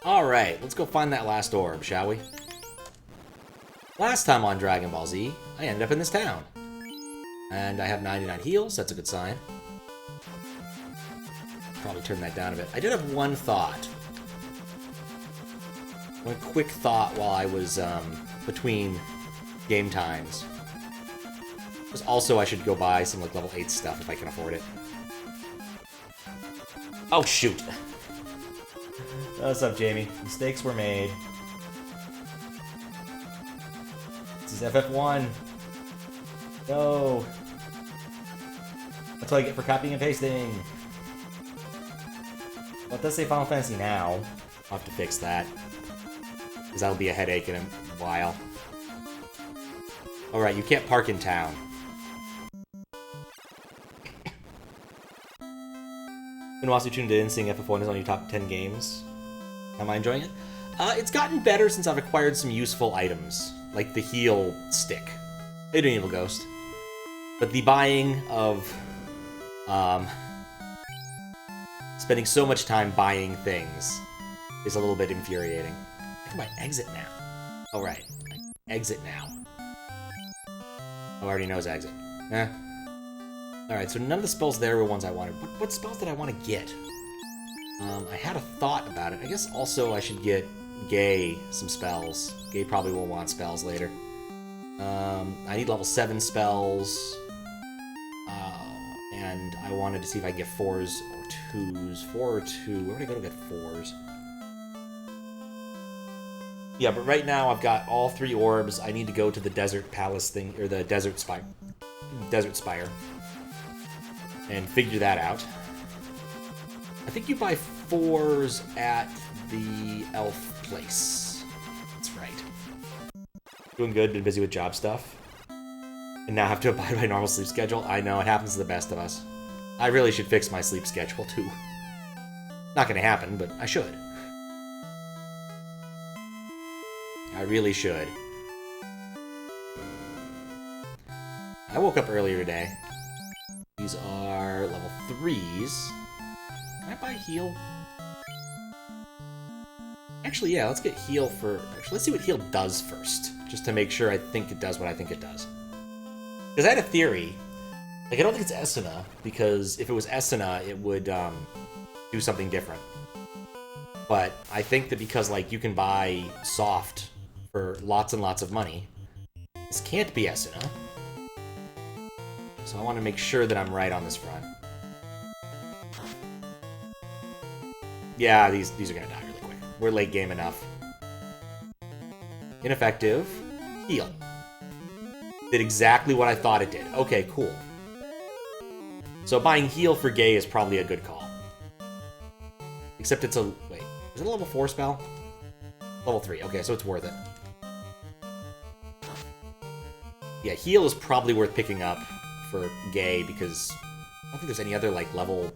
Alright, let's go find that last orb, shall we? Last time on Dragon Ball Z, I ended up in this town. And I have 99 heals, that's a good sign. Probably turn that down a bit. I did have one thought. One quick thought while I was between game times. Was also I should go buy some like level 8 stuff if I can afford it. Oh shoot. What's up, Jamie? Mistakes were made. This is FF1. No. That's what I get for copying and pasting. Well, it does say Final Fantasy now. I'll have to fix that. Because that'll be a headache in a while. Alright, you can't park in town. Been watching tuned in, seeing FF1 is on your top 10 games. Am I enjoying it? It's gotten better since I've acquired some useful items, like the heal stick. They do Evil Ghost. But the buying of, spending so much time buying things is a little bit infuriating. How do I exit now? Oh, right. Exit now. Oh, I already knows exit. Eh. Alright, so none of the spells there were ones I wanted. What spells did I want to get? I had a thought about it. I guess also I should get Gay some spells. Gay probably will want spells later. I need level 7 spells. And I wanted to see if I could get 4s or 2s. 4 or 2. Where would I go to get 4s? Yeah, but right now I've got all 3 orbs. I need to go to the Desert Palace thing, or the Desert Spire. Desert Spire. And figure that out. I think you buy 4s at the elf place. That's right. Doing good, been busy with job stuff. And now have to abide by normal sleep schedule. I know, it happens to the best of us. I really should fix my sleep schedule, too. Not gonna happen, but I should. I really should. I woke up earlier today. These are level 3s. Can I buy heal? Actually, yeah, let's get heal for... Actually, let's see what heal does first. Just to make sure I think it does what I think it does. Because I had a theory. Like, I don't think it's Esuna, because if it was Esuna, it would do something different. But I think that because, like, you can buy soft for lots and lots of money, this can't be Esuna. So I want to make sure that I'm right on this front. Yeah, these are going to die really quick. We're late game enough. Ineffective. Heal. Did exactly what I thought it did. Okay, cool. So buying heal for Gay is probably a good call. Except it's a... Wait, is it a level 4 spell? Level 3. Okay, so it's worth it. Yeah, heal is probably worth picking up for Gay, because I don't think there's any other, like, level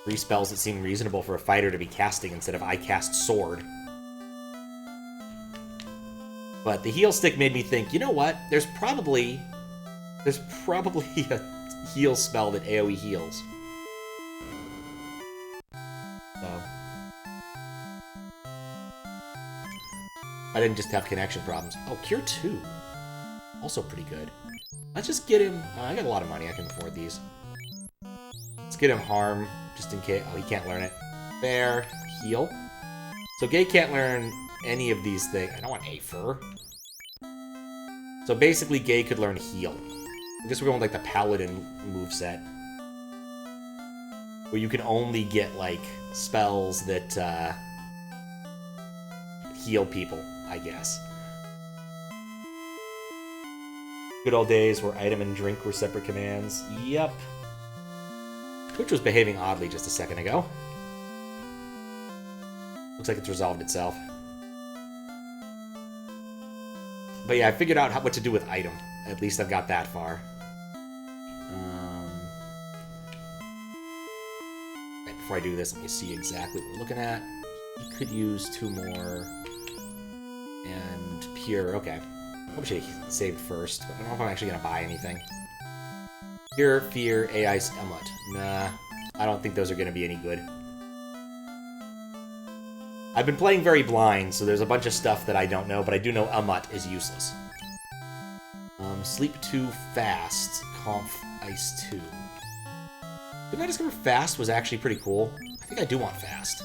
3 spells that seem reasonable for a fighter to be casting instead of I cast Sword. But the heal stick made me think, you know what? There's probably a heal spell that AoE heals. So I didn't just have connection problems. Oh, Cure 2. Also pretty good. Let's just get him... I got a lot of money. I can afford these. Let's get him Harm, just in case... Oh, he can't learn it. There. Heal. So Gay can't learn any of these things. I don't want Aether. So basically, Gay could learn Heal. I guess we're going with, like, the Paladin moveset. Where you can only get, like, spells that, heal people, I guess. Good old days where item and drink were separate commands. Yep. Twitch was behaving oddly just a second ago. Looks like it's resolved itself. But yeah, I figured out what to do with item. At least I've got that far. Right, before I do this, let me see exactly what we're looking at. You could use 2 more. And Pure, okay. Probably should have saved first, but I don't know if I'm actually going to buy anything. Pure, Fear, AI's Amulet. Nah, I don't think those are going to be any good. I've been playing very blind, so there's a bunch of stuff that I don't know, but I do know Amut is useless. Sleep 2 Fast. Conf Ice 2. Didn't I discover Fast was actually pretty cool? I think I do want Fast.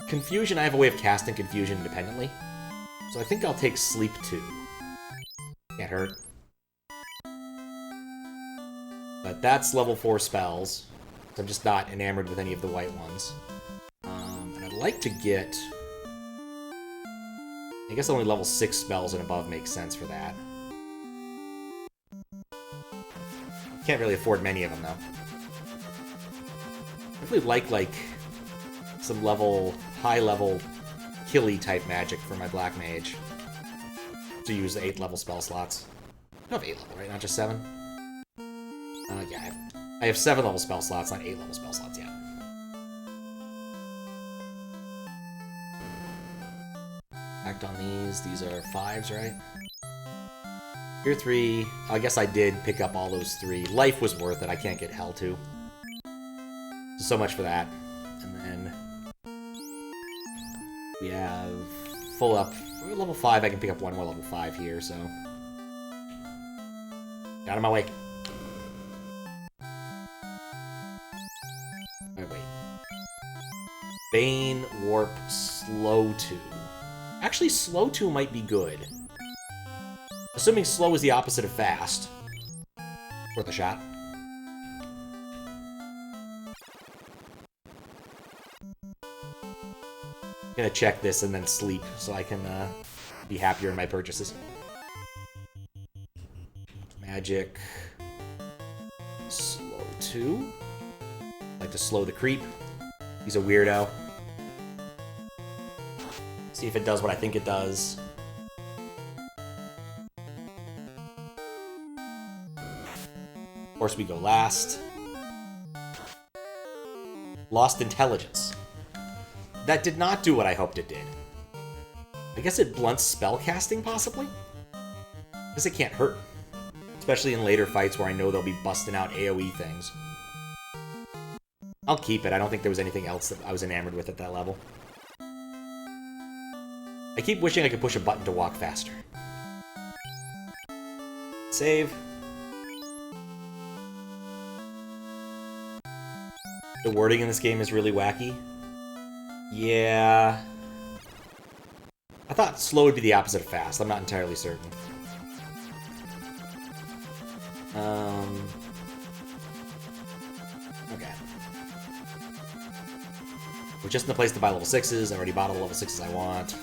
Confusion, I have a way of casting Confusion independently. So I think I'll take Sleep 2. Can't hurt. But that's level 4 spells. So I'm just not enamored with any of the white ones. And I'd like to get... I guess only level 6 spells and above makes sense for that. Can't really afford many of them, though. I really like some high-level killy type magic for my Black Mage. To use 8 level spell slots. I have 8 level, right? Not just 7? Yeah, I have 7 level spell slots, not 8 level spell slots yet. Act on these. These are 5s, right? Tier 3. I guess I did pick up all those 3. Life was worth it. I can't get Hell 2. So much for that. And then we have full up. We're level 5. I can pick up one more level 5 here, so. Get out of my way. Wait. Bane, Warp, Slow 2. Actually, Slow 2 might be good. Assuming Slow is the opposite of Fast. Worth a shot. I'm gonna check this and then sleep so I can be happier in my purchases. Magic. Slow 2. Like to slow the creep. He's a weirdo. See if it does what I think it does. Of course, we go last. Lost Intelligence. That did not do what I hoped it did. I guess it blunts spellcasting, possibly? Because it can't hurt. Especially in later fights where I know they'll be busting out AoE things. I'll keep it. I don't think there was anything else that I was enamored with at that level. I keep wishing I could push a button to walk faster. Save. The wording in this game is really wacky. Yeah. I thought slow would be the opposite of fast. I'm not entirely certain. Okay. We're just in the place to buy level 6s. I already bought all the level 6s I want.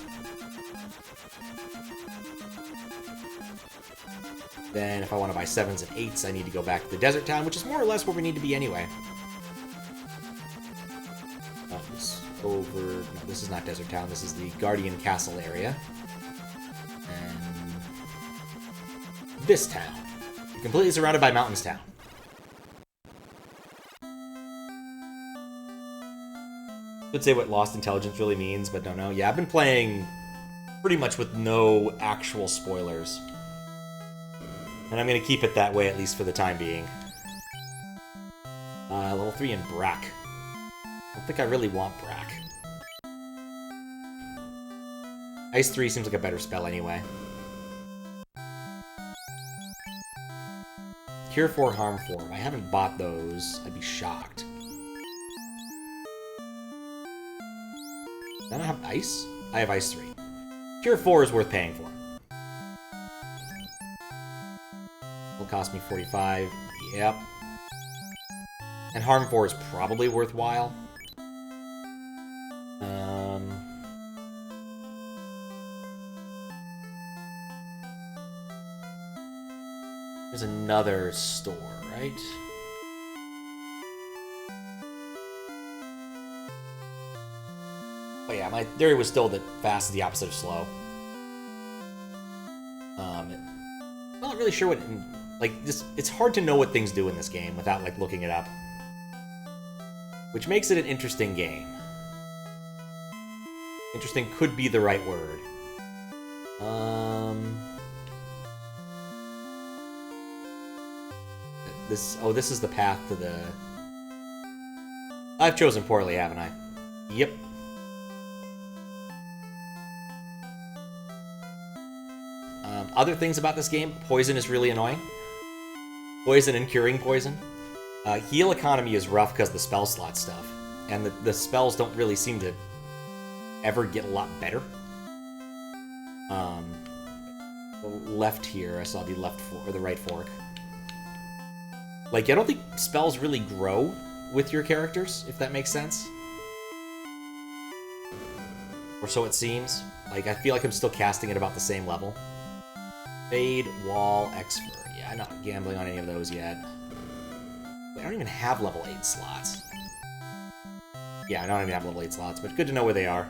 Then if I want to buy 7s and 8s, I need to go back to the desert town, which is more or less where we need to be anyway. Over... No, this is not desert town. This is the Guardian Castle area. And... this town. Completely surrounded by mountains town. Could say what Lost Intelligence really means, but don't know. Yeah, I've been playing pretty much with no actual spoilers. And I'm going to keep it that way, at least for the time being. Level 3 in Brack. I don't think I really want Brack. Ice 3 seems like a better spell anyway. Cure 4, Harm 4. If I haven't bought those, I'd be shocked. Then I have Ice? I have Ice 3. Cure 4 is worth paying for. It'll cost me 45. Yep. And Harm 4 is probably worthwhile. There's another store, right? Oh yeah, my theory was still that fast is the opposite of slow. I'm not really sure what... Like, this, it's hard to know what things do in this game without, like, looking it up. Which makes it an interesting game. Interesting could be the right word. This is the path to the... I've chosen poorly, haven't I? Yep. Other things about this game, poison is really annoying. Poison and curing poison. Heal economy is rough because of the spell slot stuff. And the spells don't really seem to ever get a lot better. Left here, I saw the left or the right fork. Like, I don't think spells really grow with your characters, if that makes sense. Or so it seems. Like, I feel like I'm still casting at about the same level. Fade, Wall, Exfer. Yeah, I'm not gambling on any of those yet. Wait, I don't even have level 8 slots. Yeah, I don't even have level 8 slots, but good to know where they are.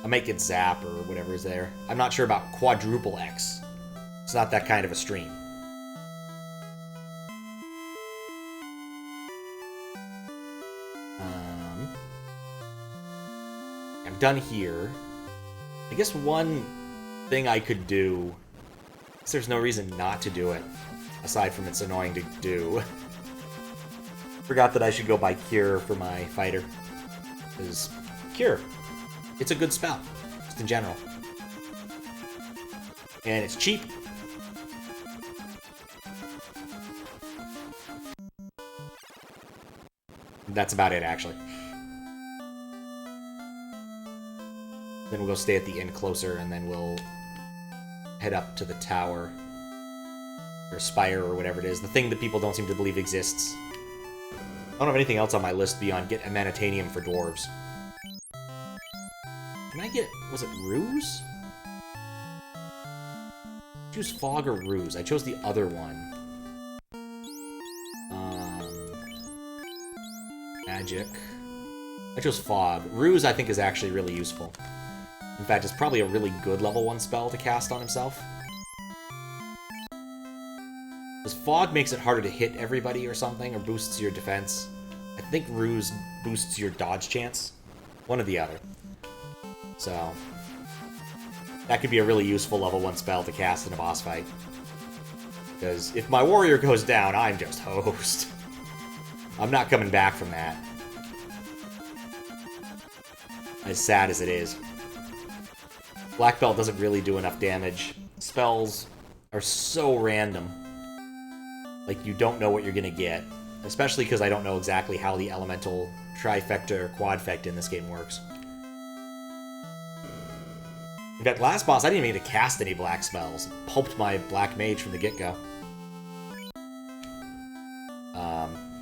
I might get Zap or whatever is there. I'm not sure about Quadruple X. It's not that kind of a stream. I'm done here. I guess one thing I could do, because there's no reason not to do it, aside from it's annoying to do. Forgot that I should go buy Cure for my fighter. Because Cure, it's a good spell, just in general. And it's cheap. That's about it, actually. Then we'll go stay at the inn closer, and then we'll head up to the tower. Or spire, or whatever it is. The thing that people don't seem to believe exists. I don't have anything else on my list beyond get Emanitanium for dwarves. Can I get... was it Ruse? Choose Fog or Ruse. I chose the other one. Magic. I chose Fog. Ruse, I think, is actually really useful. In fact, it's probably a really good level 1 spell to cast on himself. Because Fog makes it harder to hit everybody or something, or boosts your defense. I think Ruse boosts your dodge chance. One or the other. So, that could be a really useful level 1 spell to cast in a boss fight. Because if my warrior goes down, I'm just host. I'm not coming back from that. As sad as it is. Black Belt doesn't really do enough damage. Spells are so random. Like, you don't know what you're gonna get. Especially because I don't know exactly how the elemental trifecta or quadfecta in this game works. In fact, last boss, I didn't even need to cast any black spells. It pulped my black mage from the get-go.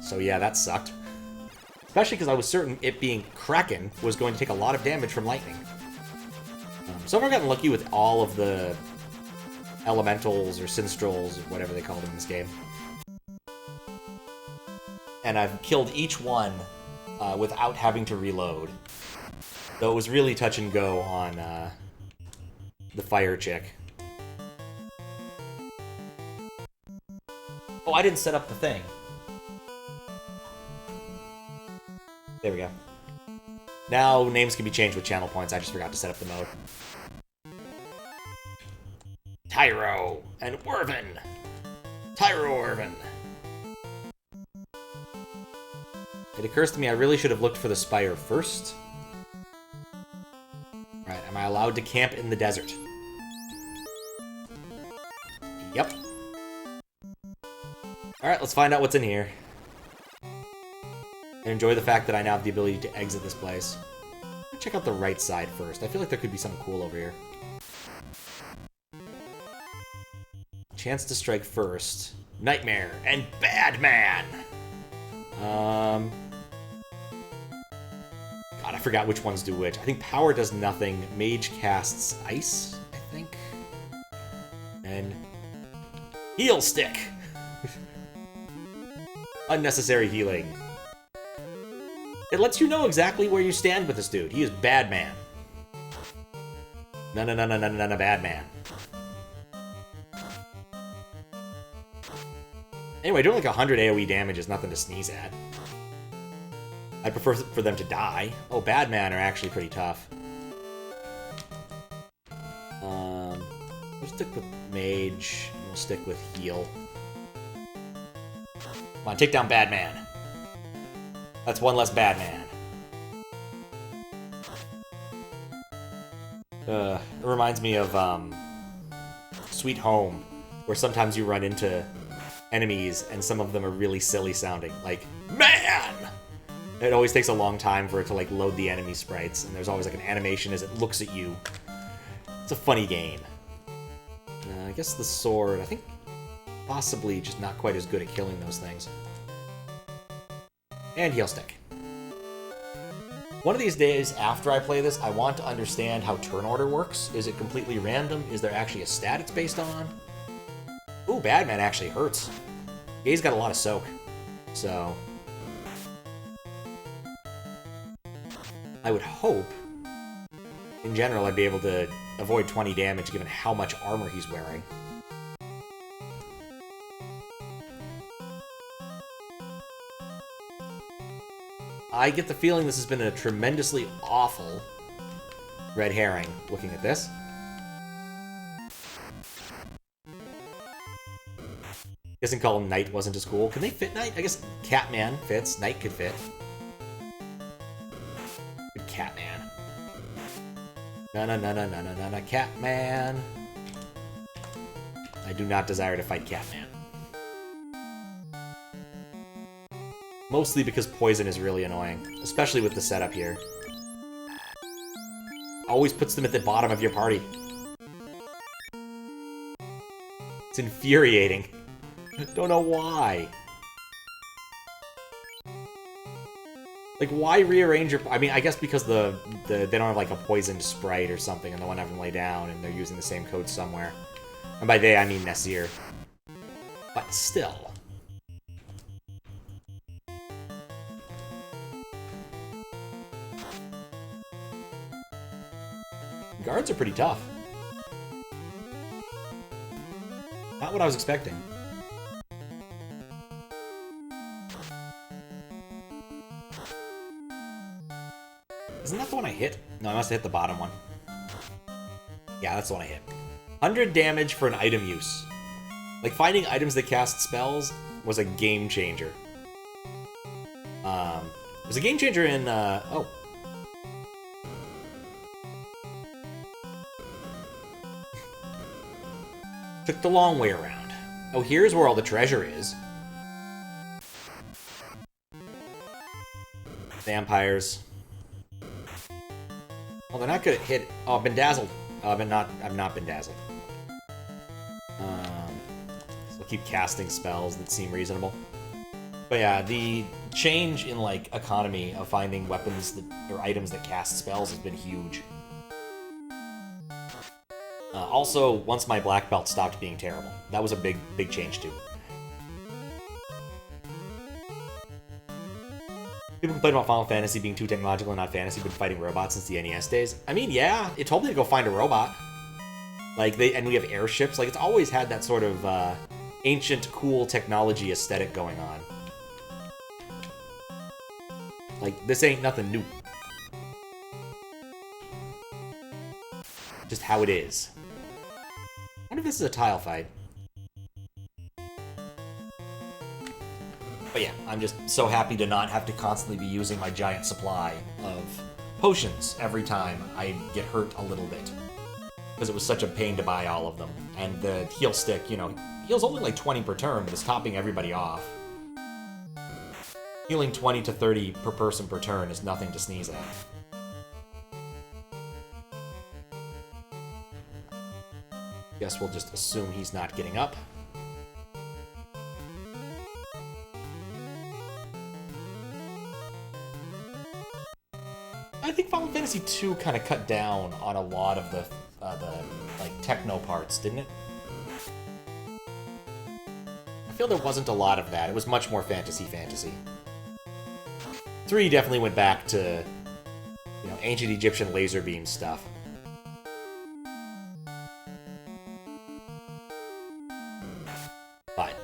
So yeah, that sucked. Especially because I was certain it being Kraken was going to take a lot of damage from lightning. So far I've gotten lucky with all of the elementals or sinstrels or whatever they call them in this game. And I've killed each one without having to reload. Though it was really touch and go on the fire chick. Oh, I didn't set up the thing. There we go. Now names can be changed with channel points. I just forgot to set up the mode. Tyro and Wervin. Tyro Wervin. It occurs to me I really should have looked for the spire first. Alright, am I allowed to camp in the desert? Yep. Alright, let's find out what's in here. And enjoy the fact that I now have the ability to exit this place. Check out the right side first. I feel like there could be something cool over here. Chance to strike first. Nightmare and Badman! God, I forgot which ones do which. I think Power does nothing. Mage casts Ice, I think. And... Heal Stick! Unnecessary healing. It lets you know exactly where you stand with this dude. He is Badman. No, Badman. Anyway, doing like 100 AoE damage is nothing to sneeze at. I'd prefer for them to die. Oh, Badman are actually pretty tough. We'll stick with Mage. We'll stick with Heal. Come on, take down Badman. That's one less bad man. It reminds me of Sweet Home, where sometimes you run into enemies and some of them are really silly sounding, like, man! It always takes a long time for it to, like, load the enemy sprites, and there's always, like, an animation as it looks at you. It's a funny game. I guess the sword, I think, possibly just not quite as good at killing those things. And heal stick. One of these days, after I play this, I want to understand how turn order works. Is it completely random? Is there actually a stat it's based on? Ooh, Badman actually hurts. He's got a lot of soak, so... I would hope, in general, I'd be able to avoid 20 damage given how much armor he's wearing. I get the feeling this has been a tremendously awful red herring, looking at this. Guessing call him Knight wasn't as cool. Can they fit Knight? I guess Catman fits. Knight could fit. Good Catman. Na Catman. I do not desire to fight Catman. Mostly because poison is really annoying, especially with the setup here. Always puts them at the bottom of your party. It's infuriating. Don't know why. Like, why rearrange your... I mean, I guess because they don't have, like, a poisoned sprite or something, and they want to have them lay down, and they're using the same code somewhere. And by they, I mean Nasir. But still... Guards are pretty tough. Not what I was expecting. Isn't that the one I hit? No, I must have hit the bottom one. Yeah, that's the one I hit. 100 damage for an item use. Like, finding items that cast spells was a game changer. It was a game changer in, oh. Took the long way around. Oh, here's where all the treasure is. Vampires. Well, they're not good at hit. Oh, I've been dazzled. I've not been dazzled. So I'll keep casting spells that seem reasonable. But yeah, the change in, like, economy of finding weapons that, or items that cast spells has been huge. Also, once my black belt stopped being terrible. That was a big change, too. People complain about Final Fantasy being too technological and not fantasy, but fighting robots since the NES days. I mean, yeah, it told me to go find a robot. Like, and we have airships. Like, it's always had that sort of ancient, cool technology aesthetic going on. Like, this ain't nothing new. Just how it is. I wonder if this is a tile fight. But yeah, I'm just so happy to not have to constantly be using my giant supply of potions every time I get hurt a little bit. Because it was such a pain to buy all of them. And the heal stick, you know, heals only like 20 per turn, but it's topping everybody off. Healing 20 to 30 per person per turn is nothing to sneeze at. Guess we'll just assume he's not getting up. I think Final Fantasy II kind of cut down on a lot of the like techno parts, didn't it? I feel there wasn't a lot of that. It was much more fantasy. 3 definitely went back to, you know, ancient Egyptian laser beam stuff. But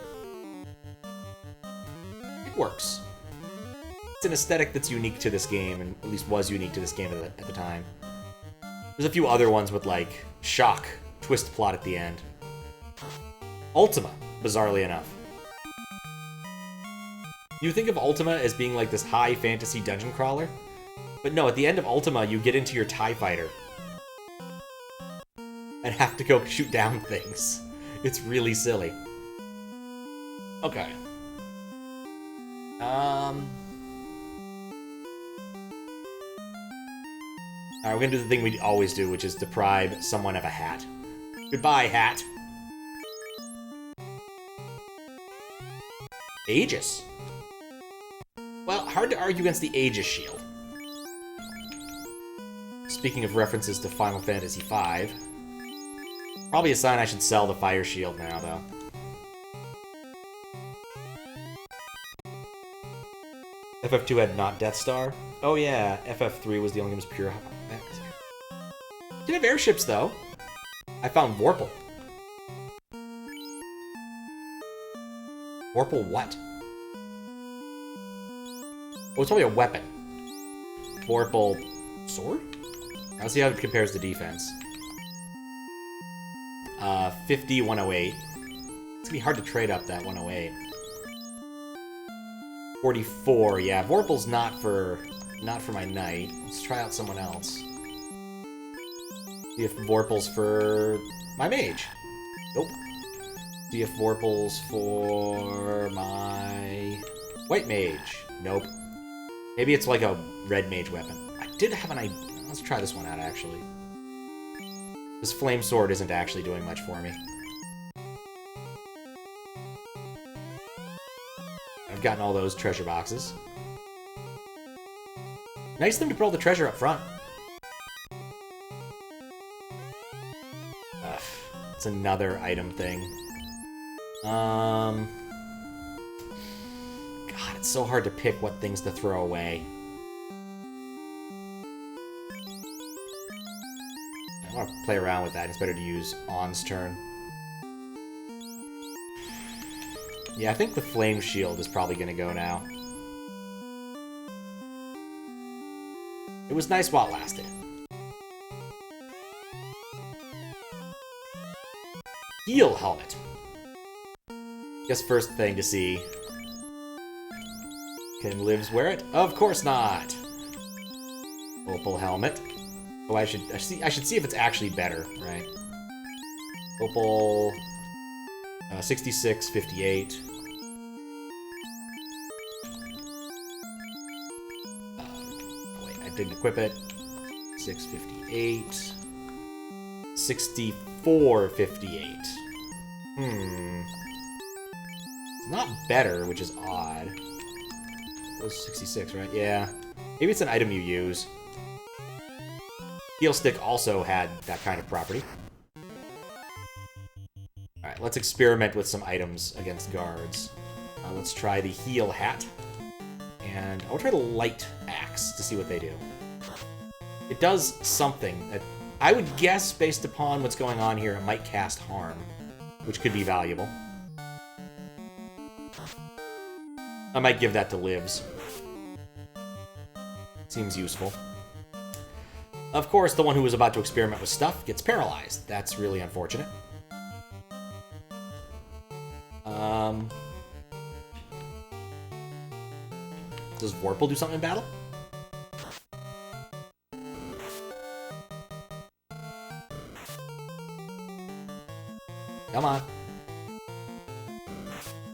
it works. It's an aesthetic that's unique to this game, and at least was unique to this game at the time. There's a few other ones with, like, shock, twist plot at the end. Ultima, bizarrely enough. You think of Ultima as being like this high fantasy dungeon crawler, but no, at the end of Ultima, you get into your TIE fighter and have to go shoot down things. It's really silly. Okay. Alright, we're gonna do the thing we always do, which is deprive someone of a hat. Goodbye, hat. Aegis. Well, hard to argue against the Aegis shield. Speaking of references to Final Fantasy V, probably a sign I should sell the fire shield now, though. FF2 had not Death Star. Oh yeah, FF3 was the only game that was pure. Did have airships, though. I found Vorpal. Vorpal what? Oh, it's probably a weapon. Vorpal sword? I'll see how it compares to defense. 50, 108. It's gonna be hard to trade up that 108. 44, yeah. Vorpal's not for my knight. Let's try out someone else. See if Vorpal's for my mage. Nope. See if Vorpal's for my white mage. Nope. Maybe it's like a red mage weapon. I did have an idea. Let's try this one out, actually. This flame sword isn't actually doing much for me. I've gotten all those treasure boxes. Nice of them to put all the treasure up front. Ugh, it's another item thing. God, it's so hard to pick what things to throw away. I want to play around with that. It's better to use On's turn. Yeah, I think the Flame Shield is probably going to go now. It was nice while it lasted. Heal Helmet. Guess first thing to see. Can Livs wear it? Of course not! Opal Helmet. Oh, I should see if it's actually better, right? Opal... 66, 58. Wait, I didn't equip it. 658. 64, 58. It's not better, which is odd. It was 66, right? Yeah. Maybe it's an item you use. Heal Stick also had that kind of property. Alright, let's experiment with some items against guards. Let's try the Heal Hat. And I'll try the Light Axe to see what they do. It does something that I would guess, based upon what's going on here, it might cast Harm, which could be valuable. I might give that to Livs. Seems useful. Of course, the one who was about to experiment with stuff gets paralyzed. That's really unfortunate. Does Vorpal do something in battle? Come on.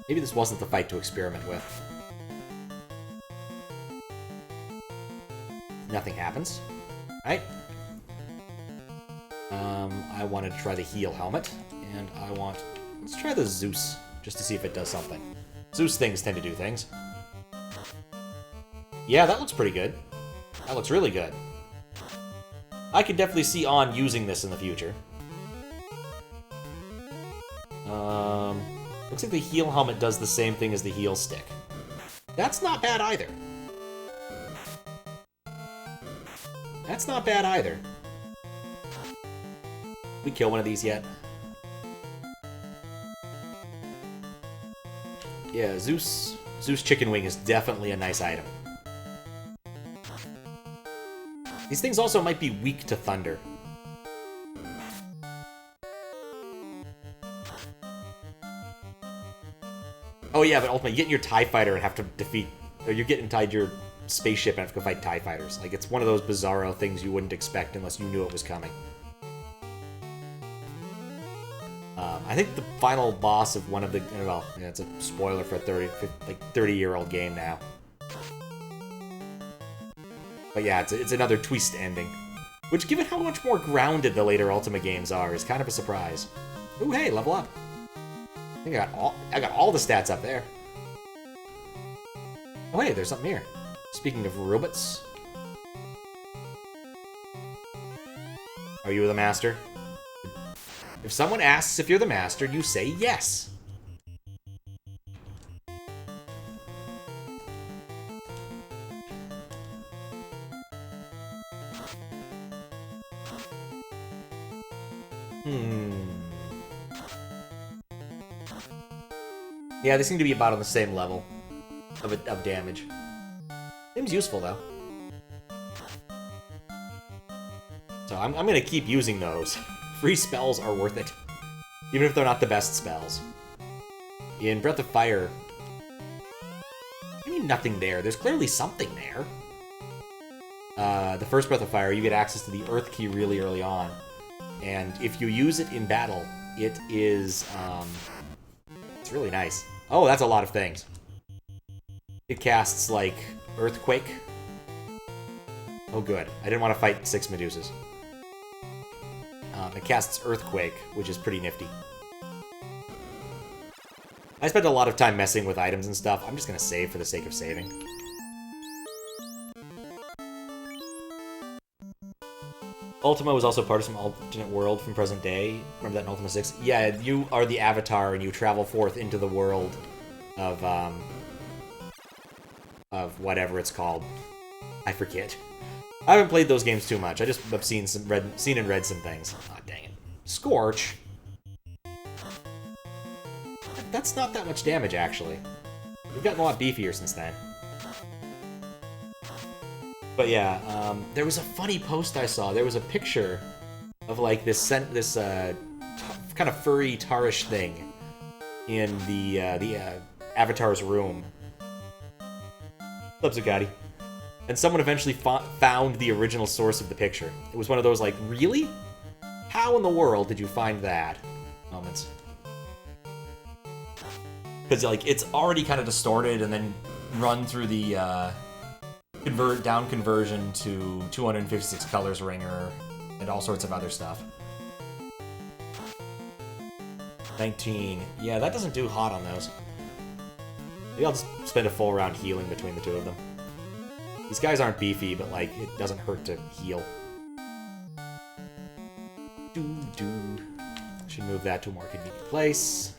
Maybe this wasn't the fight to experiment with. Nothing happens. Right? I wanted to try the Heal Helmet, and let's try the Zeus, just to see if it does something. Zeus things tend to do things. Yeah, that looks pretty good. That looks really good. I could definitely see On using this in the future. Looks like the Heal Helmet does the same thing as the Heal Stick. That's not bad either. That's not bad either. We kill one of these yet? Yeah, Zeus Chicken Wing is definitely a nice item. These things also might be weak to thunder. Oh yeah, but ultimately, you get in your TIE fighter and have to defeat... Or you get inside your spaceship and have to go fight TIE fighters. Like, it's one of those bizarro things you wouldn't expect unless you knew it was coming. I think the final boss of one of the... Well, yeah, it's a spoiler for a 30-year-old game now. But yeah, it's another twist ending. Which, given how much more grounded the later Ultima games are, is kind of a surprise. Ooh, hey, level up. I think I got all the stats up there. Oh, hey, there's something here. Speaking of robots. Are you the master? If someone asks if you're the master, you say yes. Yeah, they seem to be about on the same level of damage. Seems useful, though. So I'm gonna keep using those. Free spells are worth it. Even if they're not the best spells. In Breath of Fire... I mean, nothing there. There's clearly something there. The first Breath of Fire, you get access to the Earth Key really early on. And if you use it in battle, it is... it's really nice. Oh, that's a lot of things. It casts, like, Earthquake. Oh, good. I didn't want to fight 6 Medusas. It casts Earthquake, which is pretty nifty. I spent a lot of time messing with items and stuff. I'm just going to save for the sake of saving. Ultima was also part of some alternate world from present day. Remember that in Ultima 6? Yeah, you are the Avatar and you travel forth into the world of whatever it's called. I forget. I haven't played those games too much. I just have seen and read some things. Aw, dang it. Scorch. That's not that much damage, actually. We've gotten a lot beefier since then. But yeah, there was a funny post I saw. There was a picture of like this kind of furry Tarish thing in the Avatar's room. What's up, Zuccotti? And someone eventually found the original source of the picture. It was one of those like, really? How in the world did you find that? Moments. Because like it's already kind of distorted and then run through the down conversion to 256 colors ringer and all sorts of other stuff. 19. Yeah, that doesn't do hot on those. Maybe I'll just spend a full round healing between the two of them. These guys aren't beefy, but like it doesn't hurt to heal. Should move that to a more convenient place.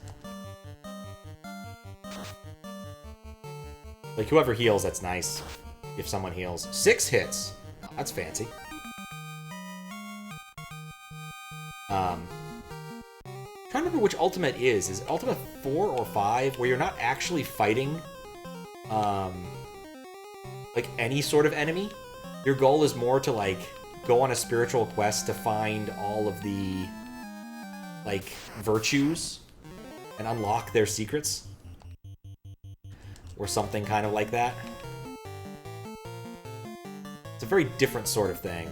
Like whoever heals, that's nice. If someone heals. 6 hits! Oh, that's fancy. Trying to remember which Ultima it is. Is it Ultima 4 or 5, where you're not actually fighting, like, any sort of enemy? Your goal is more to, like, go on a spiritual quest to find all of the, like, virtues and unlock their secrets? Or something kind of like that. It's a very different sort of thing.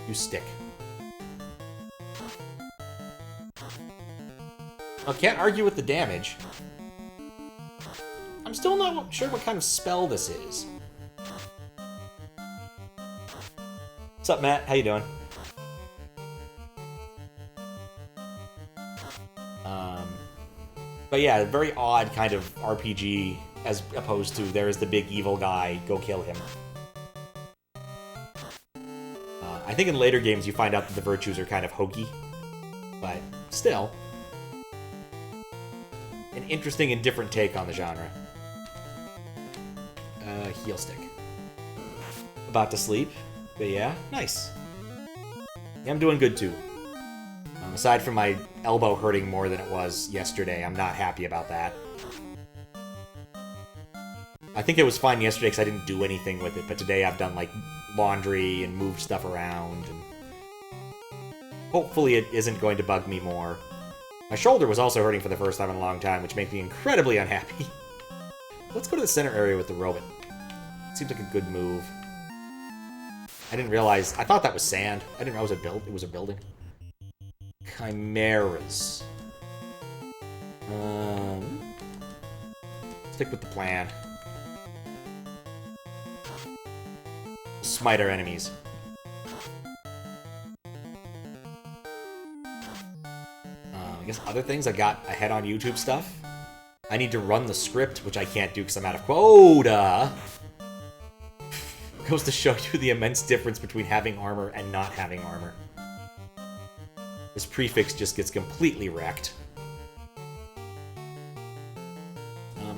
You stick. I can't argue with the damage. I'm still not sure what kind of spell this is. What's up, Matt? How you doing? But yeah, very odd kind of RPG as opposed to there is the big evil guy, go kill him. I think in later games you find out that the virtues are kind of hokey, but still. An interesting and different take on the genre. Heal stick. About to sleep, but yeah, nice. Yeah, I'm doing good too. Aside from my elbow hurting more than it was yesterday, I'm not happy about that. I think it was fine yesterday because I didn't do anything with it, but today I've done, like, laundry and moved stuff around, and hopefully it isn't going to bug me more. My shoulder was also hurting for the first time in a long time, which made me incredibly unhappy. Let's go to the center area with the robot. Seems like a good move. I didn't realize... I thought that was sand. I didn't realize it was a building. Chimeras. Stick with the plan. Smite our enemies. I guess other things I got ahead on YouTube stuff. I need to run the script, which I can't do because I'm out of quota. Goes to show you the immense difference between having armor and not having armor. This prefix just gets completely wrecked.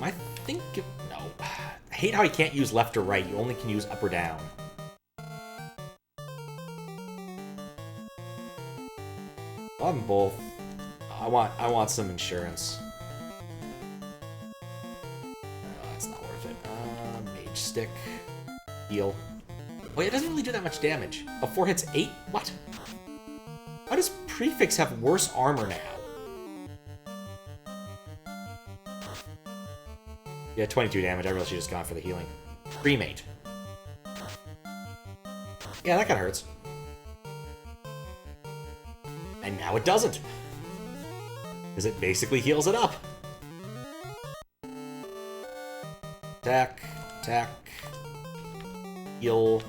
I think... No. I hate how I can't use left or right. You only can use up or down. I'll have them both. I want some insurance. That's not worth it. Mage stick. Heal. Wait, it doesn't really do that much damage. A 4 hits 8? What? Why does Prefix have worse armor now? Yeah, 22 damage. I really should have just gone for the healing. Cremate. Yeah, that kind of hurts. And now it doesn't. Because it basically heals it up. Attack. Attack. Heal.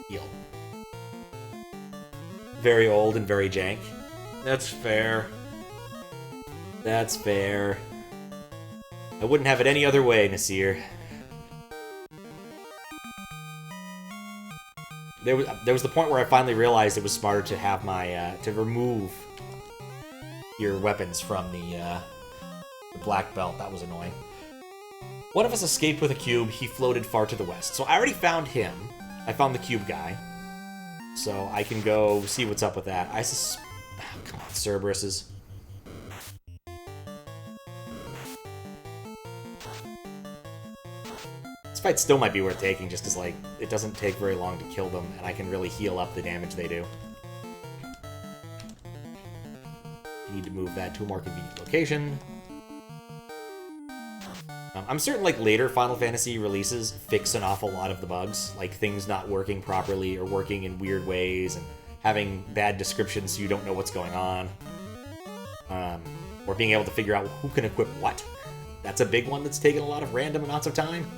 Heal. Very old and very jank. That's fair. That's fair. I wouldn't have it any other way, Nasir. There was the point where I finally realized it was smarter to have my, to remove your weapons from the black belt. That was annoying. One of us escaped with a cube. He floated far to the west. So I already found him. I found the cube guy. So I can go see what's up with that. Come on, Cerberuses. This fight still might be worth taking, just because, like, it doesn't take very long to kill them, and I can really heal up the damage they do. Need to move that to a more convenient location. I'm certain, like, later Final Fantasy releases fix an awful lot of the bugs, like things not working properly or working in weird ways, and having bad descriptions so you don't know what's going on. Or being able to figure out who can equip what. That's a big one that's taken a lot of random amounts of time.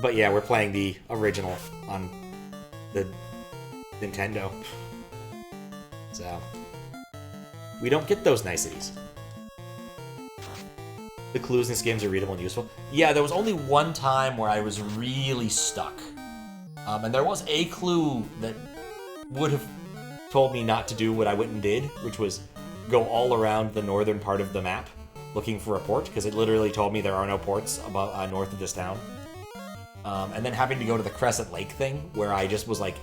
But yeah, we're playing the original on the Nintendo. So, we don't get those niceties. The clues in this games are readable and useful. Yeah, there was only one time where I was really stuck. And there was a clue that would have told me not to do what I went and did, which was go all around the northern part of the map looking for a port, because it literally told me there are no ports above, north of this town. And then having to go to the Crescent Lake thing, where I just was like,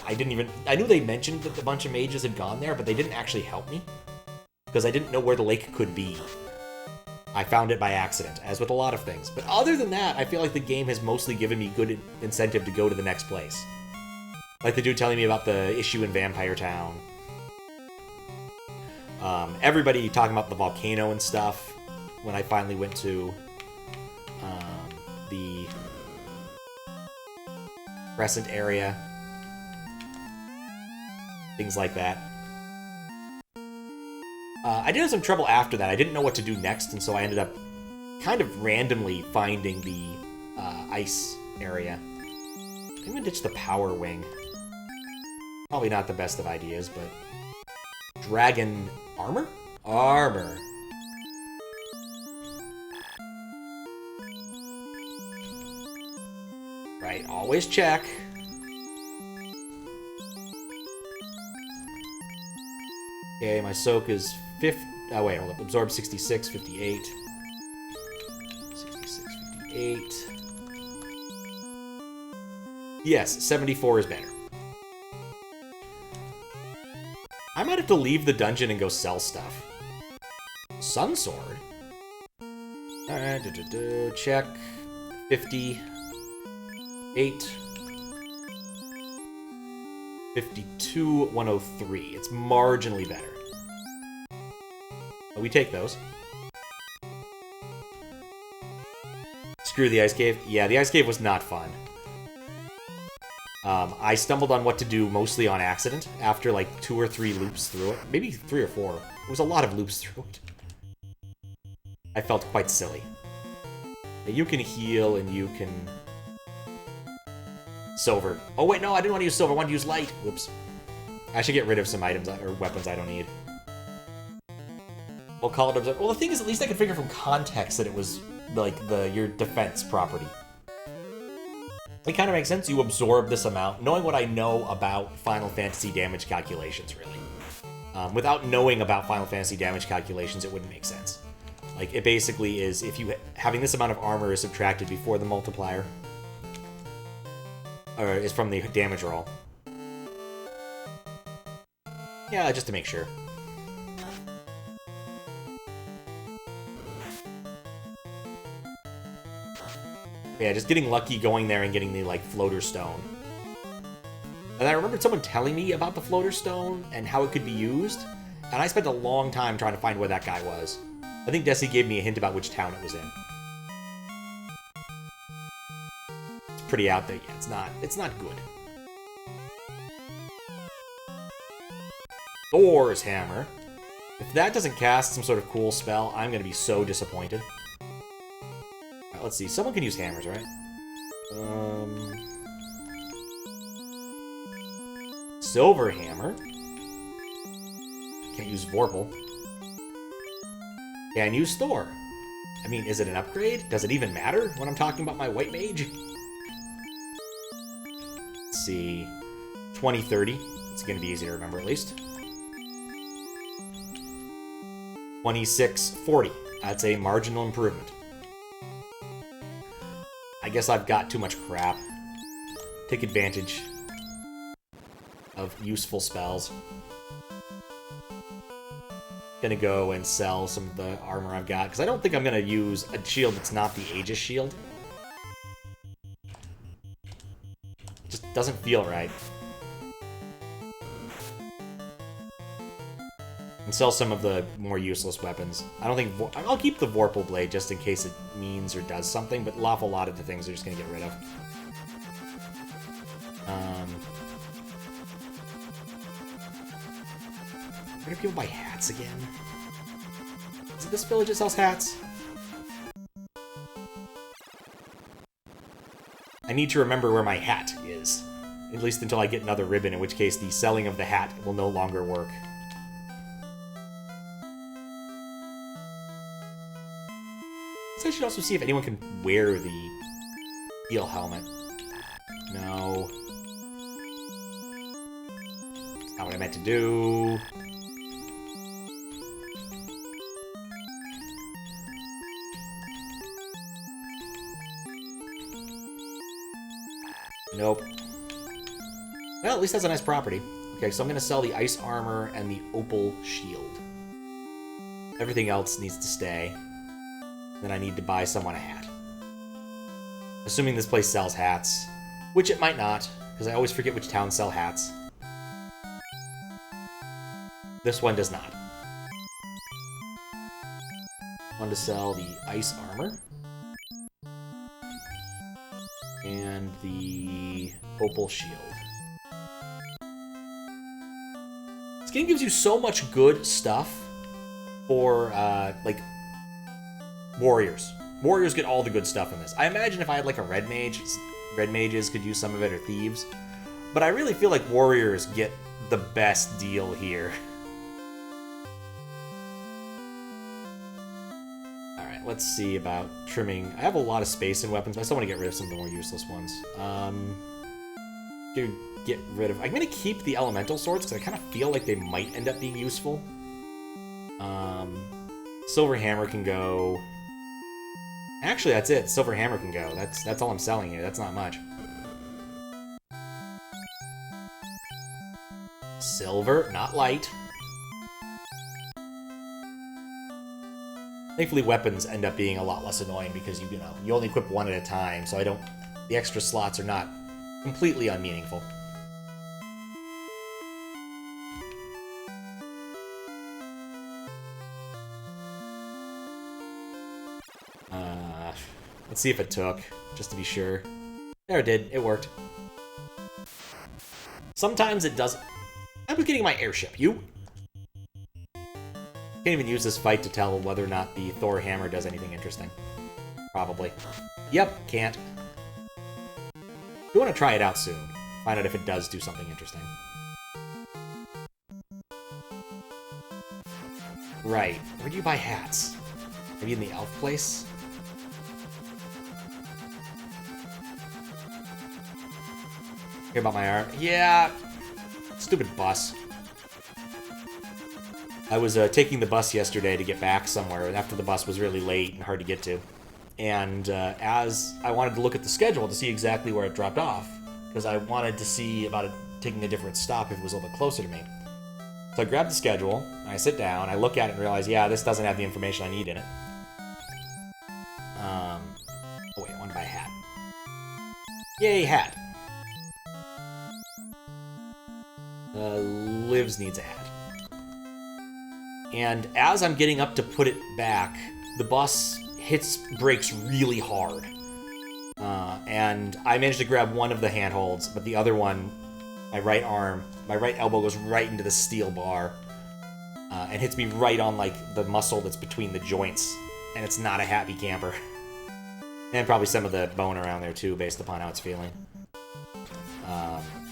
I knew they mentioned that a bunch of mages had gone there, but they didn't actually help me, because I didn't know where the lake could be. I found it by accident, as with a lot of things. But other than that, I feel like the game has mostly given me good incentive to go to the next place. Like the dude telling me about the issue in Vampire Town. Everybody talking about the volcano and stuff when I finally went to the Crescent area. Things like that. I did have some trouble after that. I didn't know what to do next, and so I ended up kind of randomly finding the ice area. I'm gonna ditch the power wing. Probably not the best of ideas, but... Dragon armor? Armor. Right, always check. Okay, my soak is 50... Oh, wait, hold up. Absorb 66, 58. 66, 58. Yes, 74 is better. I might have to leave the dungeon and go sell stuff. Sun Sword? Alright, check. 50. 8. 52,103. It's marginally better. But we take those. Screw the ice cave. Yeah, the ice cave was not fun. I stumbled on what to do mostly on accident after like 2 or 3 loops through it. Maybe 3 or 4. It was a lot of loops through it. I felt quite silly. You can heal and you can... Silver. Oh wait, no, I didn't want to use silver. I wanted to use light. Whoops. I should get rid of some items or weapons I don't need. Well, call it observe. Well, the thing is, at least I could figure from context that it was like your defense property. It kind of makes sense. You absorb this amount, knowing what I know about Final Fantasy damage calculations, really. Without knowing about Final Fantasy damage calculations, it wouldn't make sense. Like, it basically is, if you having this amount of armor is subtracted before the multiplier, or is from the damage roll. Yeah, just to make sure. Yeah, just getting lucky going there and getting the, like, floater stone. And I remembered someone telling me about the floater stone and how it could be used, and I spent a long time trying to find where that guy was. I think Desi gave me a hint about which town it was in. It's pretty out there. Yeah, it's not good. Thor's Hammer. If that doesn't cast some sort of cool spell, I'm going to be so disappointed. Alright, let's see. Someone can use hammers, right? Silver Hammer. Can't use Vorpal. Can use Thor. I mean, is it an upgrade? Does it even matter when I'm talking about my white mage? Let's see. 2030. It's going to be easy to remember, at least. 2640. That's a marginal improvement. I guess I've got too much crap. Take advantage of useful spells. Gonna go and sell some of the armor I've got, because I don't think I'm gonna use a shield that's not the Aegis shield. It just doesn't feel right. And sell some of the more useless weapons. I don't think... I'll keep the Vorpal Blade just in case it means or does something, but an awful lot of the things are just gonna get rid of. Where do people buy hats again? Is it this village that sells hats? I need to remember where my hat is. At least until I get another ribbon, in which case the selling of the hat will no longer work. So I should also see if anyone can wear the steel helmet. No. That's not what I meant to do. Nope. Well, at least that's a nice property. Okay, so I'm going to sell the ice armor and the opal shield. Everything else needs to stay. Then I need to buy someone a hat. Assuming this place sells hats. Which it might not, because I always forget which towns sell hats. This one does not. I want to sell the ice armor. And the opal shield. This game gives you so much good stuff for, like, warriors. Warriors get all the good stuff in this. I imagine if I had, like, a red mage, red mages could use some of it, or thieves. But I really feel like warriors get the best deal here. Let's see about trimming. I have a lot of space in weapons, but I still want to get rid of some of the more useless ones. To get rid of... I'm going to keep the elemental swords, because I kind of feel like they might end up being useful. Silver hammer can go... Actually, that's it. Silver hammer can go. That's all I'm selling here. That's not much. Silver, not light. Thankfully, weapons end up being a lot less annoying because you know, you only equip one at a time, so the extra slots are not completely unmeaningful. Let's see if it took, just to be sure. There it did. It worked. Sometimes it doesn't. I was getting my airship. You? Can't even use this fight to tell whether or not the Thor hammer does anything interesting. Probably. Yep, can't. We want to try it out soon. Find out if it does do something interesting. Right. Where do you buy hats? Maybe in the elf place? Hear about my arm? Yeah. Stupid bus. I was taking the bus yesterday to get back somewhere after the bus was really late and hard to get to. And as I wanted to look at the schedule to see exactly where it dropped off, because I wanted to see about it taking a different stop if it was a little bit closer to me. So I grab the schedule, I sit down, I look at it and realize, yeah, this doesn't have the information I need in it. Oh wait, I want to buy a hat. Yay, hat. Livs needs a hat. And as I'm getting up to put it back, the bus hits brakes really hard. And I managed to grab one of the handholds, but the other one, my right elbow goes right into the steel bar and hits me right on like the muscle that's between the joints, and it's not a happy camper. And probably some of the bone around there too, based upon how it's feeling.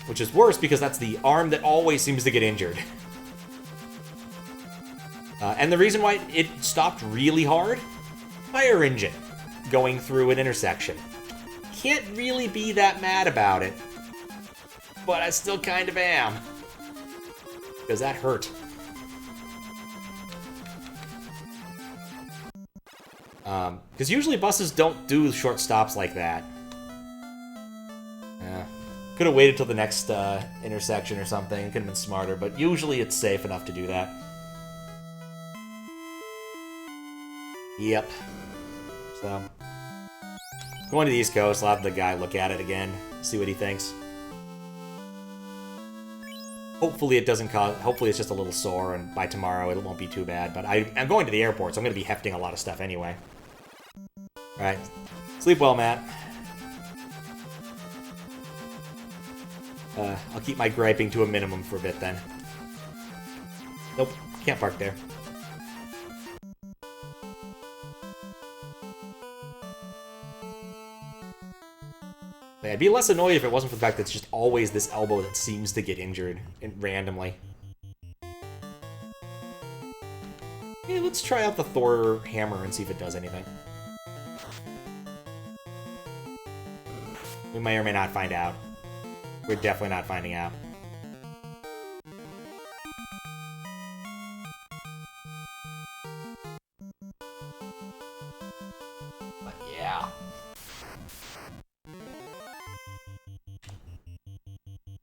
Which is worse because that's the arm that always seems to get injured. And the reason why it stopped really hard, fire engine going through an intersection. Can't really be that mad about it, but I still kind of am. Because that hurt. Because usually buses don't do short stops like that. Could have waited till the next intersection or something. It could have been smarter, but usually it's safe enough to do that. Yep. So, going to the East Coast, I'll have the guy look at it again, see what he thinks. Hopefully it doesn't cause... Hopefully it's just a little sore, and by tomorrow it won't be too bad. But I'm going to the airport, so I'm going to be hefting a lot of stuff anyway. Alright. Sleep well, Matt. I'll keep my griping to a minimum for a bit, then. Nope, can't park there. I'd be less annoyed if it wasn't for the fact that it's just always this elbow that seems to get injured randomly. Okay, let's try out the Thor hammer and see if it does anything. We may or may not find out. We're definitely not finding out. But yeah.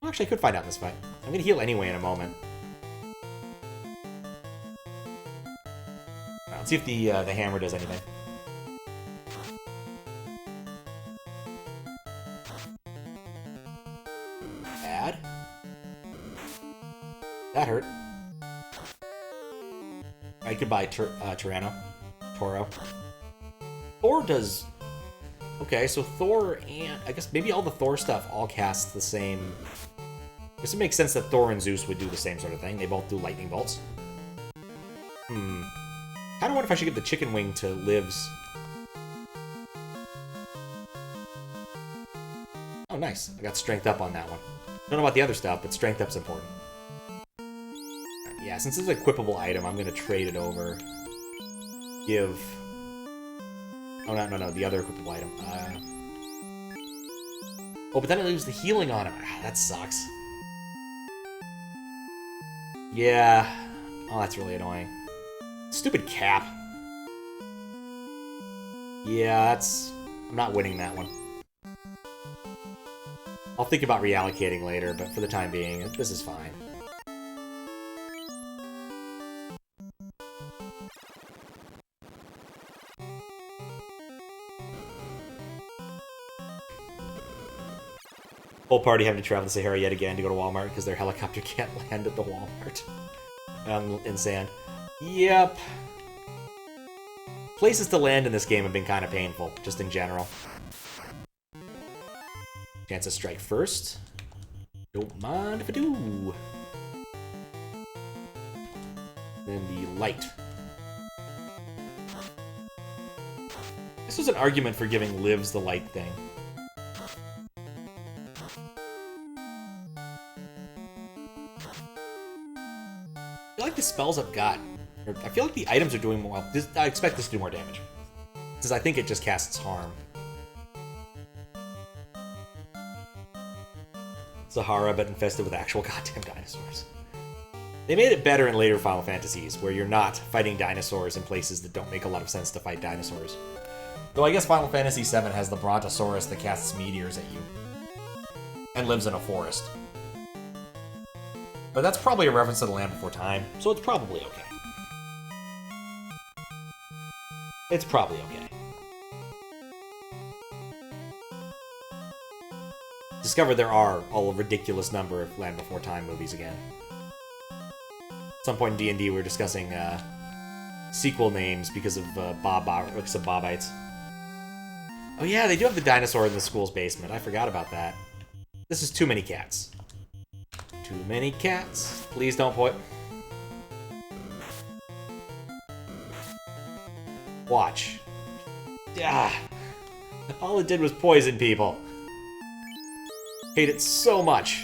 Well, actually, I could find out in this fight. I'm gonna heal anyway in a moment. Let's see if the hammer does anything. Bad. That hurt. I could buy Toro. Thor does... Okay, so Thor and... I guess maybe all the Thor stuff all casts the same... I guess it makes sense that Thor and Zeus would do the same sort of thing. They both do lightning bolts. I don't wonder if I should give the chicken wing to Livs. Oh, nice. I got strength up on that one. Don't know about the other stuff, but strength up's important. Yeah, since it's an equipable item, I'm going to trade it over. Give... Oh, no, the other equipable item. Oh, but then it leaves the healing on him. Ah, that sucks. Yeah. Oh, that's really annoying. Stupid cap. Yeah, that's... I'm not winning that one. I'll think about reallocating later, but for the time being, this is fine. Whole party having to travel to Sahara yet again to go to Walmart because their helicopter can't land at the Walmart in sand. Yep. Places to land in this game have been kind of painful, just in general. Chance to strike first. Don't mind if I do. Then the light. This was an argument for giving Lives the light thing. I feel like the spells I've got, I feel like the items are doing more. I expect this to do more damage, because I think it just casts harm. Sahara, but infested with actual goddamn dinosaurs. They made it better in later Final Fantasies, where you're not fighting dinosaurs in places that don't make a lot of sense to fight dinosaurs. Though I guess Final Fantasy VII has the Brontosaurus that casts meteors at you. And lives in a forest. But that's probably a reference to The Land Before Time, so it's probably okay. It's probably okay. Discovered there are a ridiculous number of Land Before Time movies again. At some point in D&D we were discussing sequel names because of Bobites. Oh yeah, they do have the dinosaur in the school's basement. I forgot about that. This is too many cats. Too many cats. Please don't point. Watch. Yeah. All it did was poison people. Hate it so much.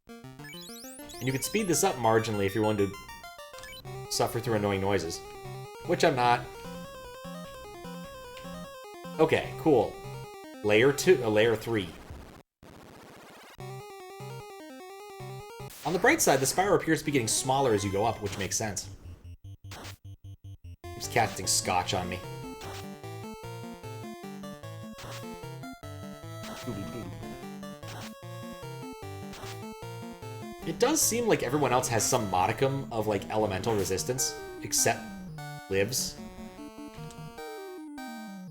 And you can speed this up marginally if you're willing to suffer through annoying noises. Which I'm not. Okay, cool. Layer 3. On the bright side, the spiral appears to be getting smaller as you go up, which makes sense. Keeps casting scotch on me. It does seem like everyone else has some modicum of, like, elemental resistance, except Lives.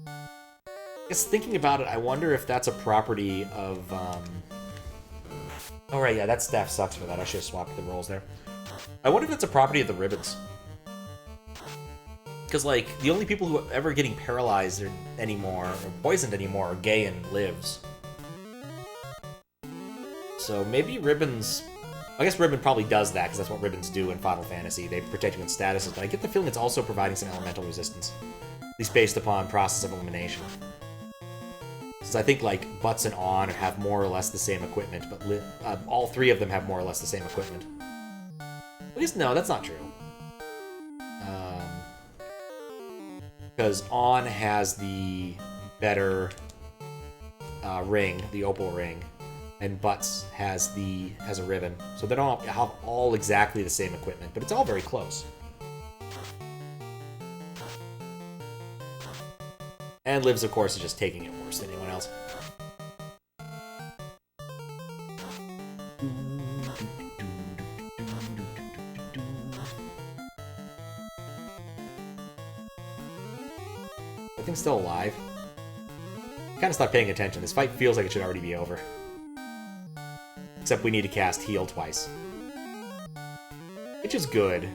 I guess thinking about it, I wonder if that's a property of, Oh, right, yeah, that staff sucks for that. I should have swapped the rolls there. I wonder if that's a property of the ribbons. Because, like, the only people who are ever getting paralyzed anymore, or poisoned anymore, are Gay and Lives. So maybe ribbons... I guess Ribbon probably does that, because that's what ribbons do in Final Fantasy. They protect you in statuses, but I get the feeling it's also providing some elemental resistance. At least based upon process of elimination. Because I think, like, Butts and On have more or less the same equipment, but all three of them have more or less the same equipment. At least, no, that's not true. Because On has the better ring, the opal ring, and Butts has a ribbon. So they don't have all exactly the same equipment, but it's all very close. And Lives, of course, is just taking it worse than anyone else. That thing's still alive. I kind of stopped paying attention. This fight feels like it should already be over. Except we need to cast Heal twice. Which is good.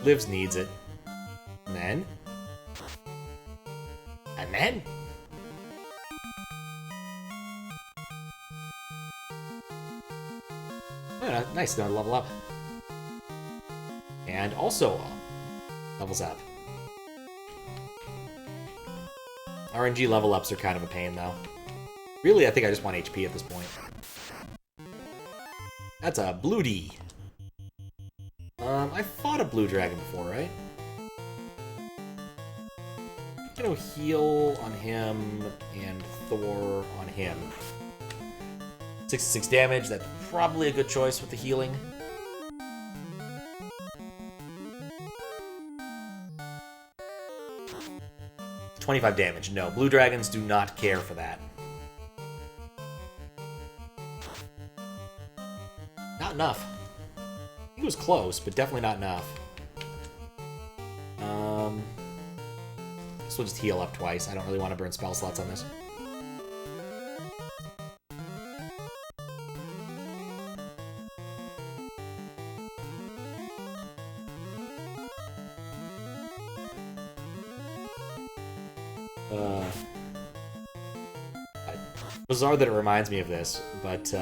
Lives needs it. And then... And then... Oh, nice, now level up. And also levels up. RNG level ups are kind of a pain, though. Really, I think I just want HP at this point. That's a Blue D. I fought a blue dragon before, right? I'm gonna heal on him and Thor on him. 66 damage, that's probably a good choice with the healing. $25 damage. No, blue dragons do not care for that. Not enough. I think it was close, but definitely not enough. This will just heal up twice. I don't really want to burn spell slots on this. Uh, bizarre that it reminds me of this, but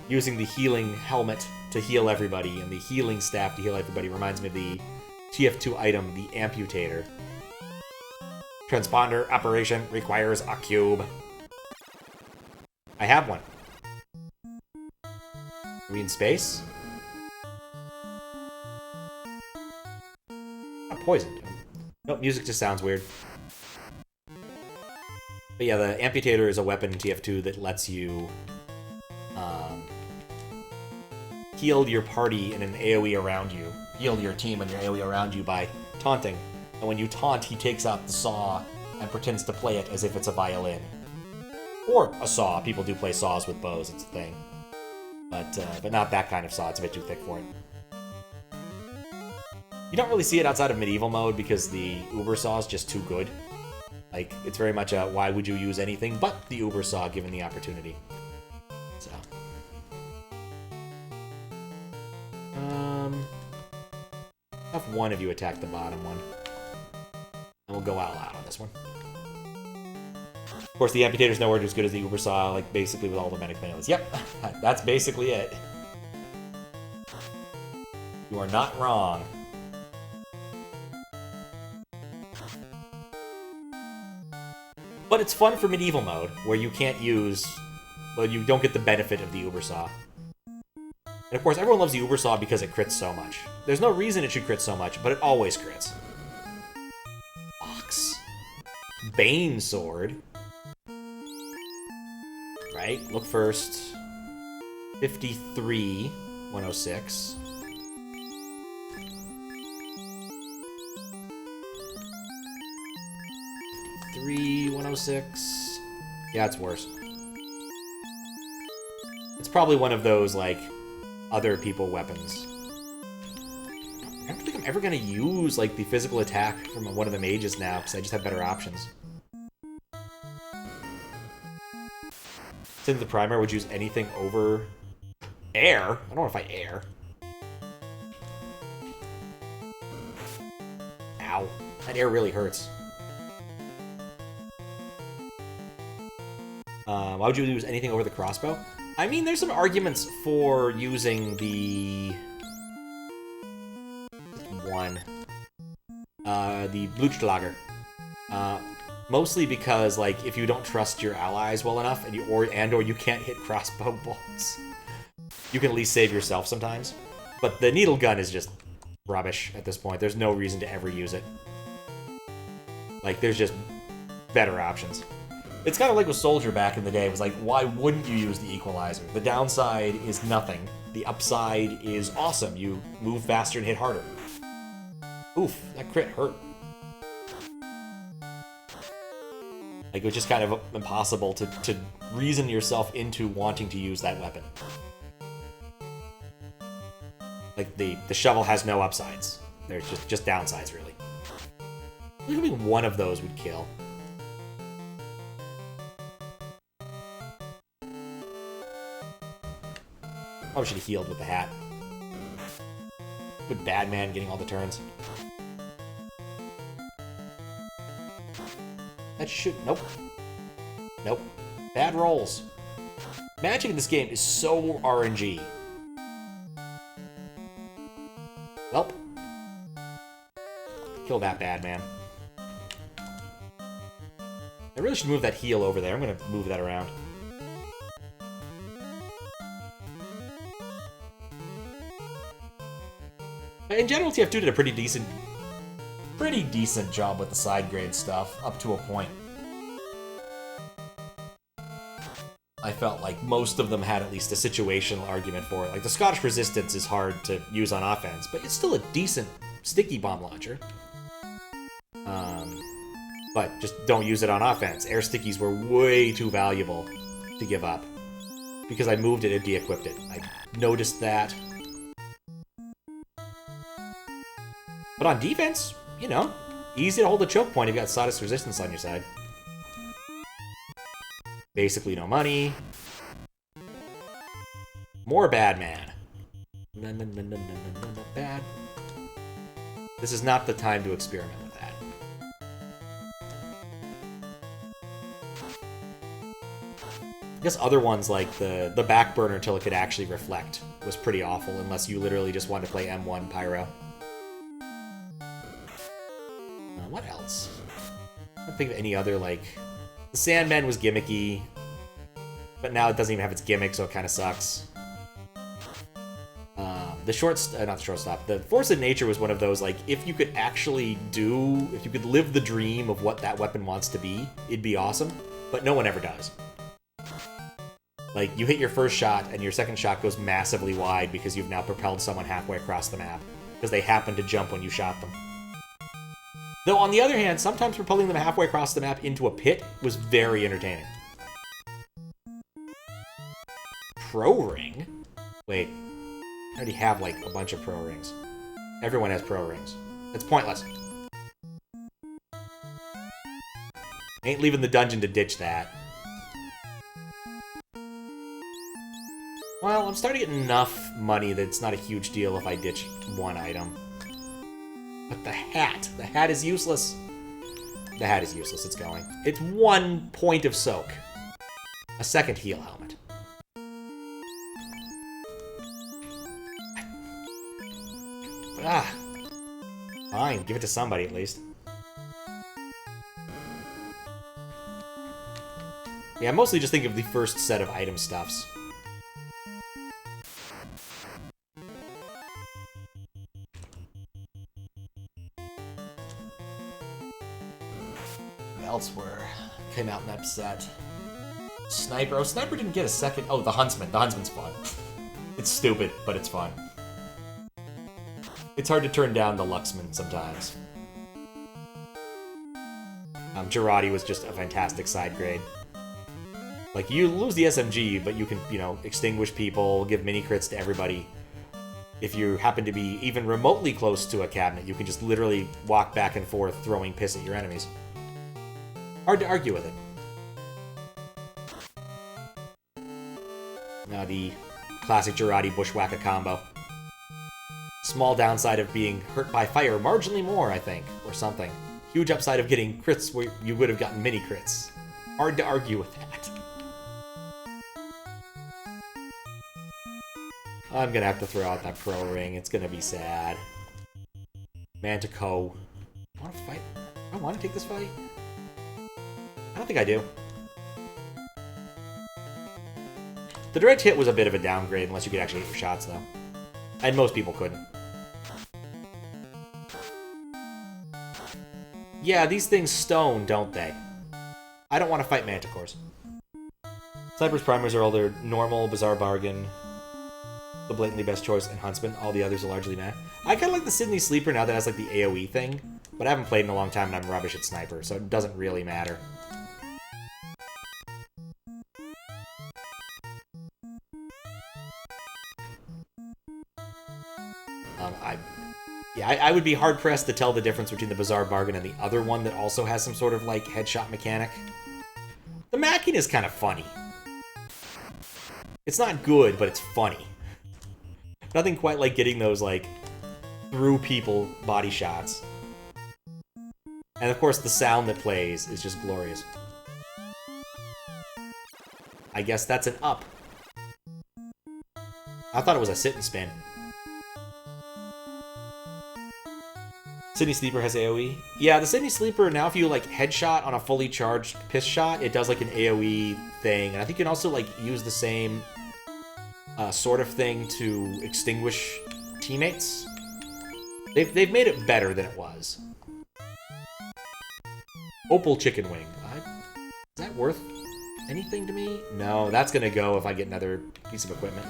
using the healing helmet to heal everybody and the healing staff to heal everybody reminds me of the TF2 item, the Amputator. Transponder operation requires a cube. I have one. Are we in space? Not poisoned. Nope, music just sounds weird. But yeah, the Amputator is a weapon in TF2 that lets you heal your party in an AoE around you. Heal your team and your AoE around you by taunting. And when you taunt, he takes out the saw and pretends to play it as if it's a violin. Or a saw. People do play saws with bows, it's a thing. But not that kind of saw, it's a bit too thick for it. You don't really see it outside of medieval mode because the Uber saw is just too good. Like, it's very much a why would you use anything but the Uber saw given the opportunity. So. Have one of you attack the bottom one. And we'll go all out on this one. Of course, the Amputator's nowhere as good as the Uber saw, like, basically with all the medic melee. Yep, that's basically it. You are not wrong. But it's fun for medieval mode, where you can't use... Well, you don't get the benefit of the Uber saw. And of course, everyone loves the Uber saw because it crits so much. There's no reason it should crit so much, but it always crits. Ox. Bane Sword. Right, look first. 53, 106. 3, 106. Yeah, it's worse. It's probably one of those, like, other people weapons. I don't think I'm ever going to use, like, the physical attack from one of the mages now, because I just have better options. Since the primer would use anything over air. I don't know if I air. Ow. That air really hurts. Why would you use anything over the crossbow? I mean, there's some arguments for using the... the Blutschlager. Mostly because, like, if you don't trust your allies well enough, and or you can't hit crossbow bolts, you can at least save yourself sometimes. But the needle gun is just rubbish at this point. There's no reason to ever use it. Like, there's just better options. It's kind of like with Soldier back in the day. It was like, why wouldn't you use the Equalizer? The downside is nothing. The upside is awesome. You move faster and hit harder. Oof, that crit hurt. Like, it was just kind of impossible to reason yourself into wanting to use that weapon. Like, the shovel has no upsides. There's just downsides, really. Maybe one of those would kill. Probably should have healed with the hat. Good bad man getting all the turns. That should... Nope. Nope. Bad rolls. Magic in this game is so RNG. Welp. Kill that bad man. I really should move that heal over there. I'm going to move that around. In general, TF2 did a pretty decent job with the side grade stuff, up to a point. I felt like most of them had at least a situational argument for it. Like, the Scottish Resistance is hard to use on offense, but it's still a decent sticky bomb launcher. But just don't use it on offense. Air stickies were way too valuable to give up. Because I moved it and de-equipped it. I noticed that. But on defense, you know, easy to hold a choke point if you've got Sawdust Resistance on your side. Basically no money. More bad man. Bad. This is not the time to experiment with that. I guess other ones, like the back burner until it could actually reflect, was pretty awful, unless you literally just wanted to play M1 Pyro. What else? I don't think of any other, like... The Sandman was gimmicky, but now it doesn't even have its gimmick, so it kind of sucks. The Force of Nature was one of those, like, if you could live the dream of what that weapon wants to be, it'd be awesome, but no one ever does. Like, you hit your first shot, and your second shot goes massively wide because you've now propelled someone halfway across the map, because they happened to jump when you shot them. Though, on the other hand, sometimes propelling them halfway across the map into a pit was very entertaining. Pro Ring? Wait, I already have, like, a bunch of Pro Rings. Everyone has Pro Rings. It's pointless. Ain't leaving the dungeon to ditch that. Well, I'm starting to get enough money that it's not a huge deal if I ditch one item. But the hat is useless. The hat is useless, it's going. It's 1 point of soak. A second heal helmet. Fine, give it to somebody at least. Yeah, I mostly just think of the first set of item stuffs. Elsewhere came out in that set. Sniper. Oh, Sniper didn't get a second. Oh, the Huntsman. The Huntsman's fun. It's stupid, but it's fun. It's hard to turn down the Luxman sometimes. Girardi was just a fantastic side grade. Like, you lose the SMG, but you can, you know, extinguish people, give mini crits to everybody. If you happen to be even remotely close to a cabinet, you can just literally walk back and forth throwing piss at your enemies. Hard to argue with it. Now the classic Girardi Bushwhacker combo. Small downside of being hurt by fire marginally more, I think, or something. Huge upside of getting crits where you would have gotten mini crits. Hard to argue with that. I'm gonna have to throw out that Pro Ring. It's gonna be sad. Mantico. I want to fight? I want to take this fight? I don't think I do. The direct hit was a bit of a downgrade unless you could actually hit your shots, though. And most people couldn't. Yeah, these things stone, don't they? I don't want to fight Manticores. Sniper's primers are all their normal, Bizarre Bargain, the blatantly best choice, and Huntsman. All the others are largely meh. I kind of like the Sydney Sleeper now that has like the AoE thing, but I haven't played in a long time and I'm rubbish at Sniper, so it doesn't really matter. I would be hard-pressed to tell the difference between the Bizarre Bargain and the other one that also has some sort of, like, headshot mechanic. The Mackin is kind of funny. It's not good, but it's funny. Nothing quite like getting those, like, through people body shots. And, of course, the sound that plays is just glorious. I guess that's an up. I thought it was a sit and spin. Sydney Sleeper has AoE. Yeah, the Sydney Sleeper, now if you, like, headshot on a fully charged piss shot, it does, like, an AoE thing. And I think you can also, like, use the same sort of thing to extinguish teammates. They've made it better than it was. Opal Chicken Wing. Is that worth anything to me? No, that's gonna go if I get another piece of equipment.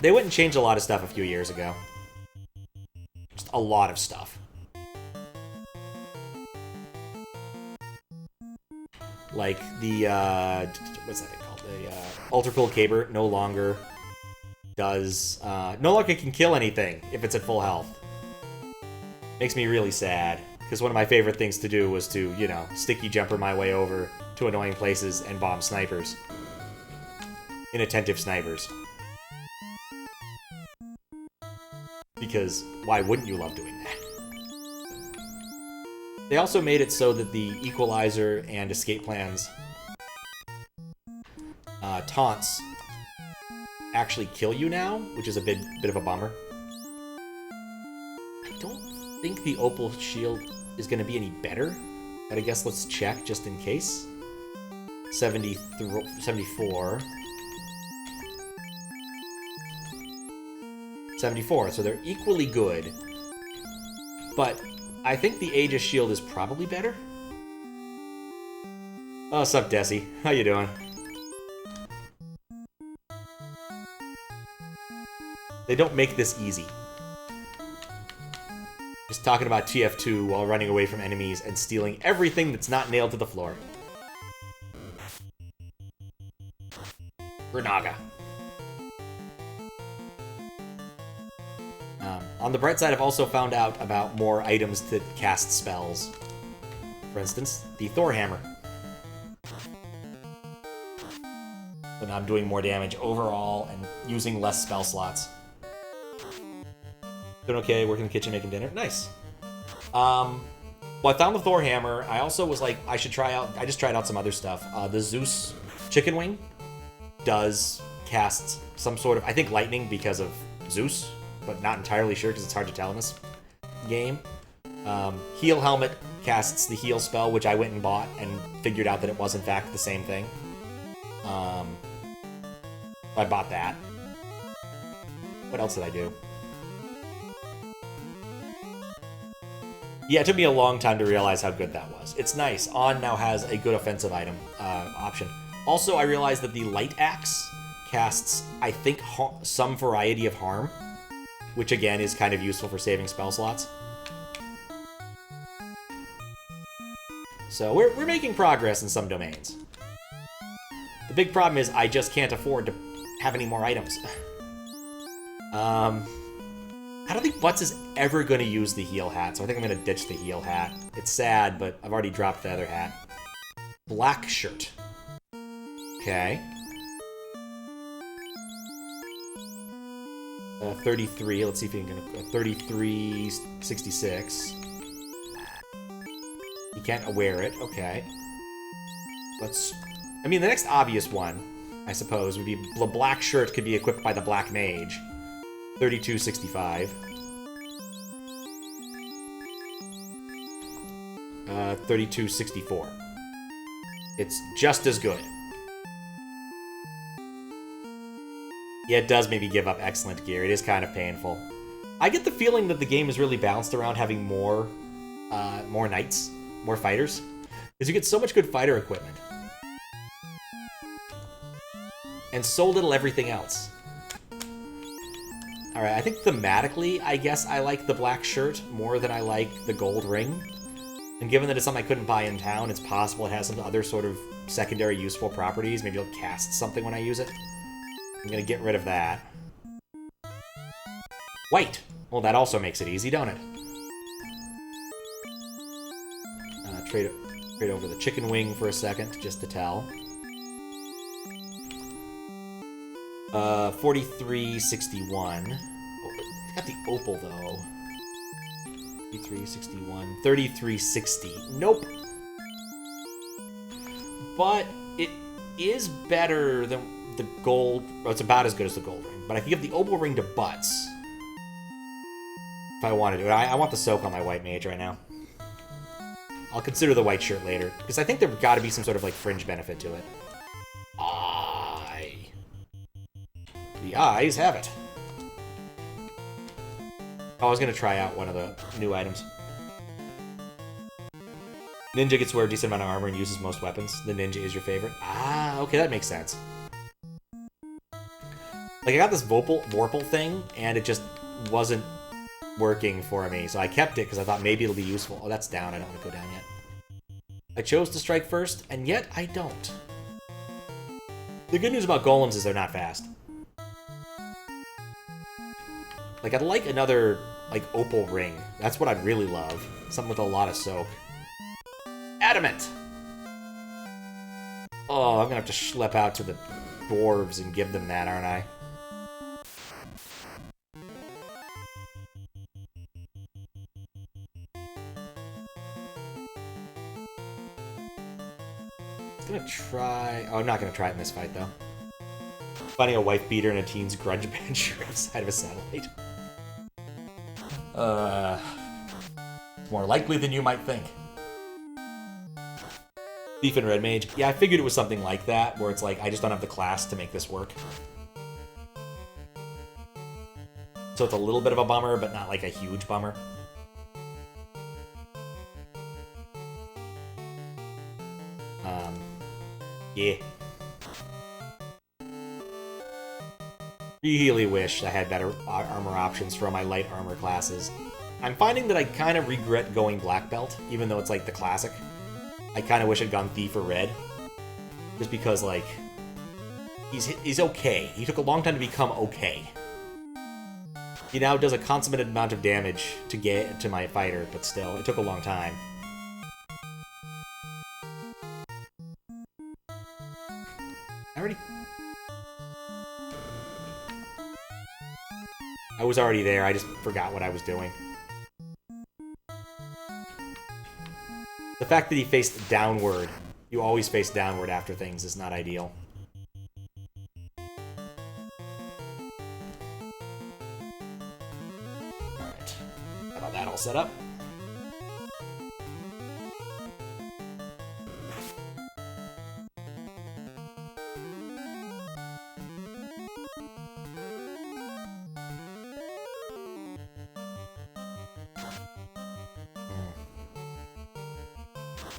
They went and changed a lot of stuff a few years ago. Just a lot of stuff. Like the, what's that thing called? The, Ultra Cool Caber no longer does, no longer can kill anything if it's at full health. Makes me really sad, because one of my favorite things to do was to, you know, sticky jumper my way over to annoying places and bomb snipers. Inattentive snipers. Because why wouldn't you love doing that? They also made it so that the equalizer and escape plans taunts actually kill you now, which is a bit of a bummer. I don't think the Opal Shield is going to be any better, but I guess let's check just in case. 74. 74, so they're equally good. But I think the Aegis Shield is probably better. Oh, what's up, Desi? How you doing? They don't make this easy. Just talking about TF2 while running away from enemies and stealing everything that's not nailed to the floor. Renaga. On the bright side, I've also found out about more items to cast spells. For instance, the Thor Hammer. So now I'm doing more damage overall and using less spell slots. Doing okay, working in the kitchen, making dinner. Nice. Well, I found the Thor Hammer. I also was like, I just tried out some other stuff. The Zeus Chicken Wing does cast some sort of, I think lightning because of Zeus, but not entirely sure because it's hard to tell in this game. Heal Helmet casts the heal spell, which I went and bought and figured out that it was in fact the same thing. I bought that. What else did I do? Yeah, it took me a long time to realize how good that was. It's nice. On now has a good offensive item option. Also, I realized that the Light Axe casts, I think, some variety of harm, which again is kind of useful for saving spell slots. So we're making progress in some domains. The big problem is I just can't afford to have any more items. I don't think Butts is ever going to use the heal hat, so I think I'm going to ditch the heal hat. It's sad, but I've already dropped the other hat. Black shirt. Okay. 33. Let's see if we can get a 33.66. You can't wear it. Okay. I mean, the next obvious one, I suppose, would be the black shirt could be equipped by the Black Mage. 32.65. 32.64. It's just as good. Yeah, it does maybe give up excellent gear. It is kind of painful. I get the feeling that the game is really balanced around having more knights, more fighters, because you get so much good fighter equipment. And so little everything else. Alright, I think thematically, I guess I like the black shirt more than I like the gold ring. And given that it's something I couldn't buy in town, it's possible it has some other sort of secondary useful properties. Maybe it'll cast something when I use it. I'm gonna get rid of that. White! Well, that also makes it easy, don't it? Trade over the chicken wing for a second, just to tell. 43.61. Oh, got the opal, though. 33.61. 33.60. Nope. But it is better than the gold. Well, it's about as good as the gold ring. But I can give the opal ring to Butts. If I want to do it. I want the soak on my white mage right now. I'll consider the white shirt later. Because I think there's got to be some sort of, like, fringe benefit to it. The eyes have it. Oh, I was going to try out one of the new items. Ninja gets to wear a decent amount of armor and uses most weapons. The ninja is your favorite. Ah, okay, that makes sense. Like, I got this Vorpal thing, and it just wasn't working for me, so I kept it because I thought maybe it'll be useful. Oh, that's down. I don't want to go down yet. I chose to strike first, and yet I don't. The good news about golems is they're not fast. Like, I'd like another, like, opal ring. That's what I'd really love. Something with a lot of soak. Adamant! Oh, I'm gonna have to schlep out to the dwarves and give them that, aren't I? I'm gonna try... Oh, I'm not gonna try it in this fight, though. Finding a wife beater and a teen's grudge bench outside of a satellite. More likely than you might think. Thief and Red Mage. Yeah, I figured it was something like that, where it's like, I just don't have the class to make this work. So it's a little bit of a bummer, but not like a huge bummer. Yeah. Really wish I had better armor options for my light armor classes. I'm finding that I kind of regret going Black Belt, even though it's like the classic. I kind of wish I'd gone Thief or Red. Just because, like, he's okay. He took a long time to become okay. He now does a consummated amount of damage to get to my fighter, but still, it took a long time. I was already there, I just forgot what I was doing. The fact that he faced downward, you always face downward after things, is not ideal. Alright. How about that all set up?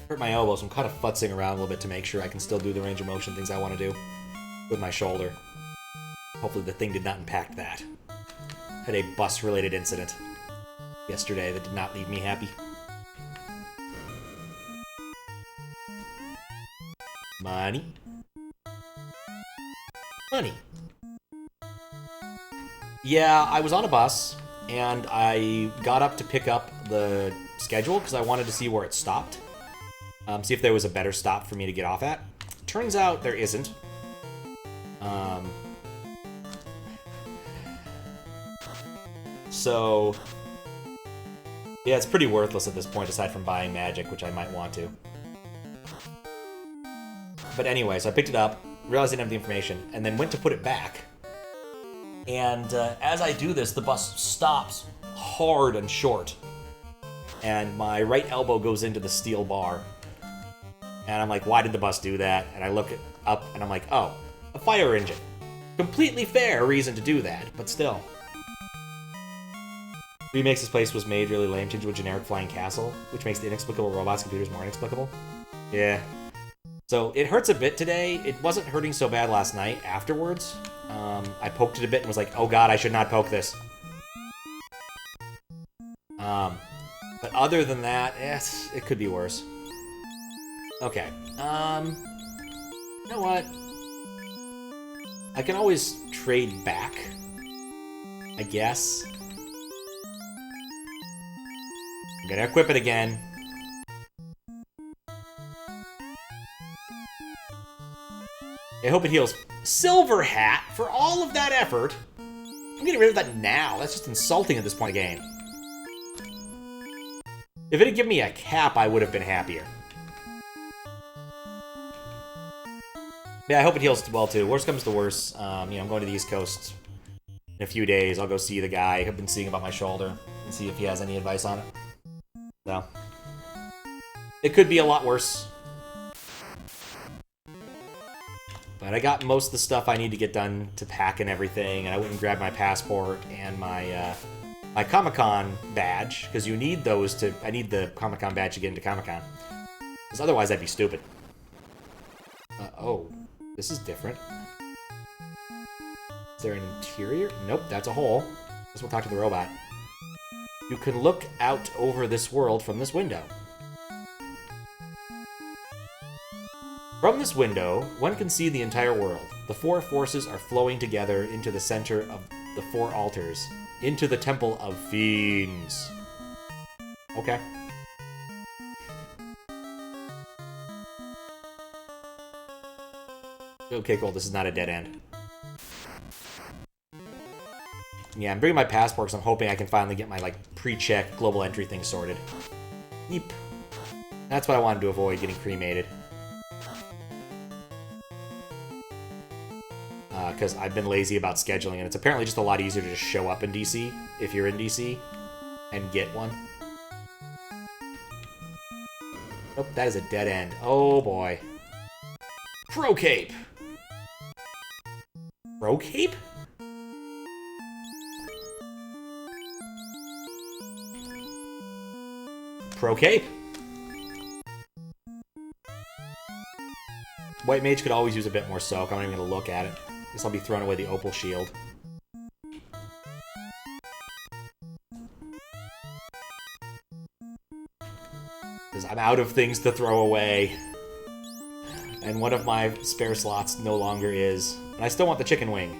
Hurt my elbow, so I'm kind of futzing around a little bit to make sure I can still do the range of motion things I want to do with my shoulder. Hopefully the thing did not impact that. Had a bus-related incident yesterday that did not leave me happy. Money. Money. Yeah, I was on a bus, and I got up to pick up the schedule because I wanted to see where it stopped. See if there was a better stop for me to get off at. Turns out there isn't. So, yeah, it's pretty worthless at this point, aside from buying magic, which I might want to. But anyway, so I picked it up, realized I didn't have the information, and then went to put it back. And as I do this, the bus stops hard and short. And my right elbow goes into the steel bar. And I'm like, why did the bus do that? And I look up, and I'm like, oh, a fire engine. Completely fair reason to do that, but still. Remakes this place was made really lame, changed to a generic flying castle, which makes the inexplicable robots and computers more inexplicable. Yeah. So it hurts a bit today. It wasn't hurting so bad last night afterwards. I poked it a bit and was like, oh god, I should not poke this. But other than that, it could be worse. Okay. You know what? I can always trade back, I guess. I'm gonna equip it again. I hope it heals. Silver Hat? For all of that effort? I'm getting rid of that now. That's just insulting at this point in the game. If it had given me a cap, I would have been happier. Yeah, I hope it heals well, too. Worst comes to worst, I'm going to the East Coast in a few days. I'll go see the guy I've been seeing about my shoulder and see if he has any advice on it. So, it could be a lot worse. But I got most of the stuff I need to get done to pack and everything, and I went and grabbed my passport and my my Comic-Con badge, because you need those to... I need the Comic-Con badge to get into Comic-Con. Because otherwise I'd be stupid. Oh, this is different. Is there an interior? Nope, that's a hole. Guess we'll talk to the robot. You can look out over this world from this window. From this window, one can see the entire world. The four forces are flowing together into the center of the four altars, into the temple of Fiends. Okay. Okay, cool. This is not a dead end. Yeah, I'm bringing my passport because I'm hoping I can finally get my, pre-check global entry thing sorted. Yeep. That's what I wanted to avoid, getting cremated. because I've been lazy about scheduling, and it's apparently just a lot easier to just show up in DC, if you're in DC, and get one. Nope, that is a dead end. Oh boy. Pro Cape! Pro Cape? Pro Cape? White Mage could always use a bit more soak. I'm not even going to look at it. Guess I'll be throwing away the Opal Shield. Because I'm out of things to throw away. And one of my spare slots no longer is. And I still want the chicken wing.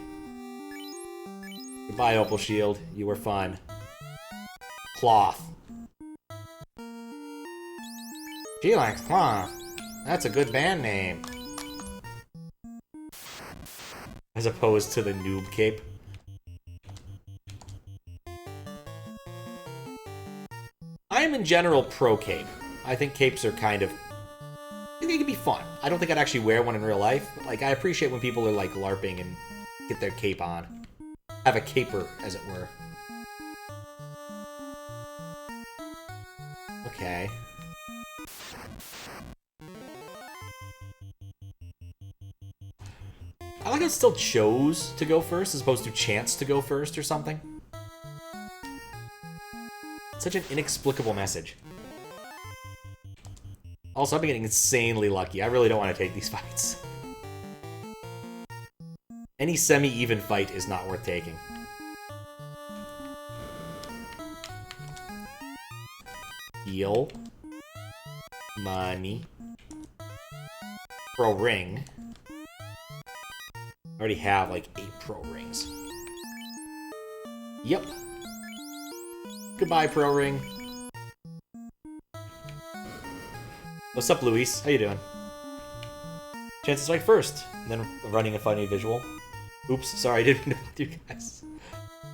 Goodbye, Opal Shield. You were fun. Cloth. She likes cloth. That's a good band name. As opposed to the noob cape. I am in general pro cape. I think capes are kind of... I think they can be fun. I don't think I'd actually wear one in real life, but like I appreciate when people are like LARPing and get their cape on. Have a caper, as it were. Okay. I like how it still chose to go first as opposed to chance to go first or something. Such an inexplicable message. Also, I've been getting insanely lucky. I really don't want to take these fights. Any semi-even fight is not worth taking. Heal. Money. Pro ring. I already have like 8 pro rings. Yep. Goodbye, pro ring. What's up, Luis? How you doing? Chance to strike first, and then running a funny visual. Oops, sorry, I didn't know with you guys.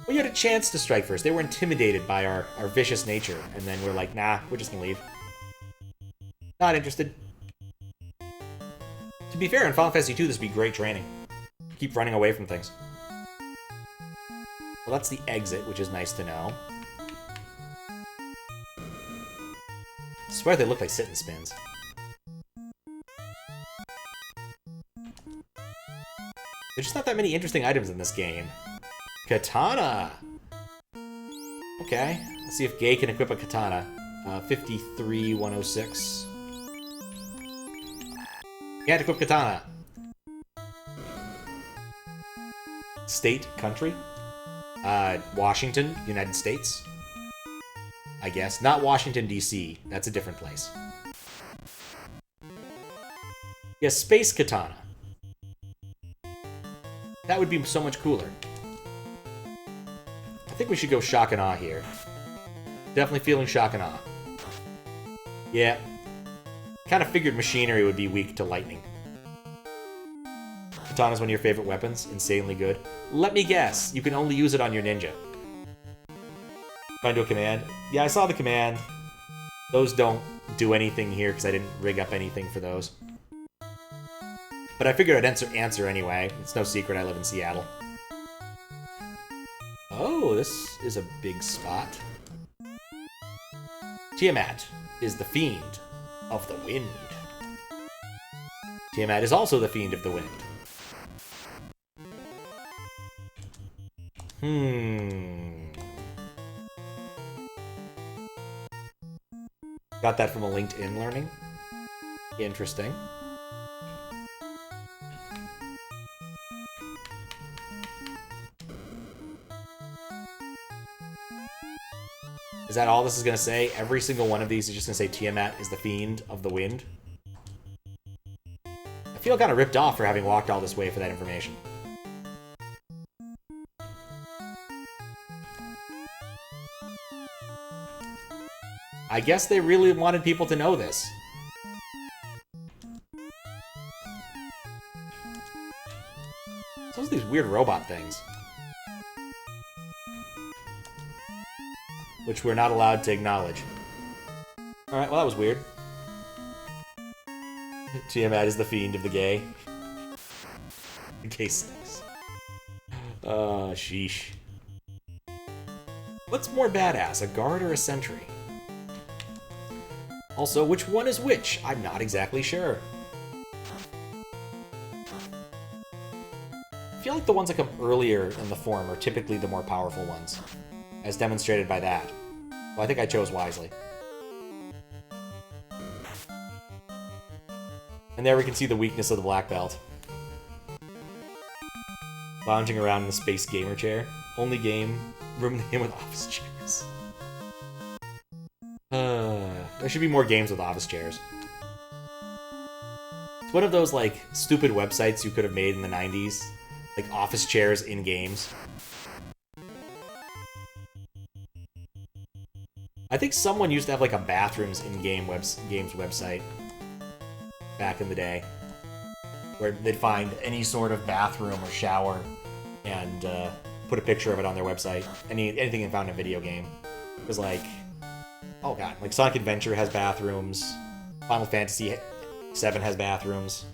Well, you had a chance to strike first. They were intimidated by our vicious nature, and then we're like, nah, we're just gonna leave. Not interested. To be fair, in Final Fantasy II, this would be great training. Keep running away from things. Well, that's the exit, which is nice to know. I swear they look like sit and spins. There's just not that many interesting items in this game. Katana! Okay, let's see if Gay can equip a katana. 53-106. Can't equip katana. State, country? Washington, United States? I guess. Not Washington, D.C. That's a different place. Yes, Space Katana. That would be so much cooler. I think we should go shock and awe here. Definitely feeling shock and awe. Yeah. Kind of figured machinery would be weak to lightning. Katana's one of your favorite weapons. Insanely good. Let me guess. You can only use it on your ninja. Find a command. Yeah, I saw the command. Those don't do anything here because I didn't rig up anything for those. But I figured I'd answer anyway. It's no secret I live in Seattle. Oh, this is a big spot. Tiamat is the fiend of the wind. Tiamat is also the fiend of the wind. Got that from a LinkedIn learning. Interesting. Is that all this is going to say? Every single one of these is just going to say Tiamat is the fiend of the wind? I feel kind of ripped off for having walked all this way for that information. I guess they really wanted people to know this. Those are these weird robot things. Which we're not allowed to acknowledge. Alright, well that was weird. Tiamat is the fiend of the gay. Gay sex. Sheesh. What's more badass, a guard or a sentry? Also, which one is which? I'm not exactly sure. I feel like the ones that come earlier in the form are typically the more powerful ones, as demonstrated by that. Well, I think I chose wisely. And there we can see the weakness of the black belt. Lounging around in the space gamer chair. Only room in the game with office chairs. There should be more games with office chairs. It's one of those, like, stupid websites you could have made in the 90s. Like, office chairs in games. I think someone used to have, like, a bathrooms in games website back in the day. Where they'd find any sort of bathroom or shower and put a picture of it on their website. Anything they found in a video game. It was like... Oh god, like Sonic Adventure has bathrooms. Final Fantasy VII has bathrooms.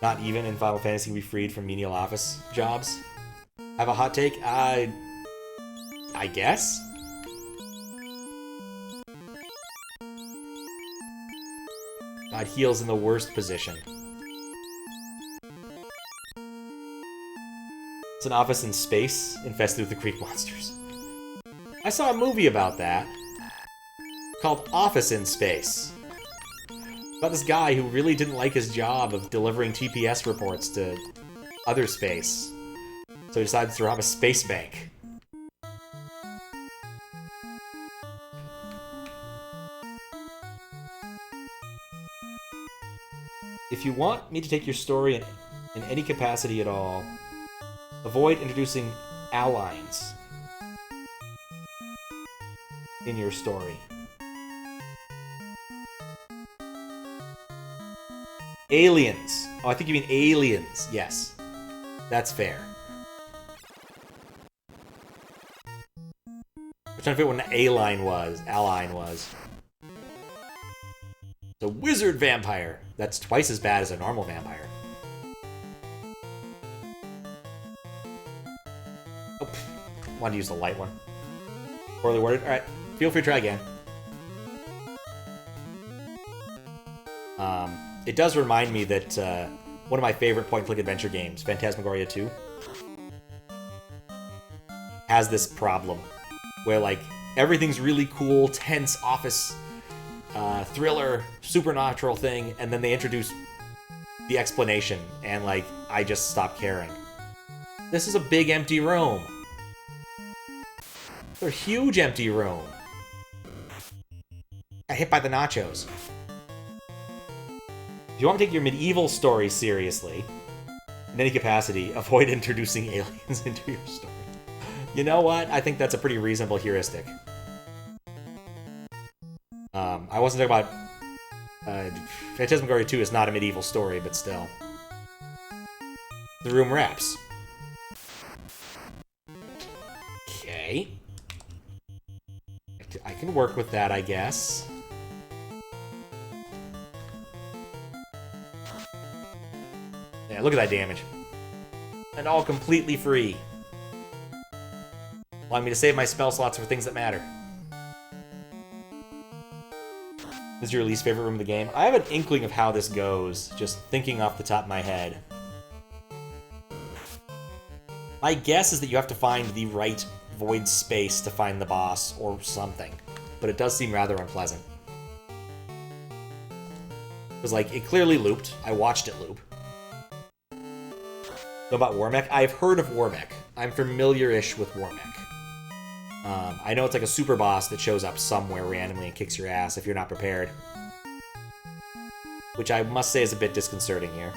Not even in Final Fantasy can be freed from menial office jobs. Have a hot take? I guess? God, heals in the worst position. It's an office in space, infested with the creep monsters. I saw a movie about that, called Office in Space. About this guy who really didn't like his job of delivering TPS reports to other space. So he decided to rob a space bank. If you want me to take your story in any capacity at all, avoid introducing aliens in your story. Aliens. Oh, I think you mean aliens. Yes. That's fair. I'm trying to figure out what an aline was. It's a wizard vampire. That's twice as bad as a normal vampire. Oh, wanted to use the light one. Poorly worded. Alright, feel free to try again. It does remind me that one of my favorite point-and-click adventure games, Phantasmagoria 2, has this problem where, like, everything's really cool, tense, office, thriller, supernatural thing, and then they introduce the explanation, and, like, I just stop caring. This is a big empty room. They're a huge empty room. Got hit by the nachos. If you want to take your medieval story seriously, in any capacity, avoid introducing aliens into your story. You know what? I think that's a pretty reasonable heuristic. I wasn't talking about... Phantasmagoria 2 is not a medieval story, but still. The room wraps. Okay. I can work with that, I guess. Yeah, look at that damage. And all completely free. Allowing me to save my spell slots for things that matter. This is your least favorite room of the game? I have an inkling of how this goes, just thinking off the top of my head. My guess is that you have to find the right void space to find the boss, or something. But it does seem rather unpleasant. Because, like, it clearly looped. I watched it loop. Know about Warmech? I've heard of Warmech. I'm familiar-ish with Warmech. I know it's like a super boss that shows up somewhere randomly and kicks your ass if you're not prepared. Which I must say is a bit disconcerting here.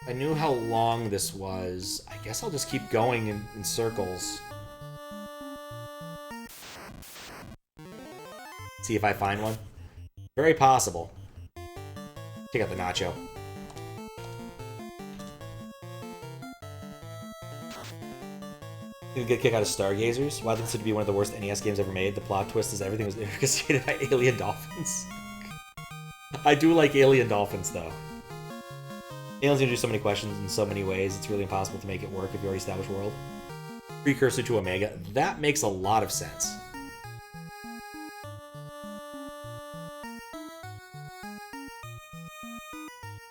I knew how long this was. I guess I'll just keep going in circles. See if I find one. Very possible. Take out the nacho. You get a kick out of Stargazers. Why this would be one of the worst NES games ever made. The plot twist is everything was orchestrated by alien dolphins. I do like alien dolphins, though. Aliens gonna do so many questions in so many ways, it's really impossible to make it work if you already established world. Precursor to Omega. That makes a lot of sense.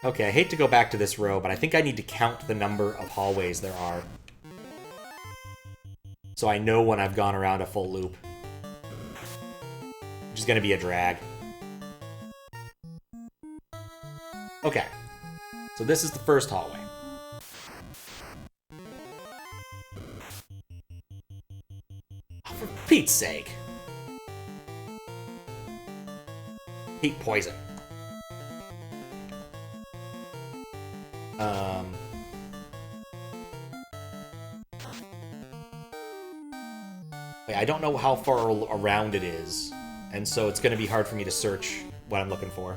Okay, I hate to go back to this row, but I think I need to count the number of hallways there are. So I know when I've gone around a full loop. Which is gonna be a drag. Okay. So this is the first hallway. Oh, for Pete's sake. Heat poison. I don't know how far around it is, and so it's going to be hard for me to search what I'm looking for.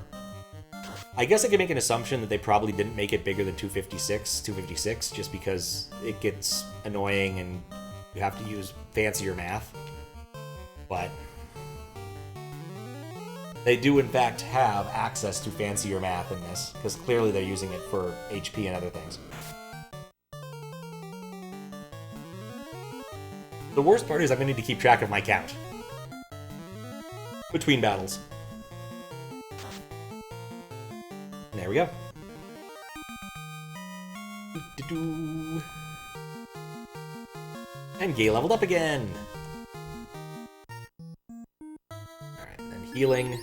I guess I can make an assumption that they probably didn't make it bigger than 256, just because it gets annoying and you have to use fancier math. But they do, in fact, have access to fancier math in this, because clearly they're using it for HP and other things. The worst part is I'm going to need to keep track of my count between battles. And there we go. And Gay leveled up again. Alright, and then healing.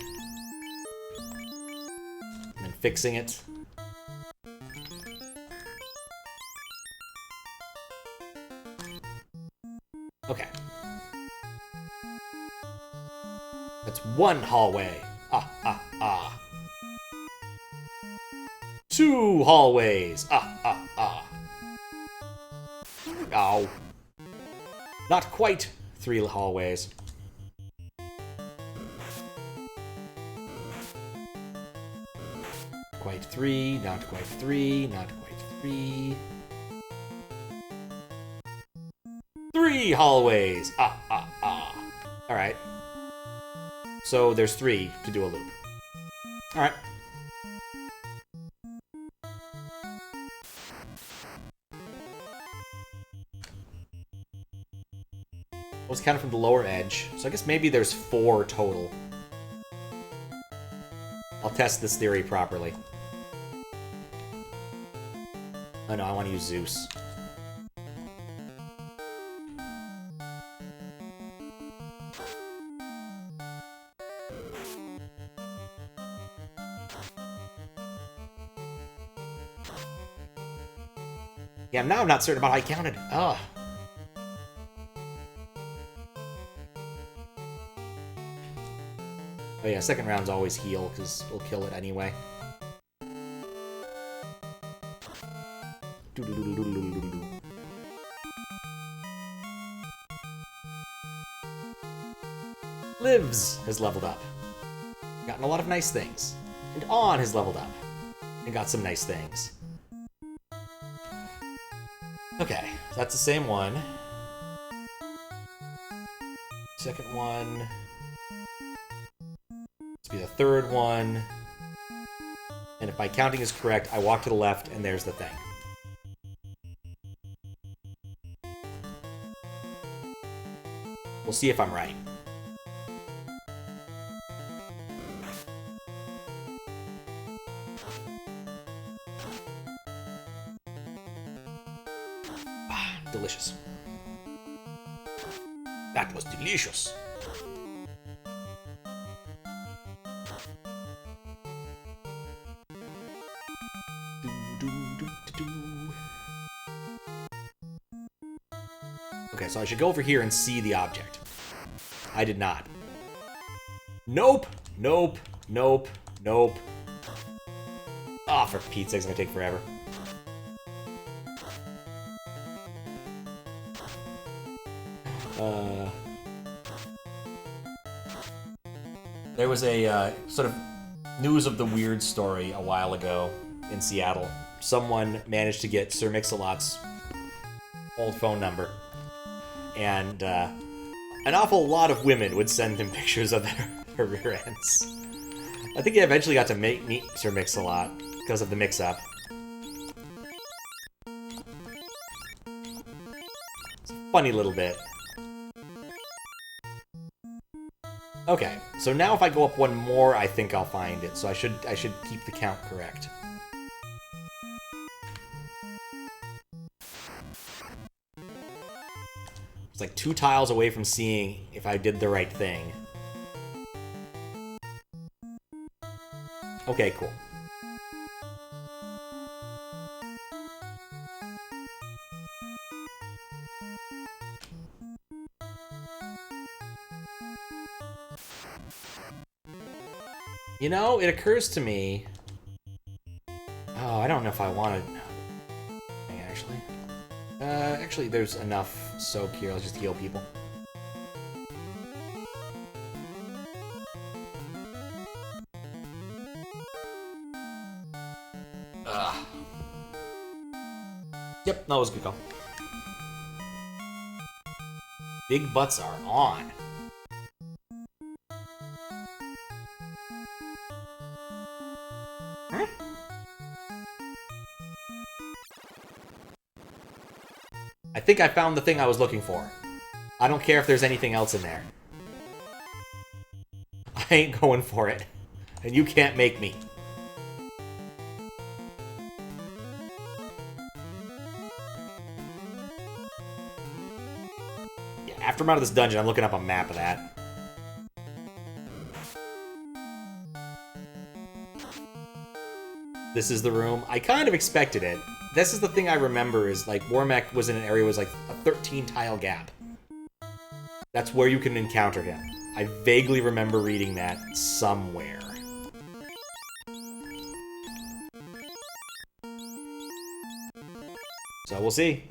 And then fixing it. Okay. That's one hallway. Ah, ah, ah. Two hallways. Ah, ah, ah. Ow. Not quite three hallways. Quite three, not quite three, not quite three. Three hallways! Ah, ah, ah. Alright. So there's three to do a loop. Alright. I was counting from the lower edge, so I guess maybe there's four total. I'll test this theory properly. Oh no, I want to use Zeus. Yeah, now I'm not certain about how I counted. Ugh. Oh yeah, second round's always heal, because we'll kill it anyway. Lives has leveled up. Gotten a lot of nice things. And On has leveled up. And got some nice things. Okay, so that's the same one. Second one. This will be the third one. And if my counting is correct, I walk to the left and there's the thing. We'll see if I'm right. Delicious. That was delicious. Okay, so I should go over here and see the object. I did not. Nope, nope, nope, nope. Ah, oh, for Pete's sake, it's gonna take forever. There was a sort of news of the weird story a while ago in Seattle. Someone managed to get Sir Mix-a-Lot's old phone number, and an awful lot of women would send him pictures of their rear ends. I think I eventually got to make Mix or Mix-a-Lot because of the mix-up. It's a funny little bit. Okay, so now if I go up one more, I think I'll find it. So I should keep the count correct. It's like 2 tiles away from seeing if I did the right thing. Okay, cool. You know, it occurs to me... Oh, I don't know if I want to... Actually. Actually, there's enough soak here. Let's just heal people. Ugh. Yep, that was a good call. Big butts are on. Huh? I think I found the thing I was looking for. I don't care if there's anything else in there. I ain't going for it. And you can't make me. Yeah, after I'm out of this dungeon, I'm looking up a map of that. This is the room. I kind of expected it. This is the thing I remember is, like, Wormek was in an area with, like, a 13-tile gap. That's where you can encounter him. I vaguely remember reading that somewhere. So we'll see.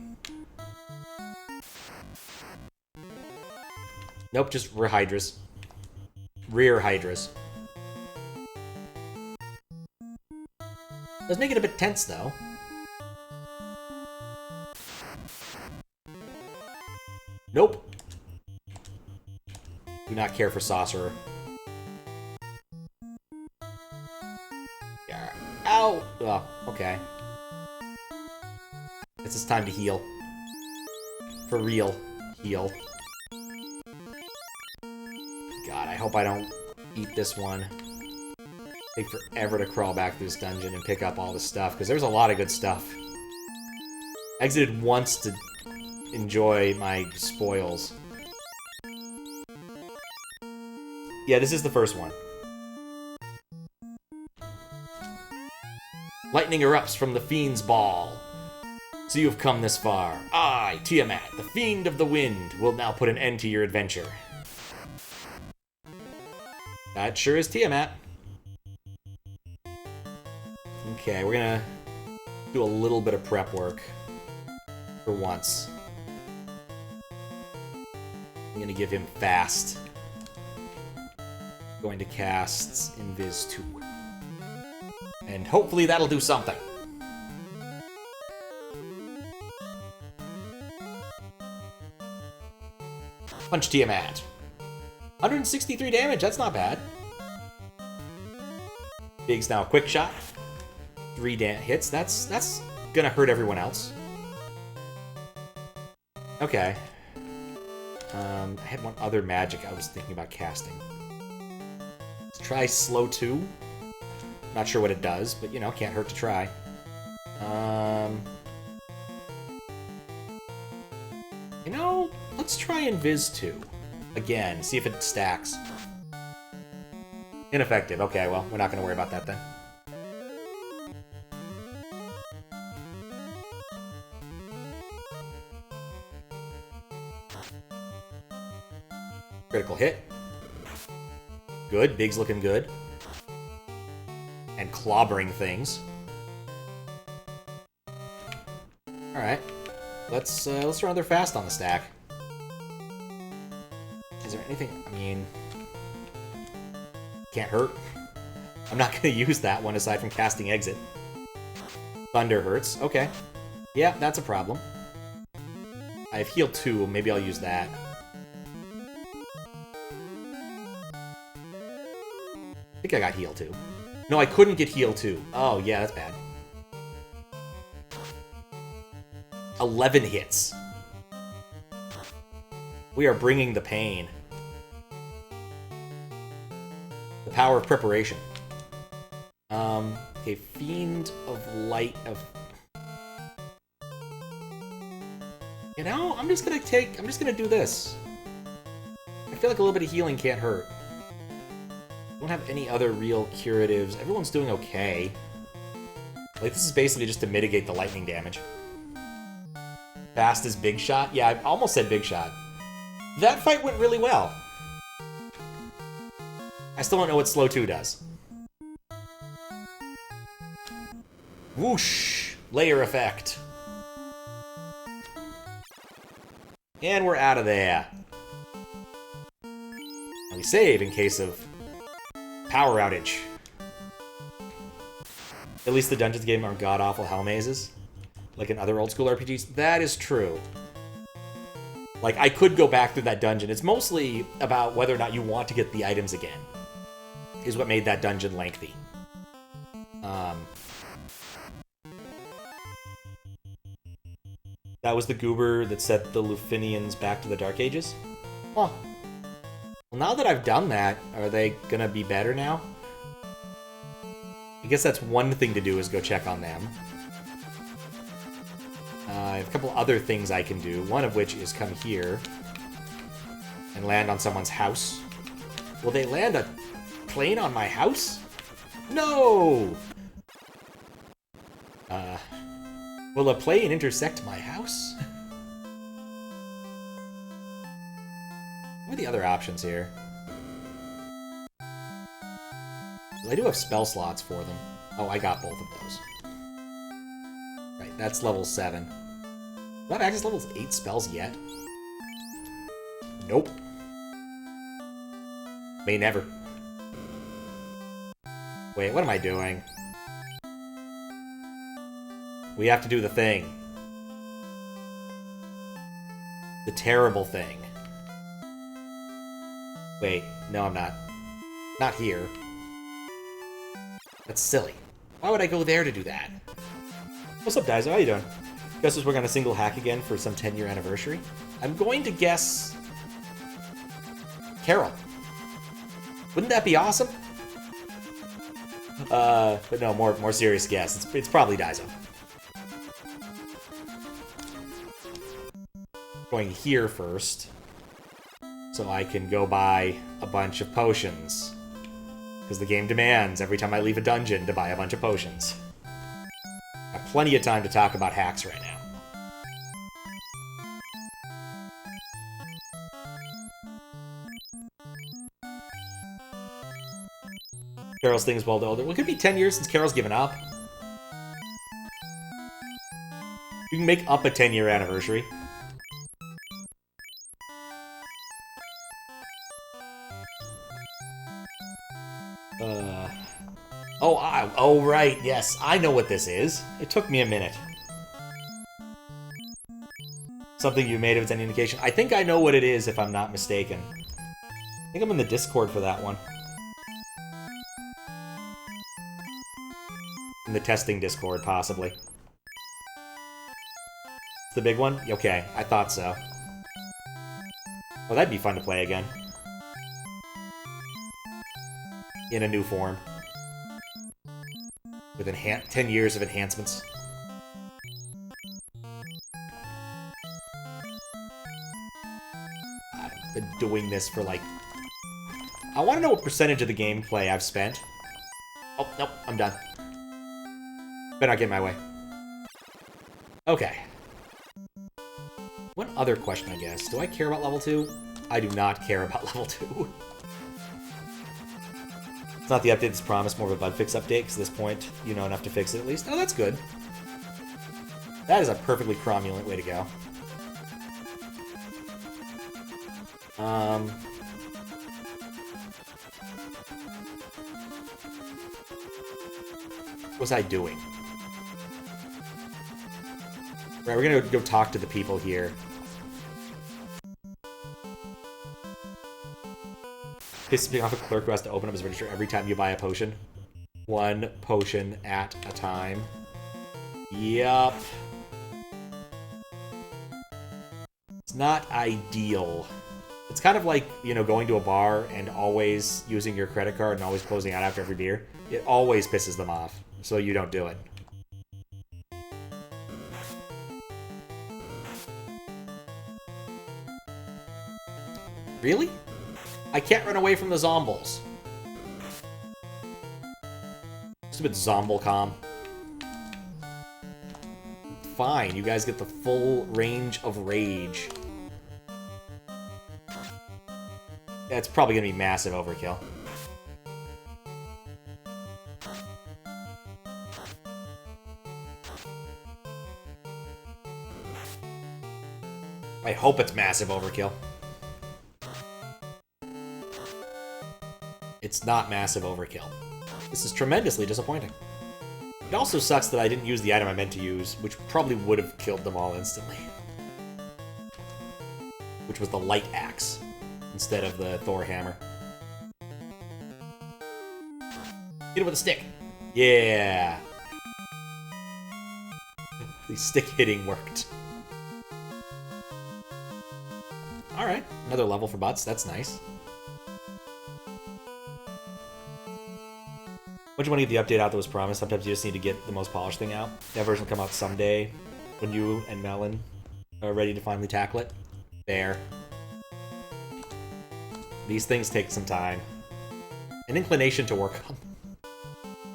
Nope, just rear hydras. Rear hydras. Does make it a bit tense, though. Nope. Do not care for Sorcerer. Yeah. Ow! Oh, okay. This is time to heal. For real. Heal. God, I hope I don't eat this one. Take forever to crawl back through this dungeon and pick up all the stuff, because there's a lot of good stuff. Exited once to enjoy my spoils. Yeah, this is the first one. Lightning erupts from the Fiends' ball. So you have come this far. I, Tiamat, the Fiend of the Wind, will now put an end to your adventure. That sure is Tiamat. Okay, we're gonna do a little bit of prep work for once. I'm gonna give him fast. Going to cast Invis 2. And hopefully that'll do something. Punch Tiamat. 163 damage, that's not bad. Big's now a quick shot. 3 hits, that's gonna hurt everyone else. Okay. I had one other magic I was thinking about casting. Let's try Slow 2. Not sure what it does, but, you know, can't hurt to try. You know, let's try Invis 2. Again, see if it stacks. Ineffective. Okay, well, we're not going to worry about that then. Critical hit. Good. Big's looking good. And clobbering things. Alright. Let's run another fast on the stack. Is there anything... I mean... Can't hurt. I'm not going to use that one aside from casting Exit. Thunder hurts. Okay. Yeah, that's a problem. I have Heal 2. Maybe I'll use that. think I got heal 2. No, I couldn't get heal 2. Oh, yeah, that's bad. 11 hits. We are bringing the pain. The power of preparation. Okay, Fiend of Light of... You know, I'm just gonna do this. I feel like a little bit of healing can't hurt. Don't have any other real curatives. Everyone's doing okay. Like, this is basically just to mitigate the lightning damage. Fast as Big Shot? Yeah, I almost said Big Shot. That fight went really well. I still don't know what Slow 2 does. Whoosh! Layer effect. And we're out of there. And we save in case of power outage. At least the dungeons game aren't god-awful hell mazes, like in other old-school RPGs. That is true. Like, I could go back through that dungeon. It's mostly about whether or not you want to get the items again, is what made that dungeon lengthy. That was the goober that set the Lufinians back to the Dark Ages? Huh. Well, now that I've done that, are they gonna be better now? I guess that's one thing to do, is go check on them. I have a couple other things I can do, one of which is come here and land on someone's house. Will they land a plane on my house? No! Will a plane intersect my house? What are the other options here? Well, I do have spell slots for them. Oh, I got both of those. Right, that's level 7. Do I have access levels 8 spells yet? Nope. May never. Wait, what am I doing? We have to do the thing. The terrible thing. Wait, no I'm not. Not here. That's silly. Why would I go there to do that? What's up, Daizo? How you doing? Guess we're gonna single hack again for some 10-year anniversary? I'm going to guess... Carol. Wouldn't that be awesome? But no, more serious guess. It's probably Daizo. Going here first, so I can go buy a bunch of potions. Because the game demands every time I leave a dungeon to buy a bunch of potions. Got plenty of time to talk about hacks right now. Carol's thing is well older. Well, it could be 10 years since Carol's given up. You can make up a 10-year anniversary. Oh, right, yes. I know what this is. It took me a minute. Something you made, if it's any indication. I think I know what it is, if I'm not mistaken. I think I'm in the Discord for that one. In the testing Discord, possibly. It's the big one? Okay, I thought so. Oh, that'd be fun to play again. In a new form. With 10 years of enhancements. I've been doing this for like... I want to know what percentage of the gameplay I've spent. Oh, nope, I'm done. Better not get in my way. Okay. One other question, I guess. Do I care about level 2? I do not care about level 2. It's not the update that's promised, more of a bug fix update, because at this point, you know enough to fix it at least. Oh, that's good. That is a perfectly cromulent way to go. What was I doing? Right, we're gonna go talk to the people here. Pisses me off a clerk who has to open up his register every time you buy a potion. 1 potion at a time. Yup. It's not ideal. It's kind of like, you know, going to a bar and always using your credit card and always closing out after every beer. It always pisses them off, so you don't do it. Really? I can't run away from the zombies. Stupid Zomblecom. Fine, you guys get the full range of rage. That's probably gonna be massive overkill. I hope it's massive overkill. It's not massive overkill. This is tremendously disappointing. It also sucks that I didn't use the item I meant to use, which probably would have killed them all instantly. Which was the light axe, instead of the Thor hammer. Hit it with a stick! Yeah! The stick hitting worked. Alright, another level for butts, that's nice. Once you want to get the update out that was promised, sometimes you just need to get the most polished thing out. That version will come out someday when you and Melon are ready to finally tackle it. There. These things take some time. An inclination to work on.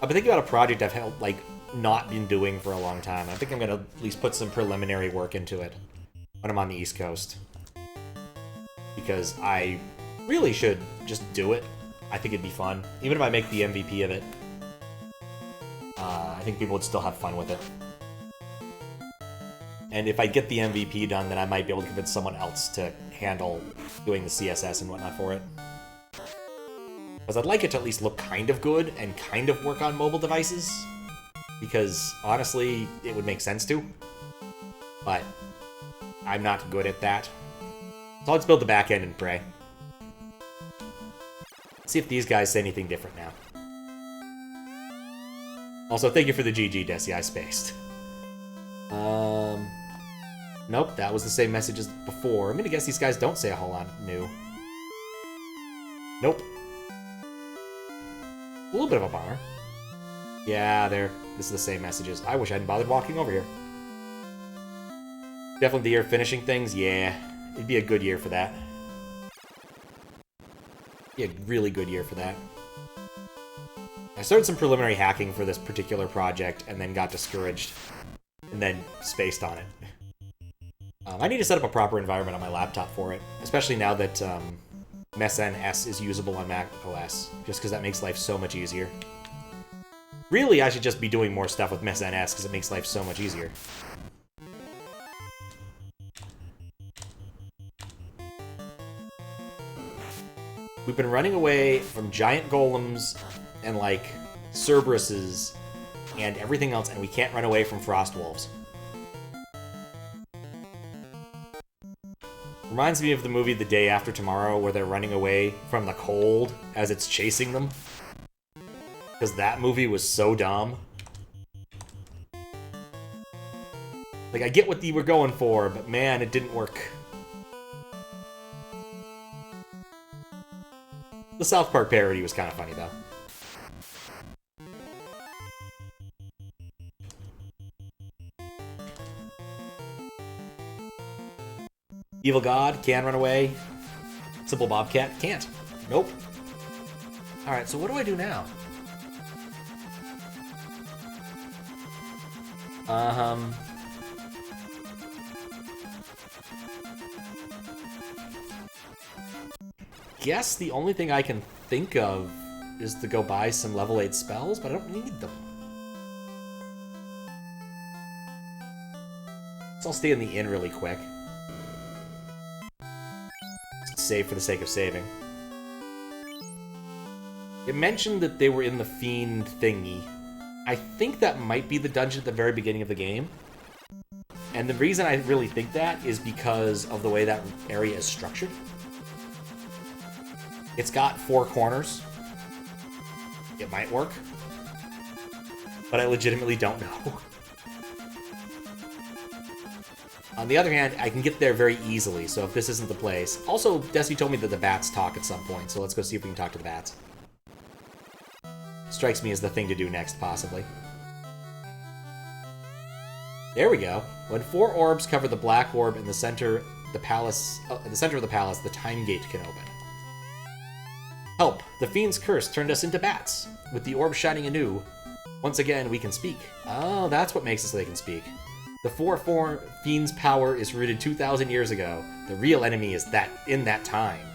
I've been thinking about a project I've held, like, not been doing for a long time. I think I'm going to at least put some preliminary work into it when I'm on the East Coast. Because I really should just do it. I think it'd be fun. Even if I make the MVP of it. I think people would still have fun with it. And if I get the MVP done, then I might be able to convince someone else to handle doing the CSS and whatnot for it. Because I'd like it to at least look kind of good and kind of work on mobile devices. Because, honestly, it would make sense to. But I'm not good at that. So I'll just build the back end and pray. See if these guys say anything different now. Also, thank you for the GG, Desi. I spaced. Nope, that was the same message as before. I'm gonna guess these guys don't say a whole lot new. Nope. A little bit of a bummer. Yeah, this is the same messages. I wish I hadn't bothered walking over here. Definitely the year of finishing things? Yeah. It'd be a good year for that. Be a really good year for that. I started some preliminary hacking for this particular project and then got discouraged. And then spaced on it. I need to set up a proper environment on my laptop for it. Especially now that SNES is usable on Mac OS. Just because that makes life so much easier. Really, I should just be doing more stuff with SNES because it makes life so much easier. We've been running away from giant golems and, like, Cerberuses and everything else, and we can't run away from frost wolves. Reminds me of the movie The Day After Tomorrow, where they're running away from the cold as it's chasing them. Because that movie was so dumb. Like, I get what they were going for, but man, it didn't work. The South Park parody was kind of funny, though. Evil God can run away. Simple Bobcat can't. Nope. Alright, so what do I do now? Guess the only thing I can think of is to go buy some level 8 spells, but I don't need them. So I'll stay in the inn really quick. Save for the sake of saving. It mentioned that they were in the Fiend thingy. I think that might be the dungeon at the very beginning of the game. And the reason I really think that is because of the way that area is structured. It's got 4 corners. It might work. But I legitimately don't know. On the other hand, I can get there very easily, so if this isn't the place... Also, Desi told me that the bats talk at some point, so let's go see if we can talk to the bats. Strikes me as the thing to do next, possibly. There we go. When 4 orbs cover the black orb in the center, the palace, in the center of the palace, the time gate can open. Help! The Fiend's curse turned us into bats. With the orb shining anew, once again we can speak. Oh, that's what makes it so they can speak. The 4 Fiend's power is rooted 2,000 years ago. The real enemy is in that time.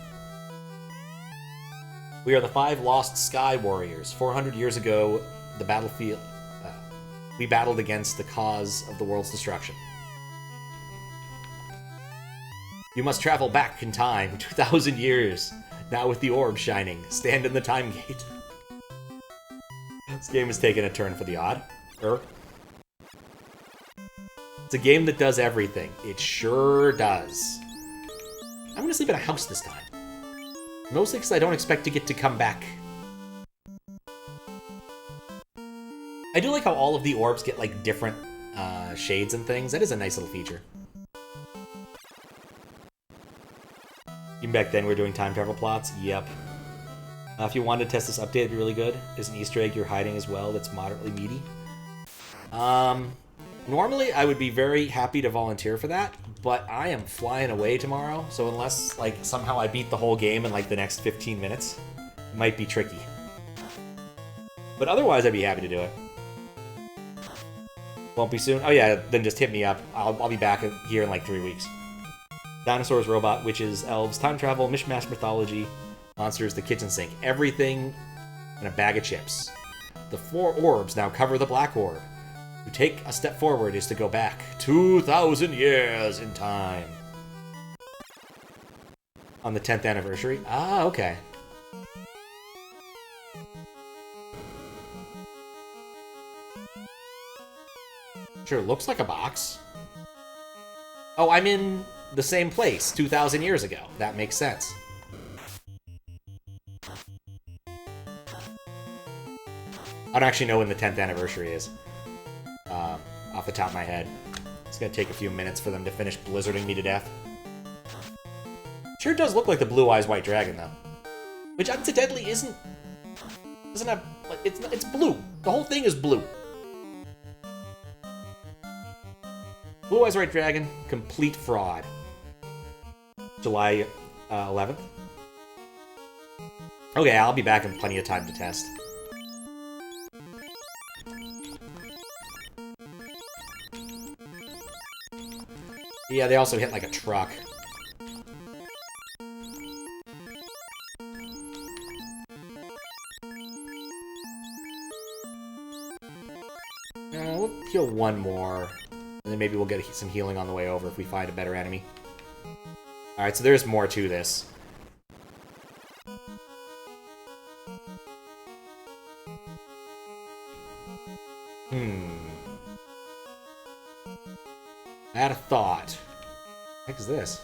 We are the 5 lost Sky Warriors. 400 years ago, the battlefield... we battled against the cause of the world's destruction. You must travel back in time, 2,000 years. Now with the orb shining, stand in the time gate. This game has taken a turn for the odd. It's a game that does everything. It sure does. I'm gonna sleep in a house this time. Mostly because I don't expect to get to come back. I do like how all of the orbs get, like, different shades and things. That is a nice little feature. Even back then, we were doing time travel plots. Yep. If you wanted to test this update, it'd be really good. There's an Easter egg you're hiding as well that's moderately meaty. Normally, I would be very happy to volunteer for that, but I am flying away tomorrow, so unless, like, somehow I beat the whole game in, like, the next 15 minutes, it might be tricky. But otherwise, I'd be happy to do it. Won't be soon? Oh yeah, then just hit me up. I'll be back here in, like, 3 weeks. Dinosaurs, robot, witches, elves, time travel, mishmash mythology, monsters, the kitchen sink. Everything in a bag of chips. The 4 orbs now cover the black orb. To take a step forward is to go back 2,000 years in time. On the 10th anniversary? Ah, okay. Sure, looks like a box. Oh, I'm in the same place 2,000 years ago. That makes sense. I don't actually know when the 10th anniversary is. Off the top of my head. It's gonna take a few minutes for them to finish blizzarding me to death. Sure does look like the Blue Eyes White Dragon, though. Which, incidentally, doesn't have... It's blue. The whole thing is blue. Blue Eyes White Dragon, complete fraud. July 11th. Okay, I'll be back in plenty of time to test. Yeah, they also hit like a truck. We'll heal one more. And then maybe we'll get some healing on the way over if we find a better enemy. Alright, so there's more to this. I had a thought. What the heck is this?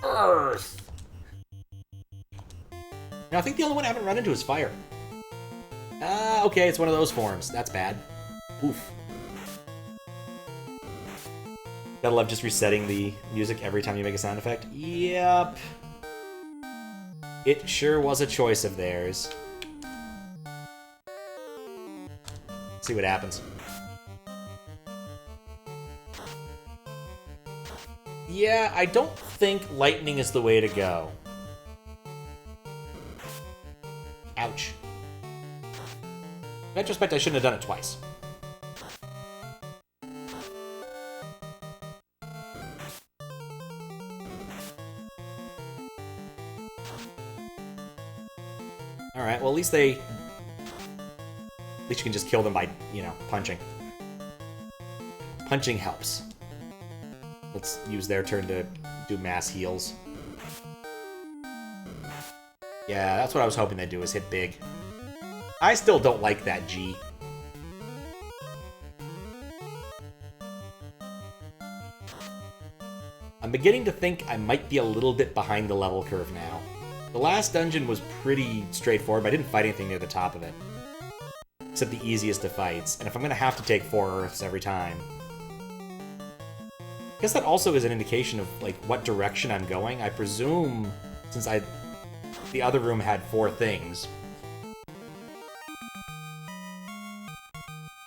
Earth! Now, I think the only one I haven't run into is fire. Ah, okay, it's one of those forms. That's bad. Oof. Gotta love just resetting the music every time you make a sound effect. Yep. It sure was a choice of theirs. Let's see what happens. Yeah, I don't think lightning is the way to go. Ouch. In retrospect, I shouldn't have done it twice. Alright, well at least you can just kill them by, you know, punching. Punching helps. Let's use their turn to do mass heals. Yeah, that's what I was hoping they'd do, is hit big. I still don't like that G. I'm beginning to think I might be a little bit behind the level curve now. The last dungeon was pretty straightforward, but I didn't fight anything near the top of it. Except the easiest of fights. And if I'm going to have to take 4 Earths every time... I guess that also is an indication of, like, what direction I'm going. I presume, since the other room had 4 things,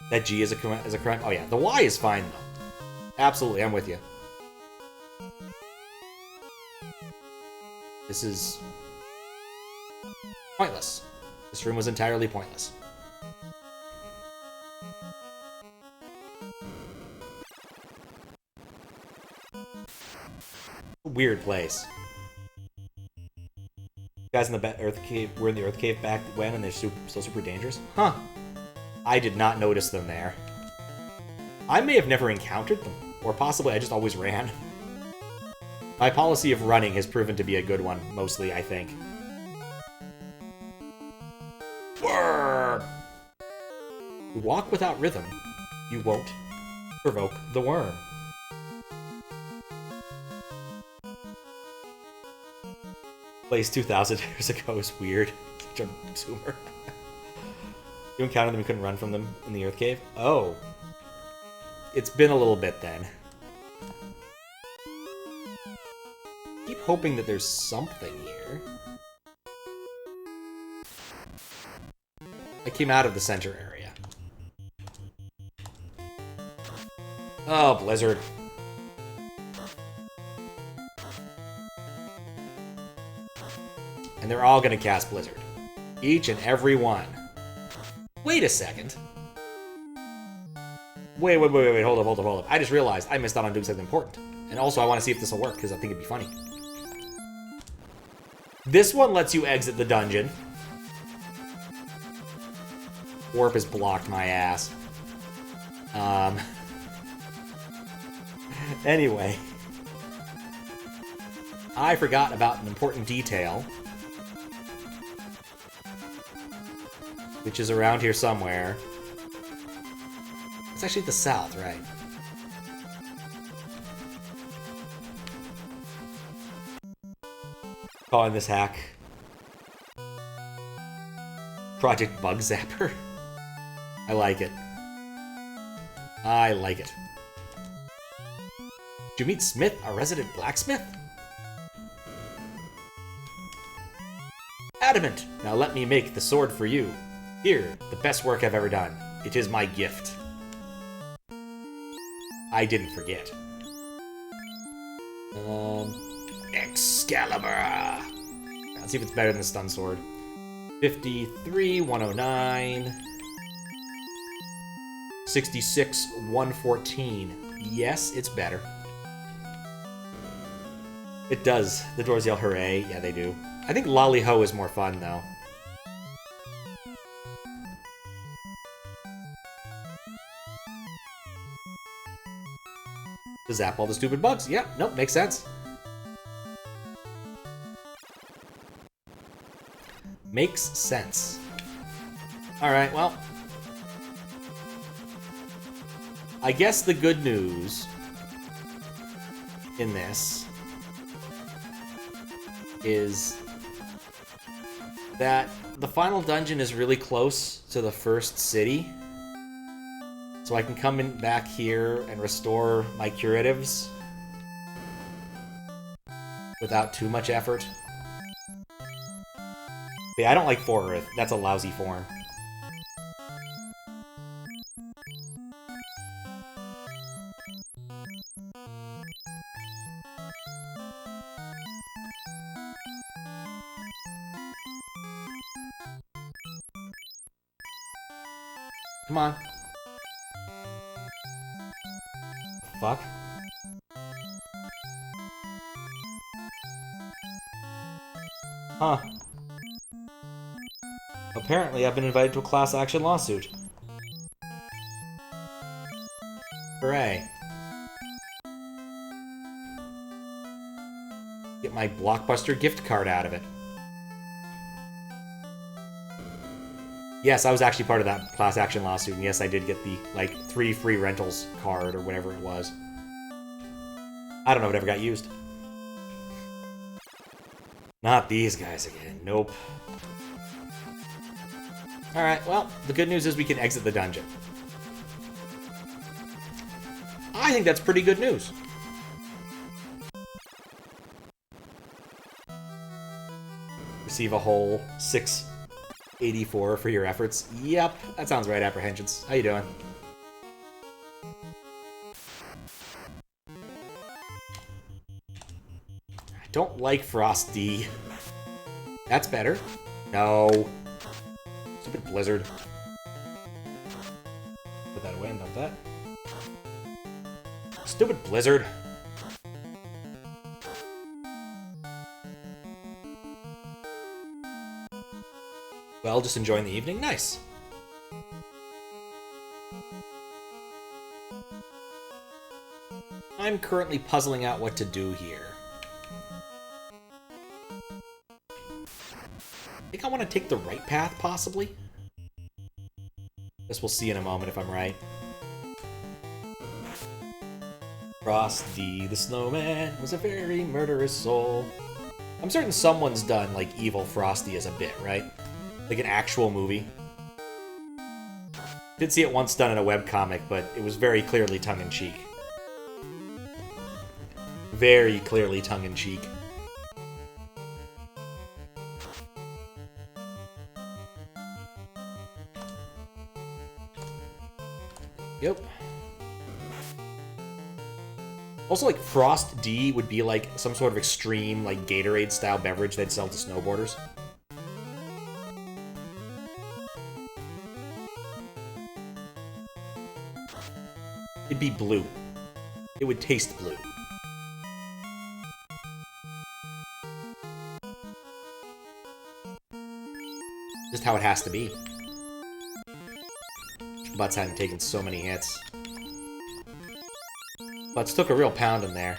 that G is a correct... Oh yeah, the Y is fine, though. Absolutely, I'm with you. This is... pointless. This room was entirely pointless. Weird place. Guys in the Earth Cave were in the Earth Cave back when, and they're still super dangerous? Huh. I did not notice them there. I may have never encountered them, or possibly I just always ran. My policy of running has proven to be a good one, mostly, I think. Worm! You walk without rhythm, you won't provoke the worm. Place 2,000 years ago is weird. Such a zoomer. You encountered them and couldn't run from them in the Earth Cave? Oh. It's been a little bit then. Keep hoping that there's something here. I came out of the center area. Oh, Blizzard. And they're all gonna cast Blizzard. Each and every one. Wait a second. Wait, hold up. I just realized I missed out on doing something important. And also I want to see if this will work, because I think it'd be funny. This one lets you exit the dungeon. Warp has blocked my ass. Anyway. I forgot about an important detail. Which is around here somewhere. It's actually the south, right? Calling this hack Project Bug Zapper. I like it. I like it. Did you meet Smith, a resident blacksmith? Adamant! Now let me make the sword for you. Here, the best work I've ever done. It is my gift. I didn't forget. Excalibur! Let's see if it's better than the stun sword. 53, 109. 66, 114. Yes, it's better. It does. The doors yell hooray. Yeah, they do. I think Lolly Ho is more fun, though. To zap all the stupid bugs. Yeah, nope, makes sense. Makes sense. Alright, well. I guess the good news in this is that the final dungeon is really close to the first city. So I can come in back here and restore my curatives without too much effort. But yeah, I don't like 4 Earth. That's a lousy form. Come on. Fuck. Huh. Apparently, I've been invited to a class action lawsuit. Hooray. Get my Blockbuster gift card out of it. Yes, I was actually part of that class action lawsuit, and yes, I did get the, like, 3 free rentals card, or whatever it was. I don't know if it ever got used. Not these guys again. Nope. Alright, well, the good news is we can exit the dungeon. I think that's pretty good news. Receive a whole 684 for your efforts. Yep, that sounds right, Apprehensions. How you doing? I don't like Frost D. That's better. No. Stupid Blizzard. Put that away and dump that. Stupid Blizzard. Well, just enjoying the evening? Nice. I'm currently puzzling out what to do here. I think I want to take the right path, possibly? Guess we'll see in a moment if I'm right. Frosty the Snowman was a very murderous soul. I'm certain someone's done, like, evil Frosty as a bit, right? Like an actual movie. Did see it once done in a webcomic, but it was very clearly tongue-in-cheek. Very clearly tongue-in-cheek. Yep. Also, like, Frost D would be like some sort of extreme, like, Gatorade-style beverage they'd sell to snowboarders. It'd be blue. It would taste blue. Just how it has to be. Butts hadn't taken so many hits. Butts took a real pound in there.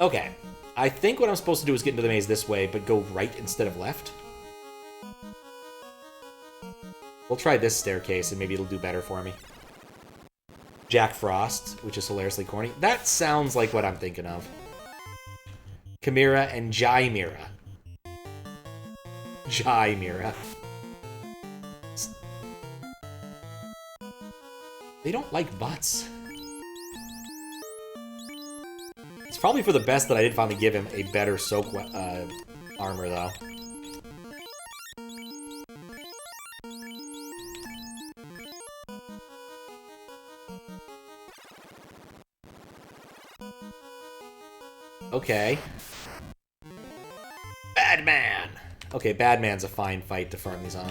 Okay. I think what I'm supposed to do is get into the maze this way, but go right instead of left. We'll try this staircase, and maybe it'll do better for me. Jack Frost, which is hilariously corny. That sounds like what I'm thinking of. Chimera and Jymera. Jymera. They don't like butts. It's probably for the best that I did finally give him a better soak armor, though. Okay. Badman! Okay, Badman's a fine fight to farm these on.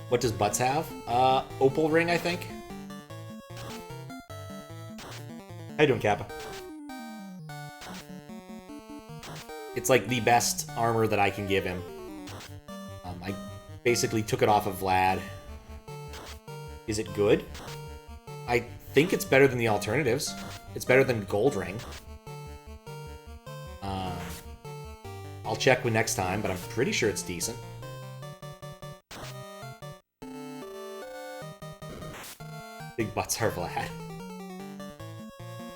What does Butts have? Opal Ring, I think? How you doing, Kappa? It's like the best armor that I can give him. I basically took it off of Vlad. Is it good? I think it's better than the alternatives. It's better than Gold Ring. I'll check with next time, but I'm pretty sure it's decent. Big butts are Vlad.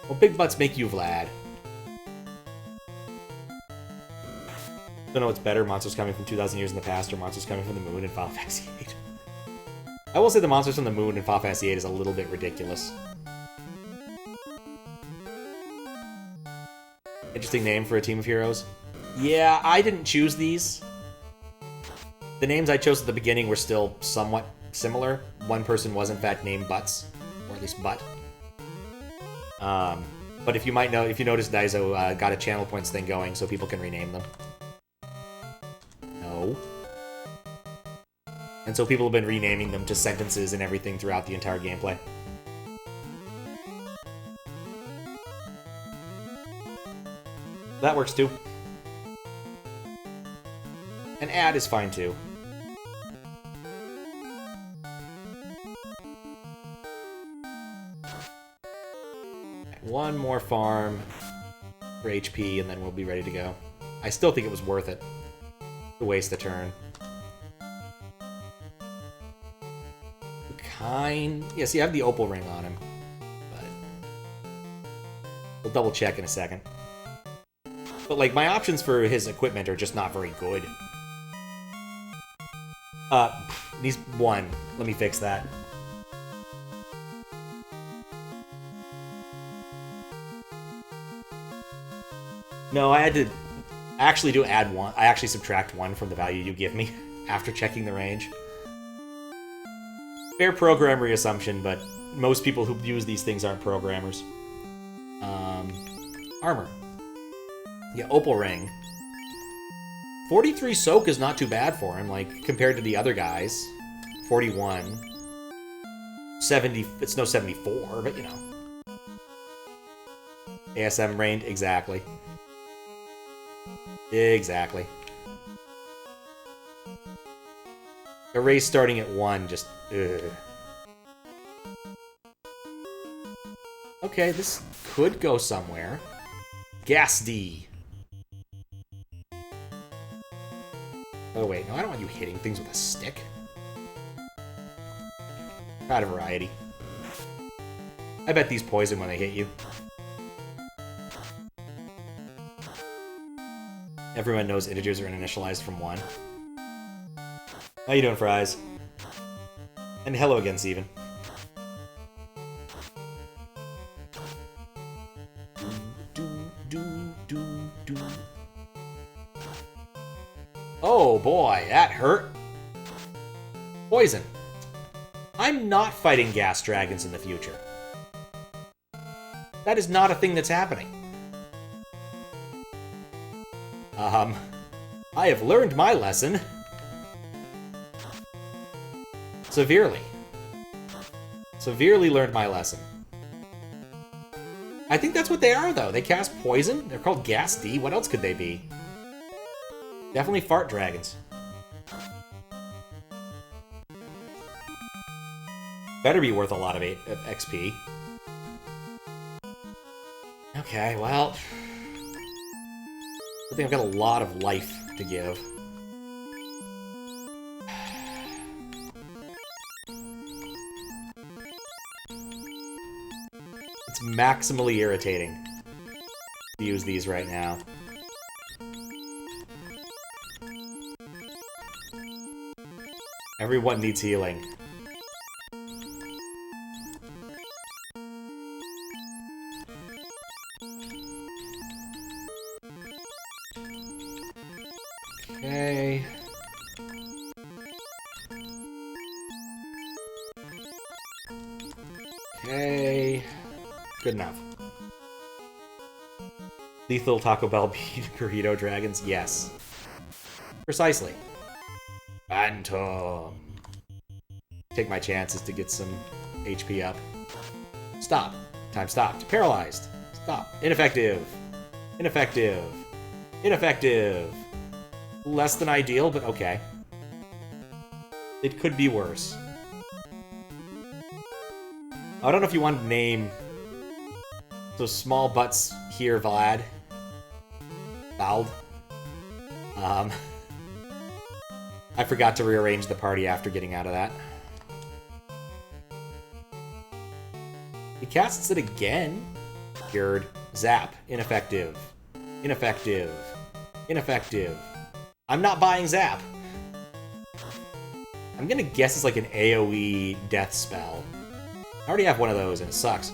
Well, big butts make you Vlad. Don't know what's better, monsters coming from 2,000 years in the past or monsters coming from the moon in Final Fantasy VIII. I will say the monsters from the moon in Final Fantasy VIII is a little bit ridiculous. Interesting name for a team of heroes. Yeah, I didn't choose these. The names I chose at the beginning were still somewhat similar. One person was in fact named Butts, or at least Butt. But if you noticed, Daizo got a channel points thing going so people can rename them. No. And so people have been renaming them to sentences and everything throughout the entire gameplay. That works too. An ad is fine too. One more farm for HP and then we'll be ready to go. I still think it was worth it to waste a turn. Yes, you have the opal ring on him. But we'll double check in a second. But, like, my options for his equipment are just not very good. He's 1. Let me fix that. No, I had to actually do add 1. I actually subtract 1 from the value you give me after checking the range. Fair programmer assumption, but most people who use these things aren't programmers. Armor. Yeah, opal ring. 43 soak is not too bad for him, like, compared to the other guys. 41. 70, it's no 74, but you know. ASM range, exactly. Exactly. A race starting at 1, just, ugh. Okay, this could go somewhere. Gas D. Oh wait, no, I don't want you hitting things with a stick. Try a variety. I bet these poison when they hit you. Everyone knows integers are initialized from 1. How you doing, Fries? And hello again, Steven. Oh boy, that hurt. Poison. I'm not fighting gas dragons in the future. That is not a thing that's happening. I have learned my lesson. Severely. Severely learned my lesson. I think that's what they are, though. They cast poison. They're called Gas D. What else could they be? Definitely fart dragons. Better be worth a lot of XP. Okay, well... I think I've got a lot of life to give. It's maximally irritating to use these right now. Everyone needs healing. Okay. Okay. Good enough. Lethal Taco Bell burrito dragons? Yes. Precisely. Phantom. Take my chances to get some HP up. Stop. Time stopped. Paralyzed. Stop. Ineffective. Ineffective. Ineffective. Less than ideal, but okay. It could be worse. I don't know if you want to name those small butts here, Vlad. Vald. I forgot to rearrange the party after getting out of that. He casts it again. Cured. Zap. Ineffective. Ineffective. Ineffective. I'm not buying Zap. I'm gonna guess it's like an AoE death spell. I already have one of those and it sucks.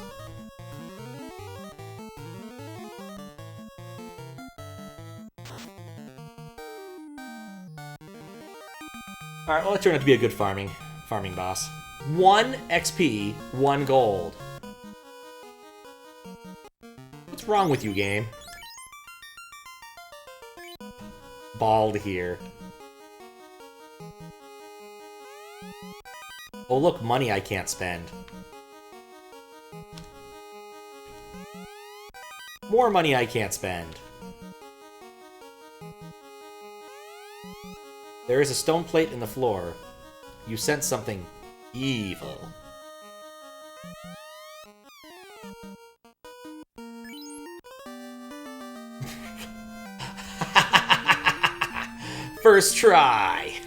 Alright, well, it turned out to be a good farming boss. 1 XP, 1 gold. What's wrong with you, game? Bald here. Oh, look, money I can't spend. More money I can't spend. There is a stone plate in the floor. You sense something evil. First try!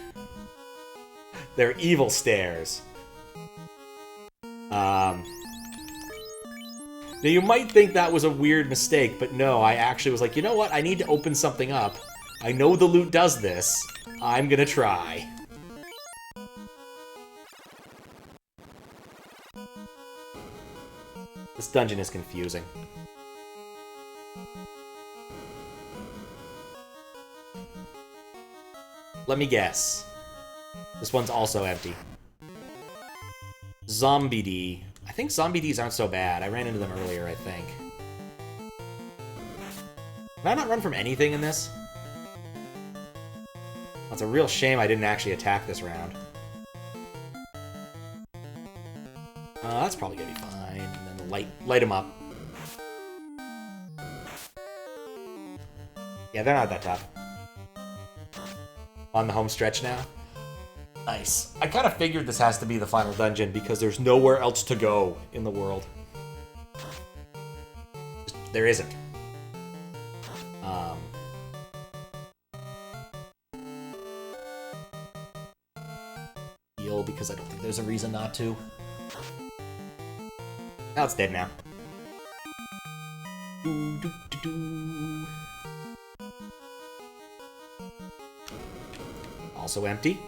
They're evil stares. Now, you might think that was a weird mistake, but no, I actually was like, you know what? I need to open something up. I know the loot does this. I'm gonna try. This dungeon is confusing. Let me guess. This one's also empty. Zombie D. I think Zombie Ds aren't so bad. I ran into them earlier, I think. Can I not run from anything in this? It's a real shame I didn't actually attack this round. That's probably gonna be fine. And then light them up. Yeah, they're not that tough. On the home stretch now. Nice. I kind of figured this has to be the final dungeon because there's nowhere else to go in the world. There isn't. Heal because I don't think there's a reason not to. Now it's dead now. Also empty.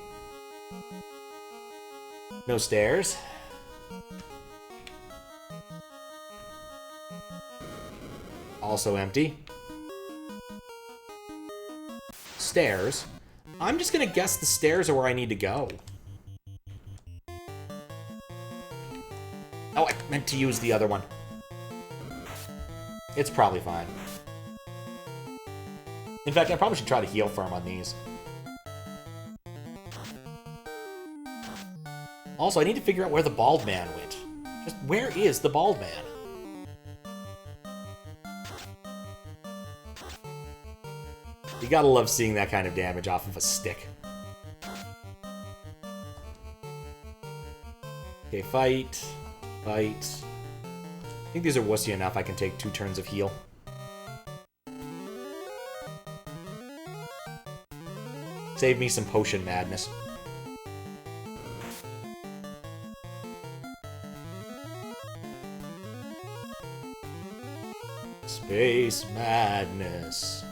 No stairs. Also empty. Stairs. I'm just gonna guess the stairs are where I need to go. Oh, I meant to use the other one. It's probably fine. In fact, I probably should try to heal farm on these. Also, I need to figure out where the bald man went. Just where is the bald man? You gotta love seeing that kind of damage off of a stick. Okay, fight. Fight. I think these are wussy enough I can take 2 turns of heal. Save me some potion madness. Space madness.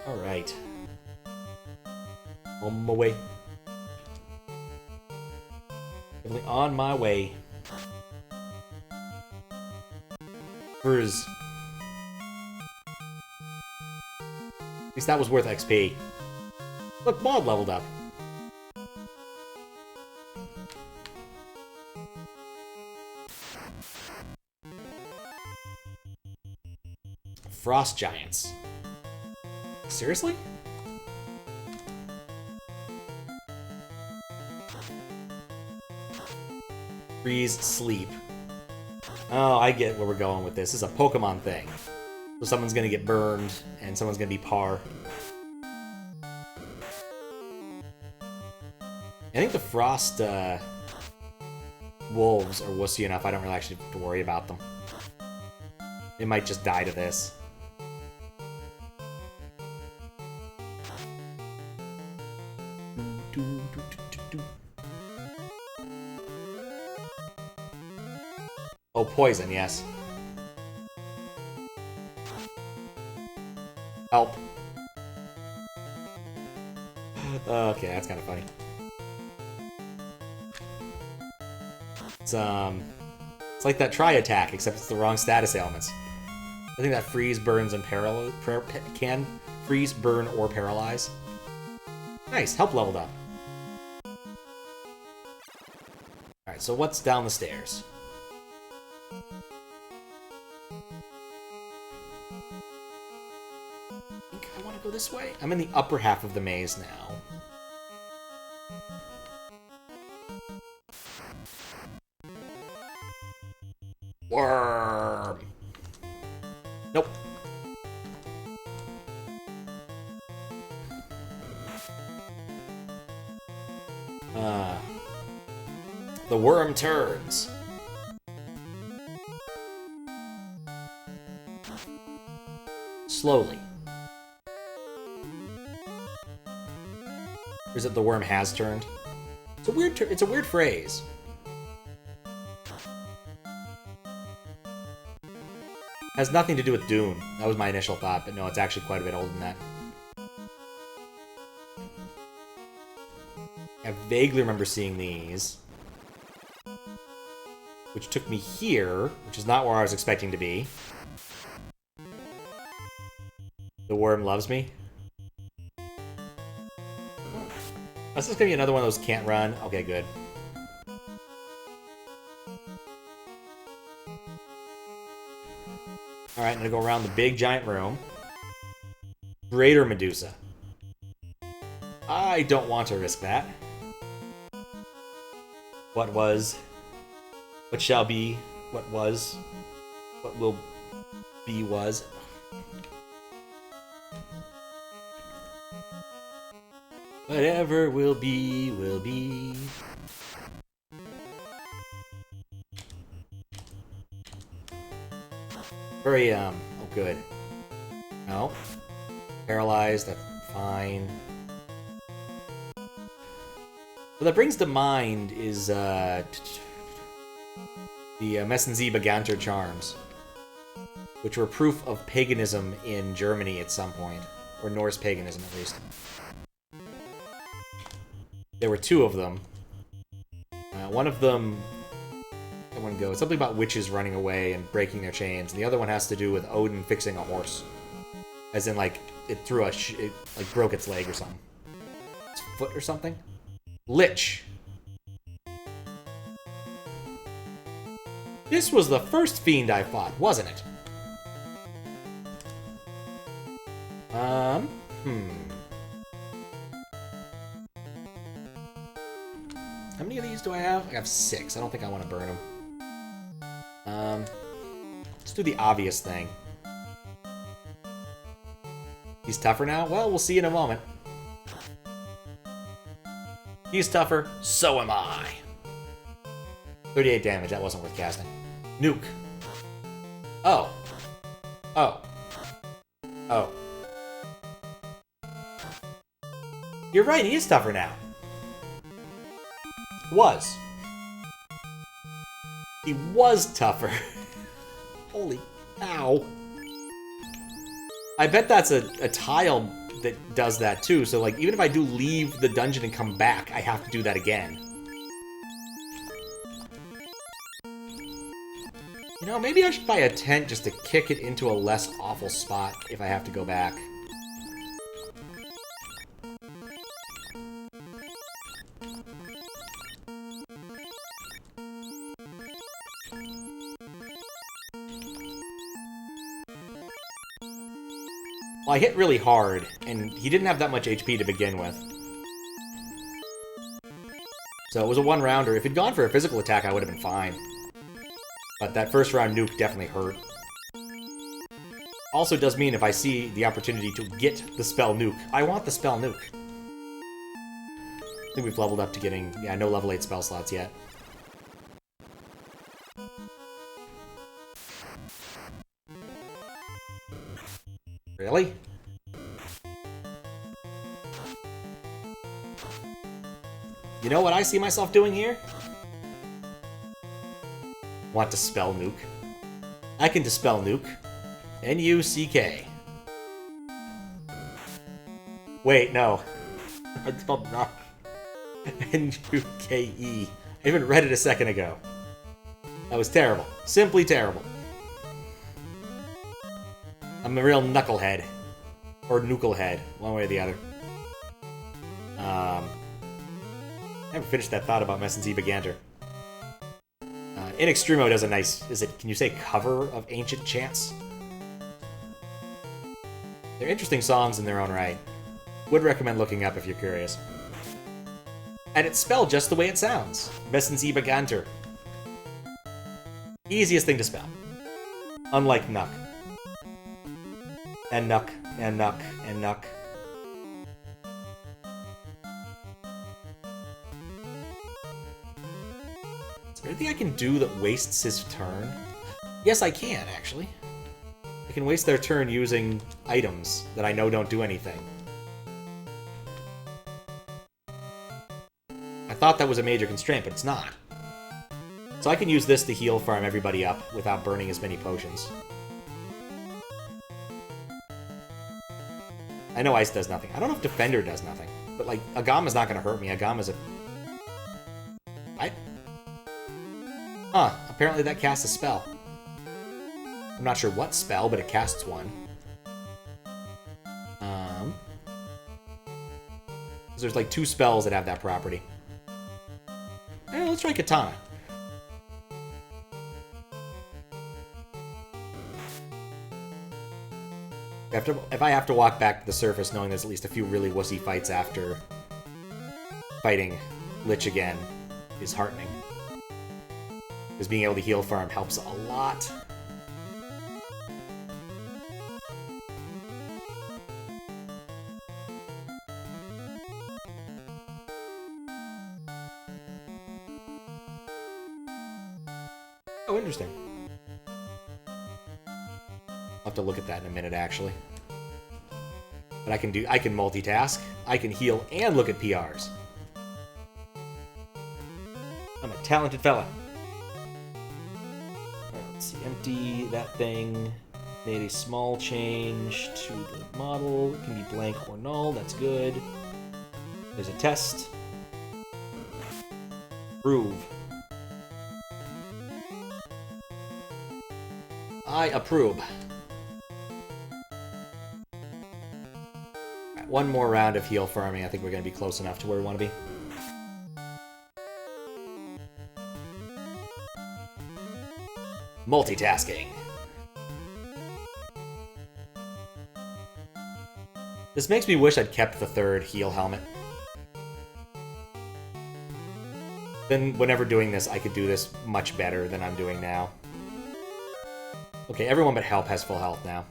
Alright. On my way. Definitely on my way. Frizz. At least that was worth XP. Look, Maud leveled up. Frost Giants. Seriously? Freeze, sleep. Oh, I get where we're going with this. This is a Pokemon thing. So someone's gonna get burned, and someone's gonna be par. I think the Frost Wolves are wussy enough, I don't really actually have to worry about them. They might just die to this. Oh, poison, yes. Help. Okay, that's kind of funny. It's like that tri-attack, except it's the wrong status ailments. I think that freeze, burns, and can freeze, burn, or paralyze. Nice, help leveled up. Alright, so what's down the stairs? I think I want to go this way. I'm in the upper half of the maze now. Worm! Nope. The worm turns. Slowly. Or is it the worm has turned? It's a weird phrase. Has nothing to do with Dune. That was my initial thought, but no, it's actually quite a bit older than that. I vaguely remember seeing these. Which took me here, which is not where I was expecting to be. The worm loves me. This is gonna be another one of those can't run. Okay, good. Alright, I'm gonna go around the big giant room. Greater Medusa. I don't want to risk that. What was? What shall be? What was? What will be was? Whatever will be, will be. Very, oh good. No. Paralyzed, that's fine. What that brings to mind is, the Messenzi Baganter charms, which were proof of paganism in Germany at some point, or Norse paganism at least. There were two of them. One of them, something about witches running away and breaking their chains, and the other one has to do with Odin fixing a horse, as in like it threw it like broke its leg or something, its foot or something. Lich. This was the first fiend I fought, wasn't it? How many of these do I have? I have 6. I don't think I want to burn them. Let's do the obvious thing. He's tougher now? Well, we'll see in a moment. He's tougher, so am I. 38 damage, that wasn't worth casting. Nuke. Oh. Oh. Oh. You're right, he is tougher now. Was. He was tougher. Holy cow. I bet that's a tile that does that too, so like even if I do leave the dungeon and come back, I have to do that again. You know, maybe I should buy a tent just to kick it into a less awful spot if I have to go back. Well, I hit really hard, and he didn't have that much HP to begin with. So it was a one-rounder. If he'd gone for a physical attack, I would have been fine. But that first round nuke definitely hurt. Also does mean if I see the opportunity to get the spell nuke, I want the spell nuke. I think we've leveled up to getting, yeah, no level 8 spell slots yet. Really? You know what I see myself doing here? Want to spell nuke? I can dispel nuke. N-U-C-K. Wait, no. I spelled knock. N-U-K-E. I even read it a second ago. That was terrible. Simply terrible. I'm a real knucklehead. Or nooklehead. One way or the other. I haven't finished that thought about Messenzi Baganter. In Extremo does a nice, can you say cover of Ancient Chants? They're interesting songs in their own right. Would recommend looking up if you're curious. And it's spelled just the way it sounds. Messenzi Baganter. Easiest thing to spell. Unlike Nuck. And Nuck, and Nuck, and Nuck. Is there anything I can do that wastes his turn? Yes, I can, actually. I can waste their turn using items that I know don't do anything. thought that was a major constraint, but it's not. So I can use this to heal farm everybody up without burning as many potions. I know Ice does nothing. I don't know if Defender does nothing. But, like, Agama's not going to hurt me. Agama's a... Huh. Apparently that casts a spell. I'm not sure what spell, but it casts one. There's, like, 2 spells that have that property. Let's try Katana. If I have to walk back to the surface knowing there's at least a few really wussy fights after fighting Lich again is heartening. Because being able to heal farm helps a lot. Oh, interesting. I'll have to look at that in a minute, actually. But I can multitask. I can heal and look at PRs. I'm a talented fella. Alright, let's see. Empty that thing. Made a small change to the model. It can be blank or null. That's good. There's a test. Approve. I approve. Right, one more round of heal farming. I think we're going to be close enough to where we want to be. Multitasking. This makes me wish I'd kept the 3rd heal helmet. Then whenever doing this, I could do this much better than I'm doing now. Okay, everyone but Help has full health now.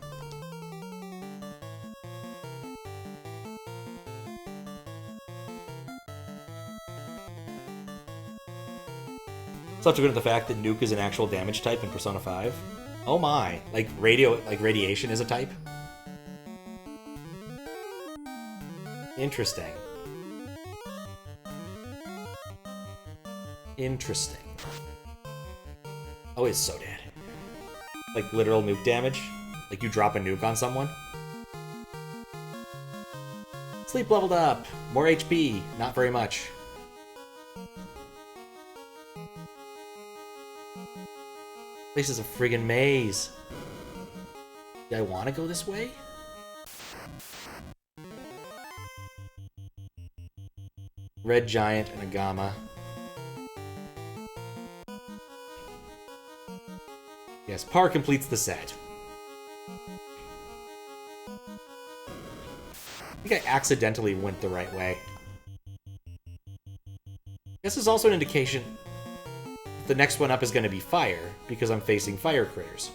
Subsequent to the fact that Nuke is an actual damage type in Persona 5. Oh my, like radiation is a type? Interesting. Interesting. Oh, he's so dead. Like literal nuke damage? Like you drop a nuke on someone? Sleep leveled up! More HP! Not very much. This is a friggin' maze. Do I want to go this way? Red Giant and a Gamma. Yes, Par completes the set. I think I accidentally went the right way. This is also an indication the next one up is going to be fire, because I'm facing fire critters.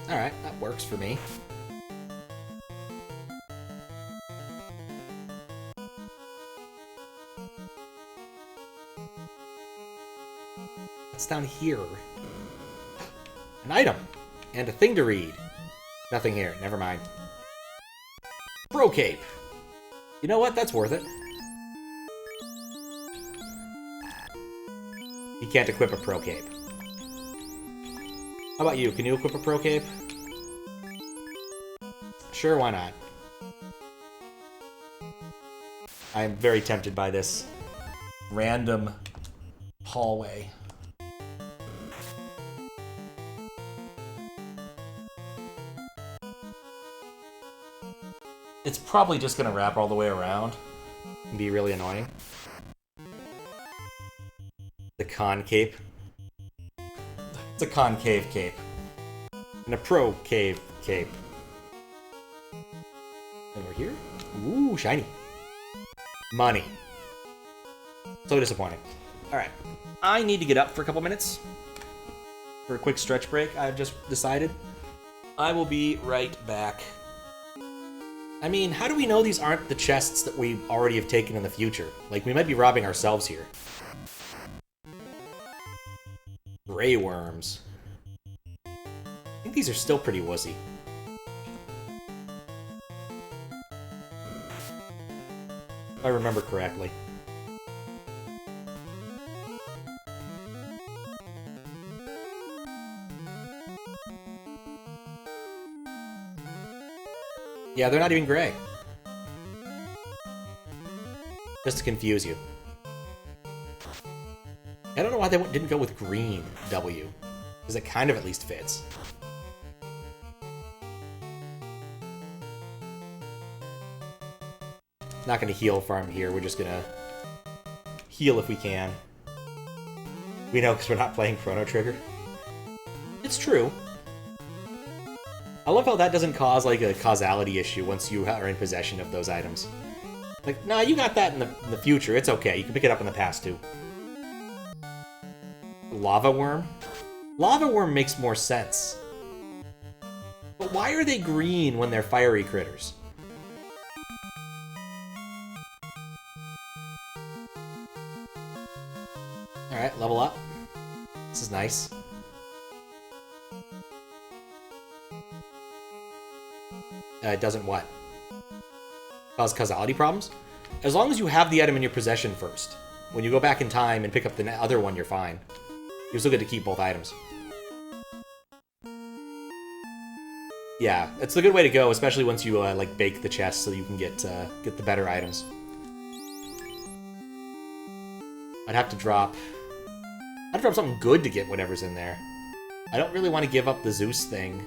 Alright, that works for me. What's down here? An item! And a thing to read. Nothing here, never mind. Pro Cape! You know what? That's worth it. You can't equip a Pro Cape. How about you? Can you equip a Pro Cape? Sure, why not? I am very tempted by this random hallway. It's probably just going to wrap all the way around and be really annoying. The con cape. It's a concave cape. And a pro cave cape. And we're here? Ooh, shiny. Money. So disappointing. Alright. I need to get up for a couple minutes. For a quick stretch break, I've just decided. I will be right back. I mean, how do we know these aren't the chests that we already have taken in the future? Like, we might be robbing ourselves here. Grey worms. I think these are still pretty wussy. If I remember correctly. Yeah, they're not even gray. Just to confuse you. I don't know why they didn't go with green W, because it kind of at least fits. Not going to heal farm here, we're just going to heal if we can. We know because we're not playing Chrono Trigger. It's true. I love how that doesn't cause, like, a causality issue once you are in possession of those items. Like, nah, you got that in the future, it's okay, you can pick it up in the past, too. Lava worm? Lava worm makes more sense. But why are they green when they're fiery critters? Alright, level up. This is nice. It doesn't what? Cause causality problems? As long as you have the item in your possession first. When you go back in time and pick up the other one, you're fine. You're still good to keep both items. Yeah, it's a good way to go, especially once you like bake the chest so you can get the better items. I'd have to drop something good to get whatever's in there. I don't really want to give up the Zeus thing.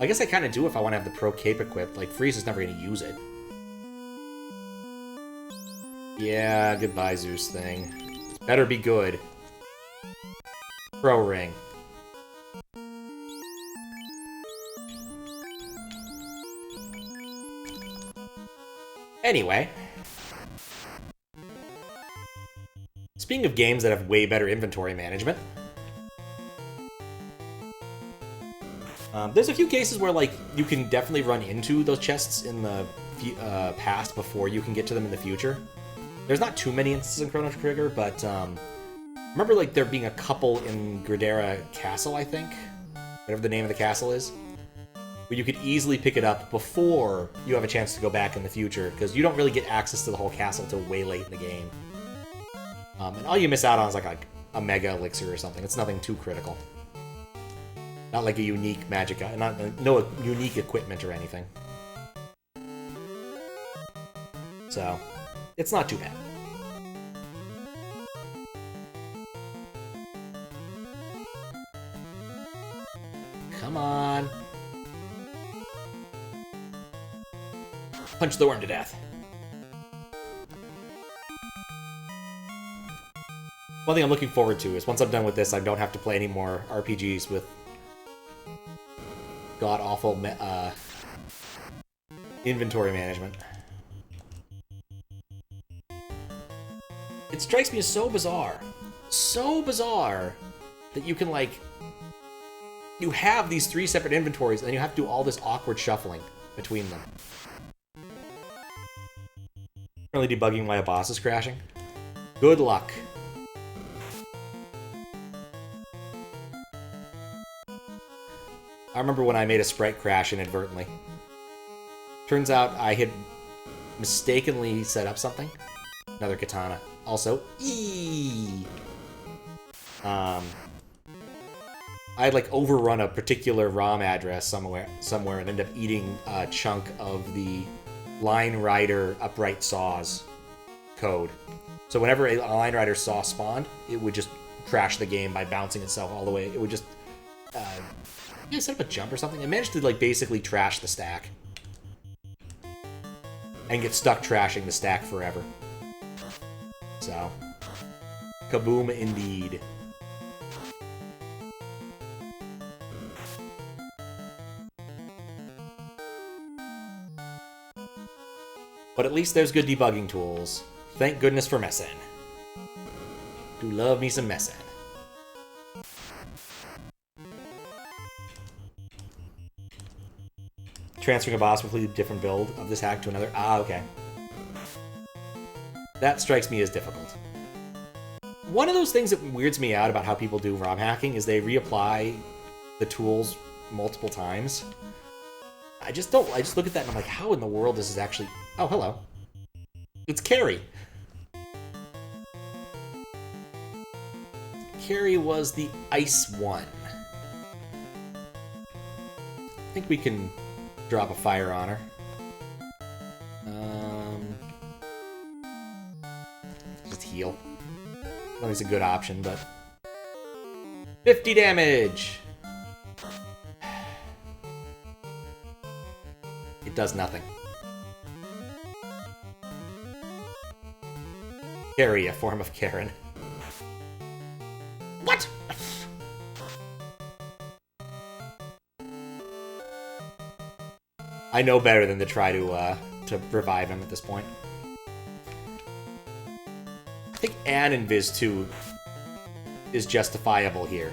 I guess I kind of do if I want to have the Pro Cape equipped. Like, Freeze is never going to use it. Yeah, goodbye, Zeus thing. Better be good. Pro Ring. Anyway. Speaking of games that have way better inventory management. There's a few cases where, like, you can definitely run into those chests in the past before you can get to them in the future. There's not too many instances in Chrono Trigger, but remember, like, there being a couple in Gridera Castle, I think? Whatever the name of the castle is. Where you could easily pick it up before you have a chance to go back in the future, because you don't really get access to the whole castle until way late in the game. And all you miss out on is, like a Mega Elixir or something. It's nothing too critical. Not like a unique magic, no unique equipment or anything. So, it's not too bad. Come on. Punch the worm to death. One thing I'm looking forward to is once I'm done with this, I don't have to play any more RPGs with god-awful inventory management. It strikes me as so bizarre that you can, like, you have these 3 separate inventories and you have to do all this awkward shuffling between them. Currently debugging why a boss is crashing. Good luck. I remember when I made a sprite crash inadvertently. Turns out I had mistakenly set up something. Another katana. Also, I had, like, overrun a particular ROM address somewhere and ended up eating a chunk of the Line Rider upright saws code. So whenever a Line Rider saw spawned, it would just crash the game by bouncing itself all the way. It would just I set up a jump or something. I managed to, like, basically trash the stack. And get stuck trashing the stack forever. So. Kaboom indeed. But at least there's good debugging tools. Thank goodness for Messen. Do love me some Messen. Transferring a boss with a completely different build of this hack to another. Ah, okay. That strikes me as difficult. one of those things that weirds me out about how people do ROM hacking is they reapply the tools multiple times. I just look at that and I'm like, how in the world is this actually... Oh, hello. It's Kary. Kary was the ice one. I think we can drop a fire on her. Just heal. I don't think it's a good option, but... 50 damage! It does nothing. Kary, a form of Karen. What? I know better than to try to revive him at this point. I think An Invis 2 is justifiable here.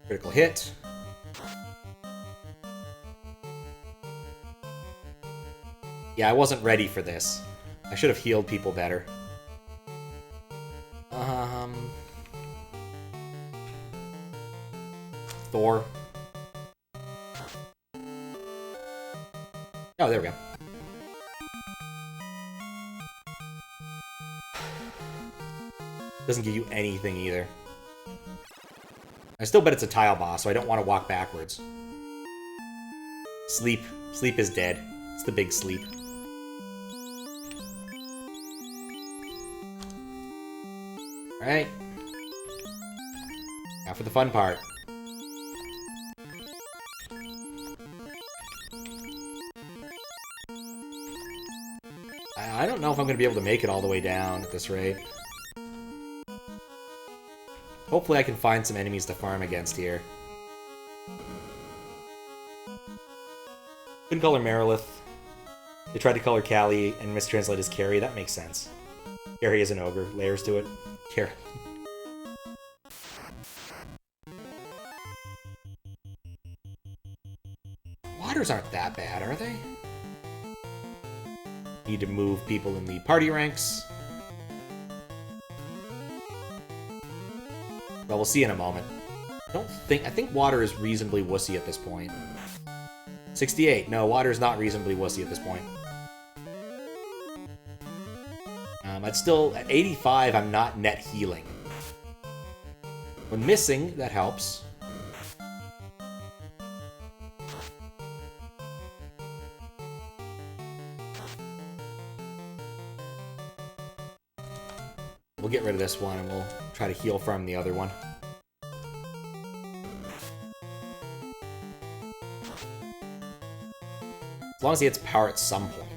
Critical hit. Yeah, I wasn't ready for this. I should have healed people better. Thor. Oh, there we go. Doesn't give you anything either. I still bet it's a tile boss, so I don't want to walk backwards. Sleep. Sleep is dead. It's the big sleep. Alright. Now for the fun part. I don't know if I'm going to be able to make it all the way down at this rate. Hopefully I can find some enemies to farm against here. Couldn't color Merilith. They tried to color Kally and mistranslate as Kary. That makes sense. Kary is an ogre. Layers to it. Kary. Waters aren't that bad, are they? Need to move people in the party ranks. Well, we'll see in a moment. I think water is reasonably wussy at this point. 68. No, water is not reasonably wussy at this point. I'd still, at 85, I'm not net healing. When missing, that helps. We'll get rid of this one and we'll try to heal from the other one. As long as he hits power at some point.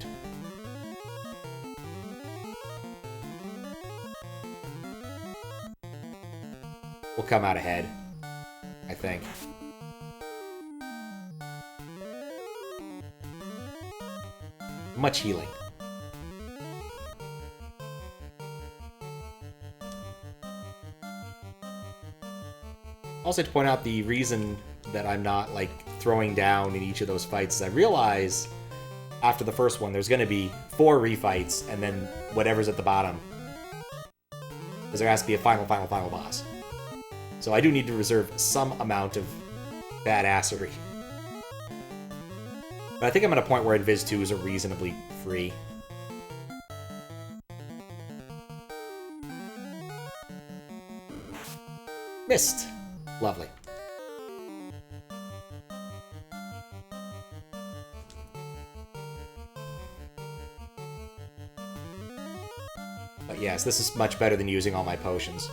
We'll come out ahead, I think. Much healing. Also to point out the reason that I'm not, like, throwing down in each of those fights is I realize after the first one there's going to be 4 refights and then whatever's at the bottom. Because there has to be a final boss. So I do need to reserve some amount of badassery. But I think I'm at a point where Invis 2 is a reasonably free. Missed. Lovely. But yes, this is much better than using all my potions.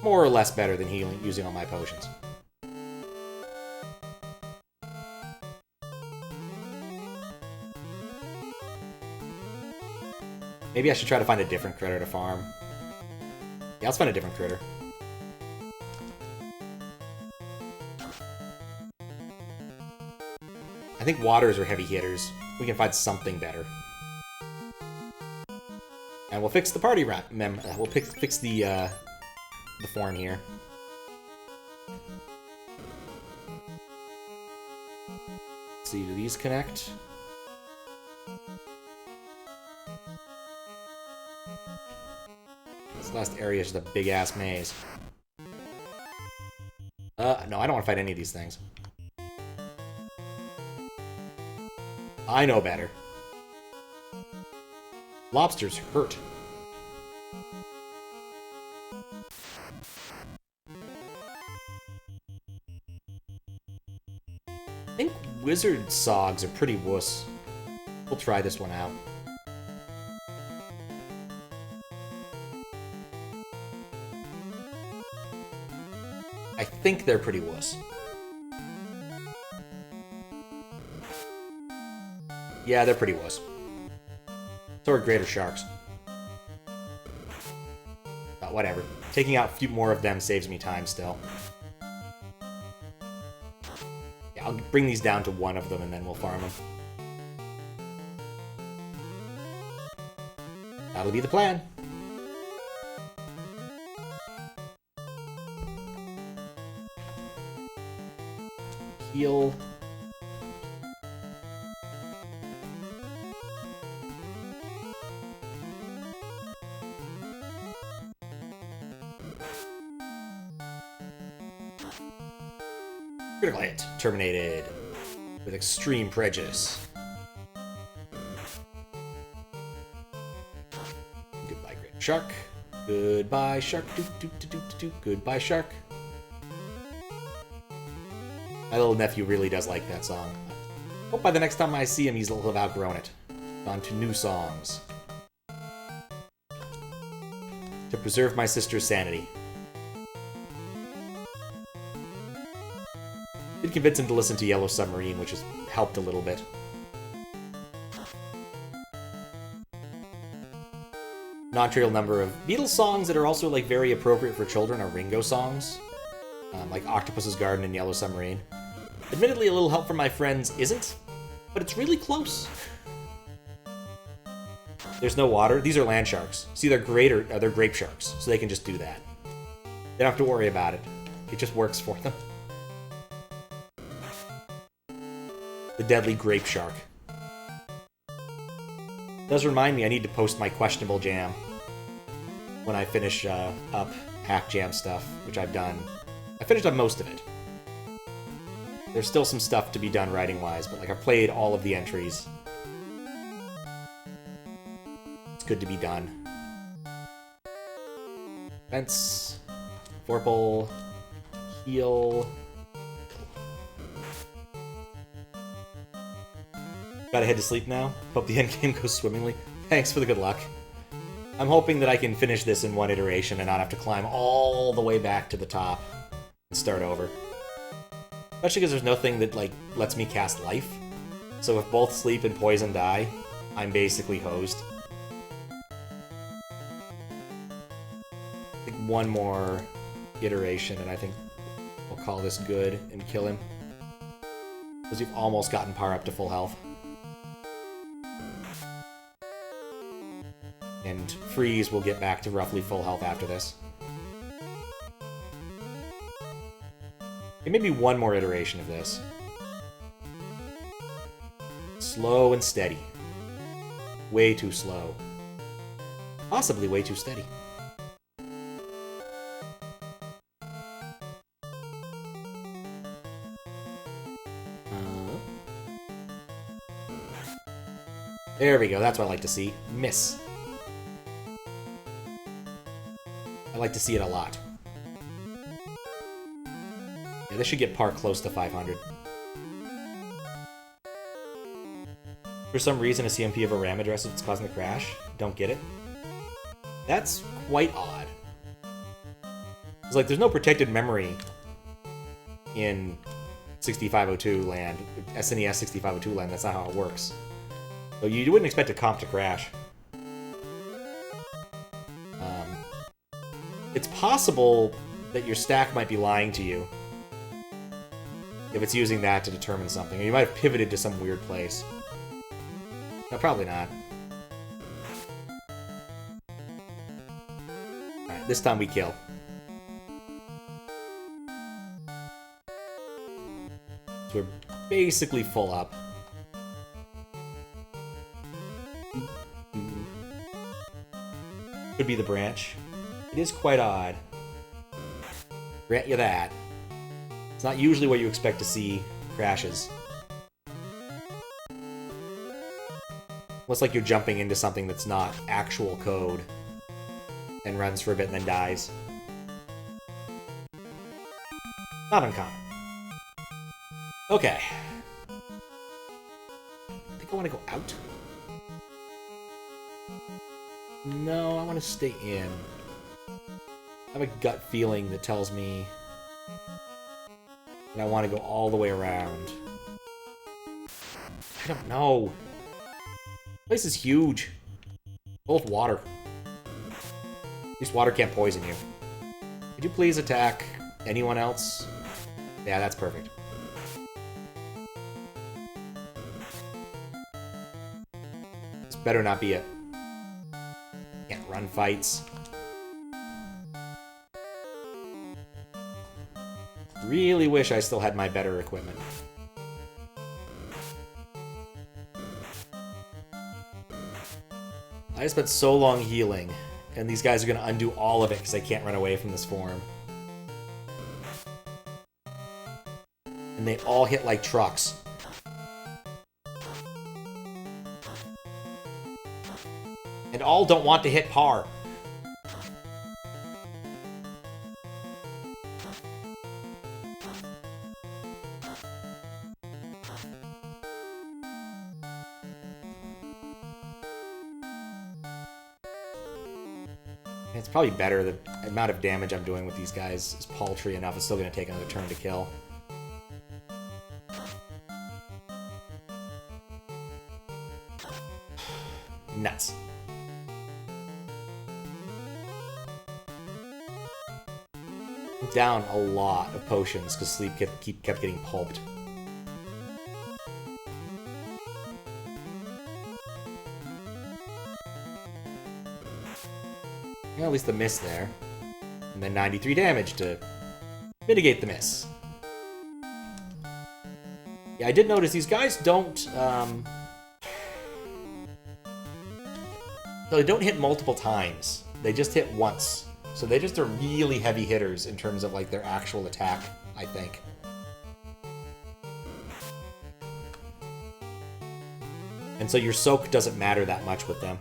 More or less better than using all my potions. Maybe I should try to find a different critter to farm. Yeah, let's find a different critter. I think waters are heavy hitters. We can find something better. And we'll fix the party we'll fix the the form here. Let's see, do these connect? This last area is just a big-ass maze. No, I don't want to fight any of these things. I know better. Lobsters hurt. I think wizard sogs are pretty wuss. We'll try this one out. I think they're pretty wuss. Yeah, they're pretty wuss. So are greater sharks. But whatever. Taking out a few more of them saves me time still. Yeah, I'll bring these down to one of them and then we'll farm them. That'll be the plan. Heal. Critical hit. Terminated. With extreme prejudice. Goodbye, great shark. Goodbye, shark. Goodbye, shark. My little nephew really does like that song. Hope by the next time I see him, he'll have outgrown it. On to new songs. To preserve my sister's sanity. Did convince him to listen to Yellow Submarine, which has helped a little bit. Non-trivial number of Beatles songs that are also like very appropriate for children are Ringo songs. Like Octopus's Garden and Yellow Submarine. Admittedly, a little help from my friends isn't, but it's really close. There's no water. These are land sharks. See, they're they're grape sharks, so they can just do that. They don't have to worry about it. It just works for them. The deadly grape shark. Does remind me I need to post my questionable jam when I finish up Hack Jam stuff, which I've done. I finished up most of it. There's still some stuff to be done writing-wise, but like I've played all of the entries. It's good to be done. Fence. Vorpal. Heal. Gotta head to sleep now. Hope the endgame goes swimmingly. Thanks for the good luck. I'm hoping that I can finish this in one iteration and not have to climb all the way back to the top and start over. Especially because there's no thing that, like, lets me cast life. So if both sleep and poison die, I'm basically hosed. I think one more iteration and I think we'll call this good and kill him. Because we've almost gotten Par up to full health. And Freeze will get back to roughly full health after this. And maybe one more iteration of this. Slow and steady. Way too slow. Possibly way too steady. There we go, that's what I like to see. Miss. I like to see it a lot. Yeah, this should get Par close to 500. For some reason, a CMP of a RAM address is causing the crash. Don't get it. That's quite odd. It's like there's no protected memory in 6502 land, SNES 6502 land. That's not how it works. So you wouldn't expect a comp to crash. It's possible that your stack might be lying to you if it's using that to determine something. Or you might have pivoted to some weird place. No, probably not. Alright, this time we kill. basically full up. Could be the branch. It is quite odd. Grant you that. It's not usually what you expect to see crashes. Looks like you're jumping into something that's not actual code and runs for a bit and then dies. Not uncommon. Okay. I think I want to go out. No, I want to stay in. I have a gut feeling that tells me that I want to go all the way around. I don't know. This place is huge. Full of water. At least water can't poison you. Could you please attack anyone else? Yeah, that's perfect. This better not be it. Can't run fights. Really wish I still had my better equipment. I spent so long healing, and these guys are going to undo all of it because I can't run away from this form. And they all hit like trucks. And all don't want to hit par. It's probably better. The amount of damage I'm doing with these guys is paltry enough. It's still going to take another turn to kill. Nuts. I'm down a lot of potions because Sleep kept getting pulped. Well, at least the miss there. And then 93 damage to mitigate the miss. Yeah, I did notice these guys don't... So they don't hit multiple times. They just hit once. So they just are really heavy hitters in terms of like their actual attack, I think. And so your soak doesn't matter that much with them.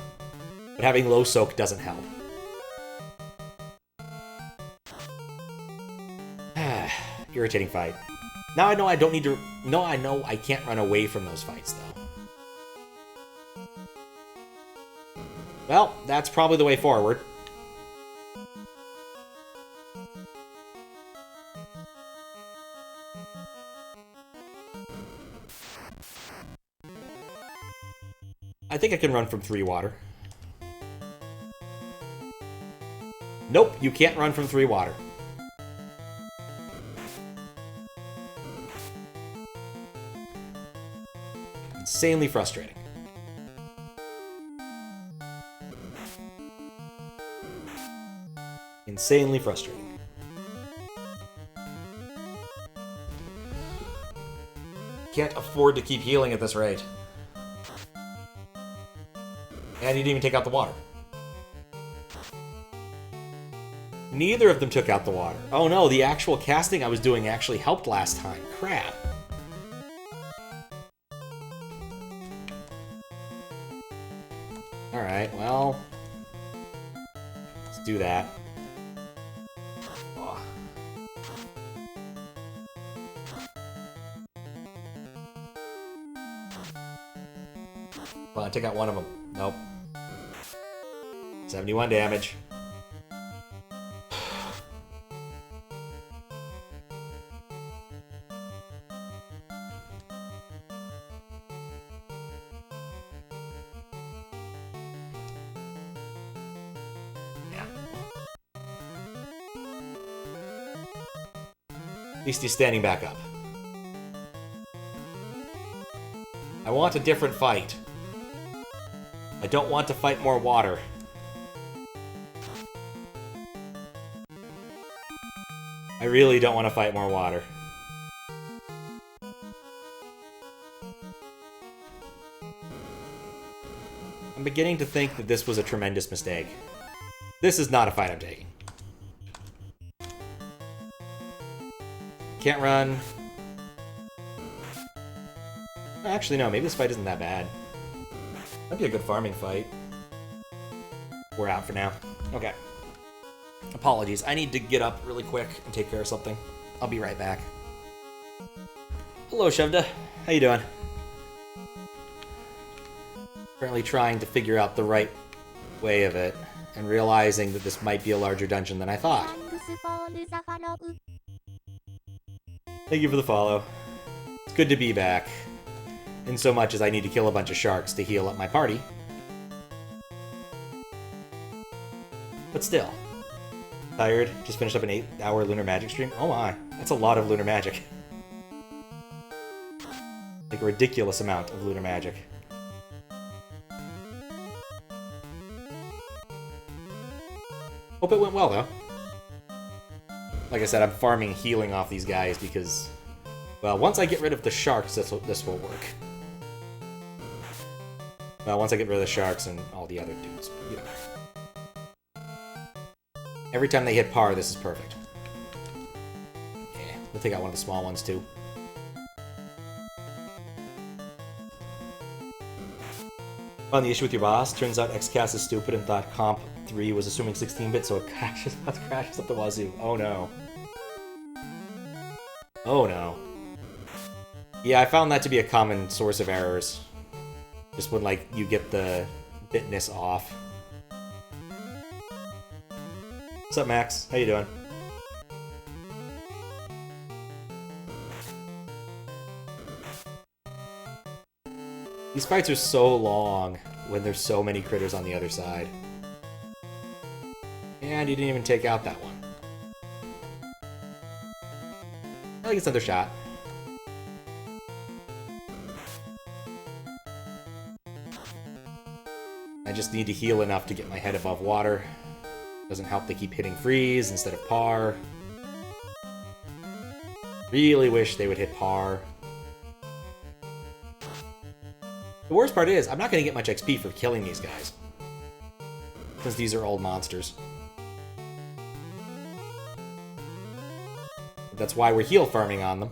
But having low soak doesn't help. Irritating fight. Now I know I don't need to... No, I know I can't run away from those fights, though. Well, that's probably the way forward. I think I can run from 3 water. Nope, you can't run from 3 water. Insanely frustrating. Insanely frustrating. Can't afford to keep healing at this rate. And he didn't even take out the water. Neither of them took out the water. Oh no, the actual casting I was doing actually helped last time. Crap. Alright, well... let's do that. Oh. Well, I took out one of them. Nope. 71 damage. At least he's standing back up. I want a different fight. I don't want to fight more water. I really don't want to fight more water. I'm beginning to think that this was a tremendous mistake. This is not a fight I'm taking. Can't run. Actually, no. Maybe this fight isn't that bad. That'd be a good farming fight. We're out for now. Okay. Apologies. I need to get up really quick and take care of something. I'll be right back. Hello, Shevda. How you doing? Currently trying to figure out the right way of it, and realizing that this might be a larger dungeon than I thought. Thank you for the follow. It's good to be back. In so much as I need to kill a bunch of sharks to heal up my party. But still. Tired. Just finished up an 8-hour lunar magic stream. Oh my. That's a lot of lunar magic. Like a ridiculous amount of lunar magic. Hope it went well, though. Like I said, I'm farming healing off these guys because, well, once I get rid of the sharks, this will work. Well, once I get rid of the sharks and all the other dudes, you know. Every time they hit par, this is perfect. Yeah, we'll take out one of the small ones, too. On the issue with your boss, turns out XCast is stupid and thought Comp 3 was assuming 16-bit, so it crashes up the wazoo. Oh no. Oh no. Yeah, I found that to be a common source of errors. Just when, like, you get the bitness off. What's up, Max? How you doing? These fights are so long when there's so many critters on the other side. And you didn't even take out that one. I think it's another shot. I just need to heal enough to get my head above water. Doesn't help they keep hitting freeze instead of par. Really wish they would hit par. The worst part is, I'm not going to get much XP for killing these guys. Because these are old monsters. That's why we're heal farming on them.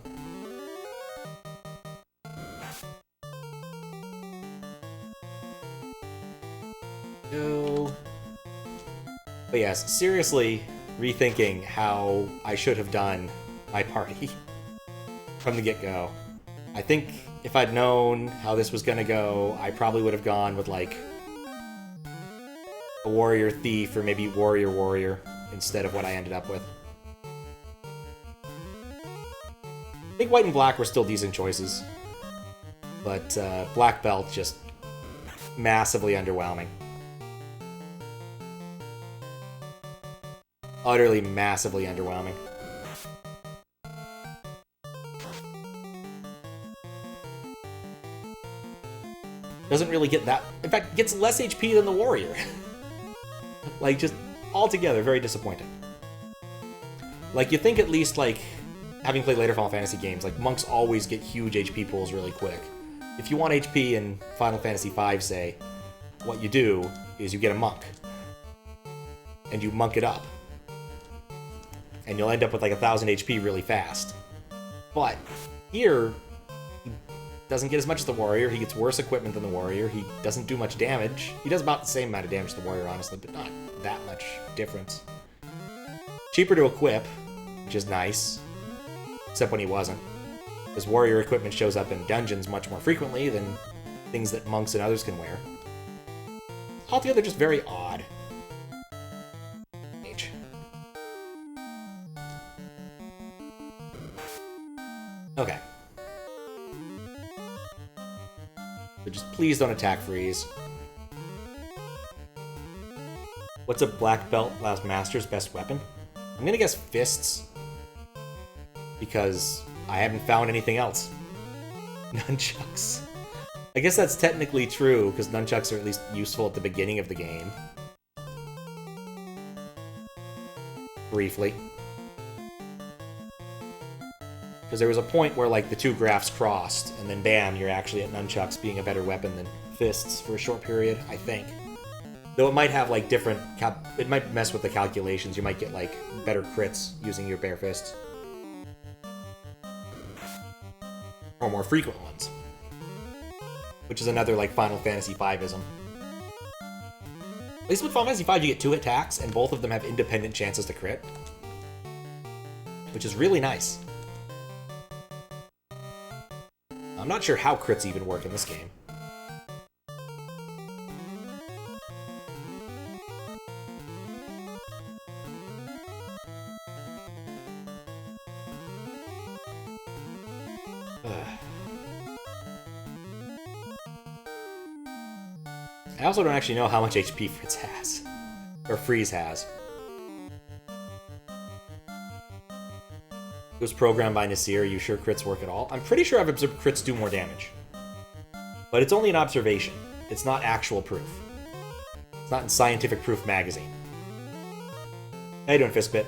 No. But yes, seriously rethinking how I should have done my party from the get-go. I think if I'd known how this was gonna go, I probably would have gone with, like, a warrior thief or maybe warrior instead of what I ended up with. I think white and black were still decent choices, but black belt just massively underwhelming. Utterly massively underwhelming. Doesn't really get that... In fact, gets less HP than the warrior. Like, just altogether very disappointing. Like, you think at least, like, having played later Final Fantasy games, like, monks always get huge HP pools really quick. If you want HP in Final Fantasy V, say, what you do is you get a monk. And you monk it up. And you'll end up with, like, 1,000 HP really fast. But here... doesn't get as much as the warrior. He gets worse equipment than the warrior. He doesn't do much damage. He does about the same amount of damage as the warrior, honestly, but not that much difference. Cheaper to equip, which is nice. Except when he wasn't. Because warrior equipment shows up in dungeons much more frequently than things that monks and others can wear. Altogether, just very odd. H. Okay. So just please don't attack freeze. What's a black belt last master's best weapon? I'm gonna guess fists. Because I haven't found anything else. Nunchucks. I guess that's technically true, because nunchucks are at least useful at the beginning of the game. Briefly. Because there was a point where, like, the two graphs crossed, and then bam, you're actually at nunchucks being a better weapon than fists for a short period, I think. Though it might have, like, different... it might mess with the calculations. You might get, like, better crits using your bare fists. Or more frequent ones. Which is another, like, Final Fantasy V-ism. At least with Final Fantasy V, you get 2 attacks, and both of them have independent chances to crit. Which is really nice. I'm not sure how crits even work in this game. I also don't actually know how much HP Fritz has. Or Freeze has. It was programmed by Nasir. Are you sure crits work at all? I'm pretty sure I've observed crits do more damage. But it's only an observation. It's not actual proof. It's not in Scientific Proof magazine. How you doing, Fistbit?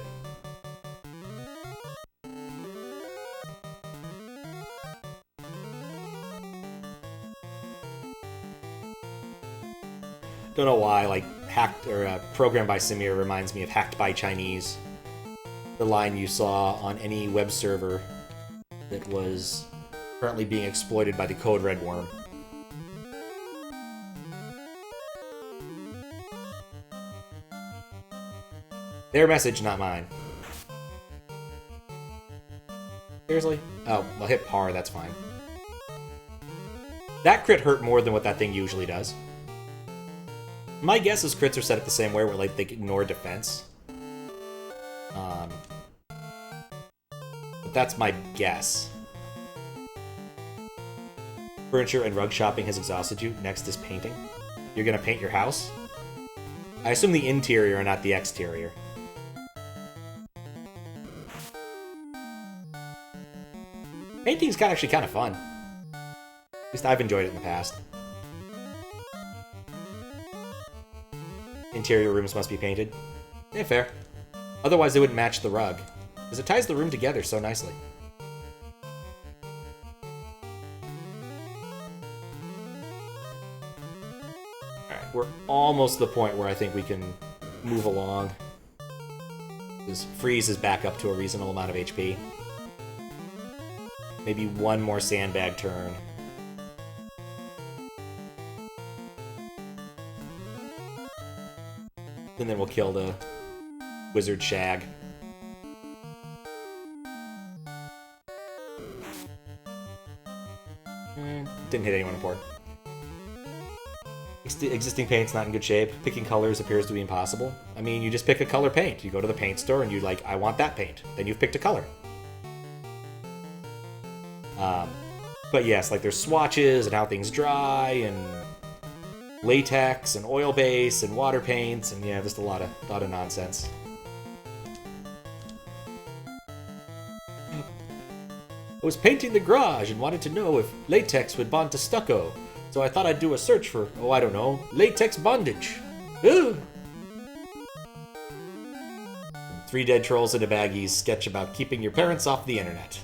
Don't know why, like, hacked or programmed by Samir reminds me of Hacked by Chinese. The line you saw on any web server that was currently being exploited by the Code Red Worm. Their message, not mine. Seriously? Oh, I'll hit par, that's fine. That crit hurt more than what that thing usually does. My guess is crits are set up the same way, where like they ignore defense. But that's my guess. Furniture and rug shopping has exhausted you. Next is painting. You're gonna paint your house? I assume the interior and not the exterior. Painting's actually kind of fun. At least I've enjoyed it in the past. Interior rooms must be painted. Yeah, fair. Otherwise they wouldn't match the rug. Because it ties the room together so nicely. Alright, we're almost to the point where I think we can move along. Because Freeze is back up to a reasonable amount of HP. Maybe one more sandbag turn. And then we'll kill the Wizard Shag. Didn't hit anyone important. Existing paint's not in good shape. Picking colors appears to be impossible. I mean, you just pick a color paint. You go to the paint store and you like, I want that paint. Then you've picked a color. But yes, like there's swatches and how things dry and latex and oil base and water paints and yeah, just a lot of nonsense. I was painting the garage and wanted to know if latex would bond to stucco, so I thought I'd do a search for, oh, I don't know, latex bondage. Ugh. 3 Dead Trolls in a Baggies sketch about keeping your parents off the internet.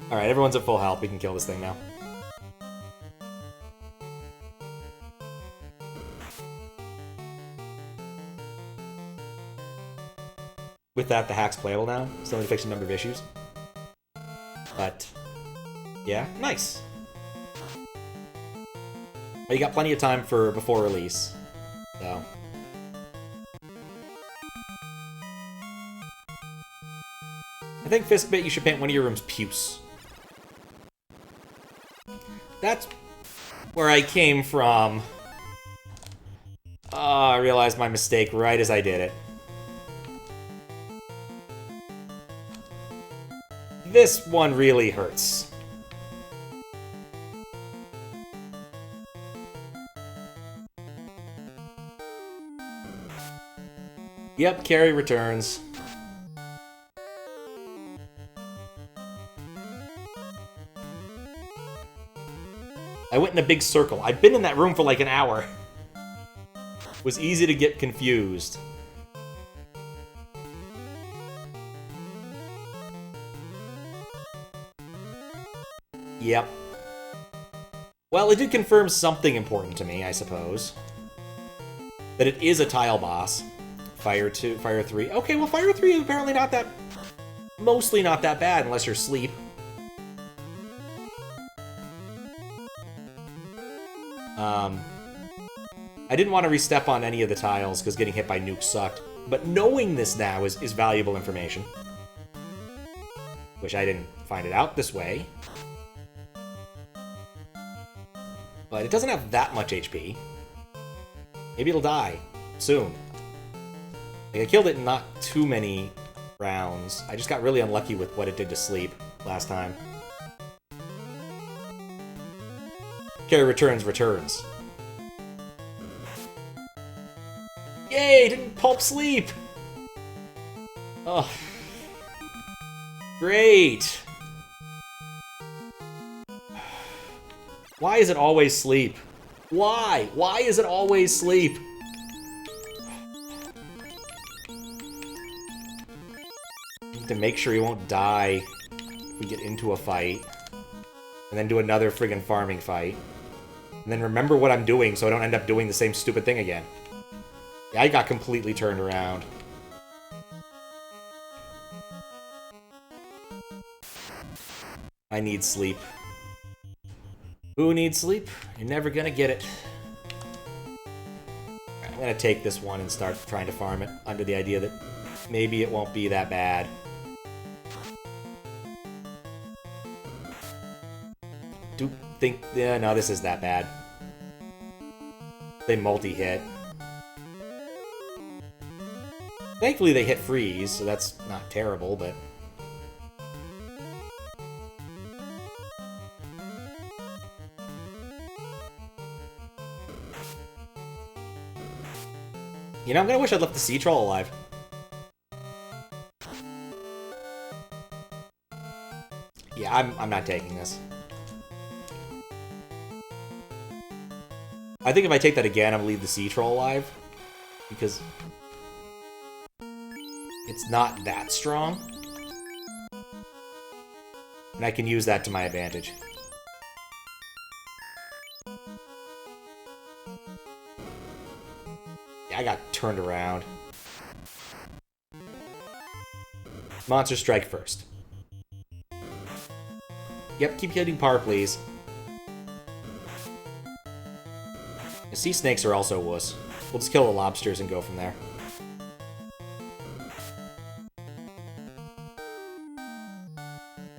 Alright, everyone's at full health. We can kill this thing now. With that, the hack's playable now. Still need to fix a number of issues. But, yeah, nice. Well, you got plenty of time for before release, so. I think Fistbit, you should paint one of your rooms puce. That's where I came from. Oh, I realized my mistake right as I did it. This one really hurts. Yep, Kary returns. I went in a big circle. I've been in that room for like an hour. It was easy to get confused. Yep. Well, it did confirm something important to me, I suppose. That it is a tile boss. Fire 2, Fire 3. Okay, well, Fire 3 is apparently not that... mostly not that bad, unless you're asleep. I didn't want to re-step on any of the tiles, because getting hit by nukes sucked. But knowing this now is valuable information. Wish I didn't find it out this way. But it doesn't have that much HP. Maybe it'll die. Soon. Like, I killed it in not too many rounds. I just got really unlucky with what it did to sleep last time. Kary returns. Yay! Didn't pulp sleep! Oh. Great! Why is it always sleep? Why? Why is it always sleep? Need to make sure he won't die if we get into a fight. And then do another friggin' farming fight. And then remember what I'm doing so I don't end up doing the same stupid thing again. Yeah, I got completely turned around. I need sleep. Who needs sleep? You're never gonna get it. I'm gonna take this one and start trying to farm it under the idea that maybe it won't be that bad. Do think... yeah, no, this is that bad. They multi-hit. Thankfully they hit freeze, so that's not terrible, but... you know, I'm gonna wish I'd left the sea troll alive. Yeah, I'm not taking this. I think if I take that again, I'm gonna leave the sea troll alive. Because... it's not that strong. And I can use that to my advantage. Yeah, I got turned around. Monster strike first. Yep, keep hitting par, please. The sea snakes are also wuss. We'll just kill the lobsters and go from there.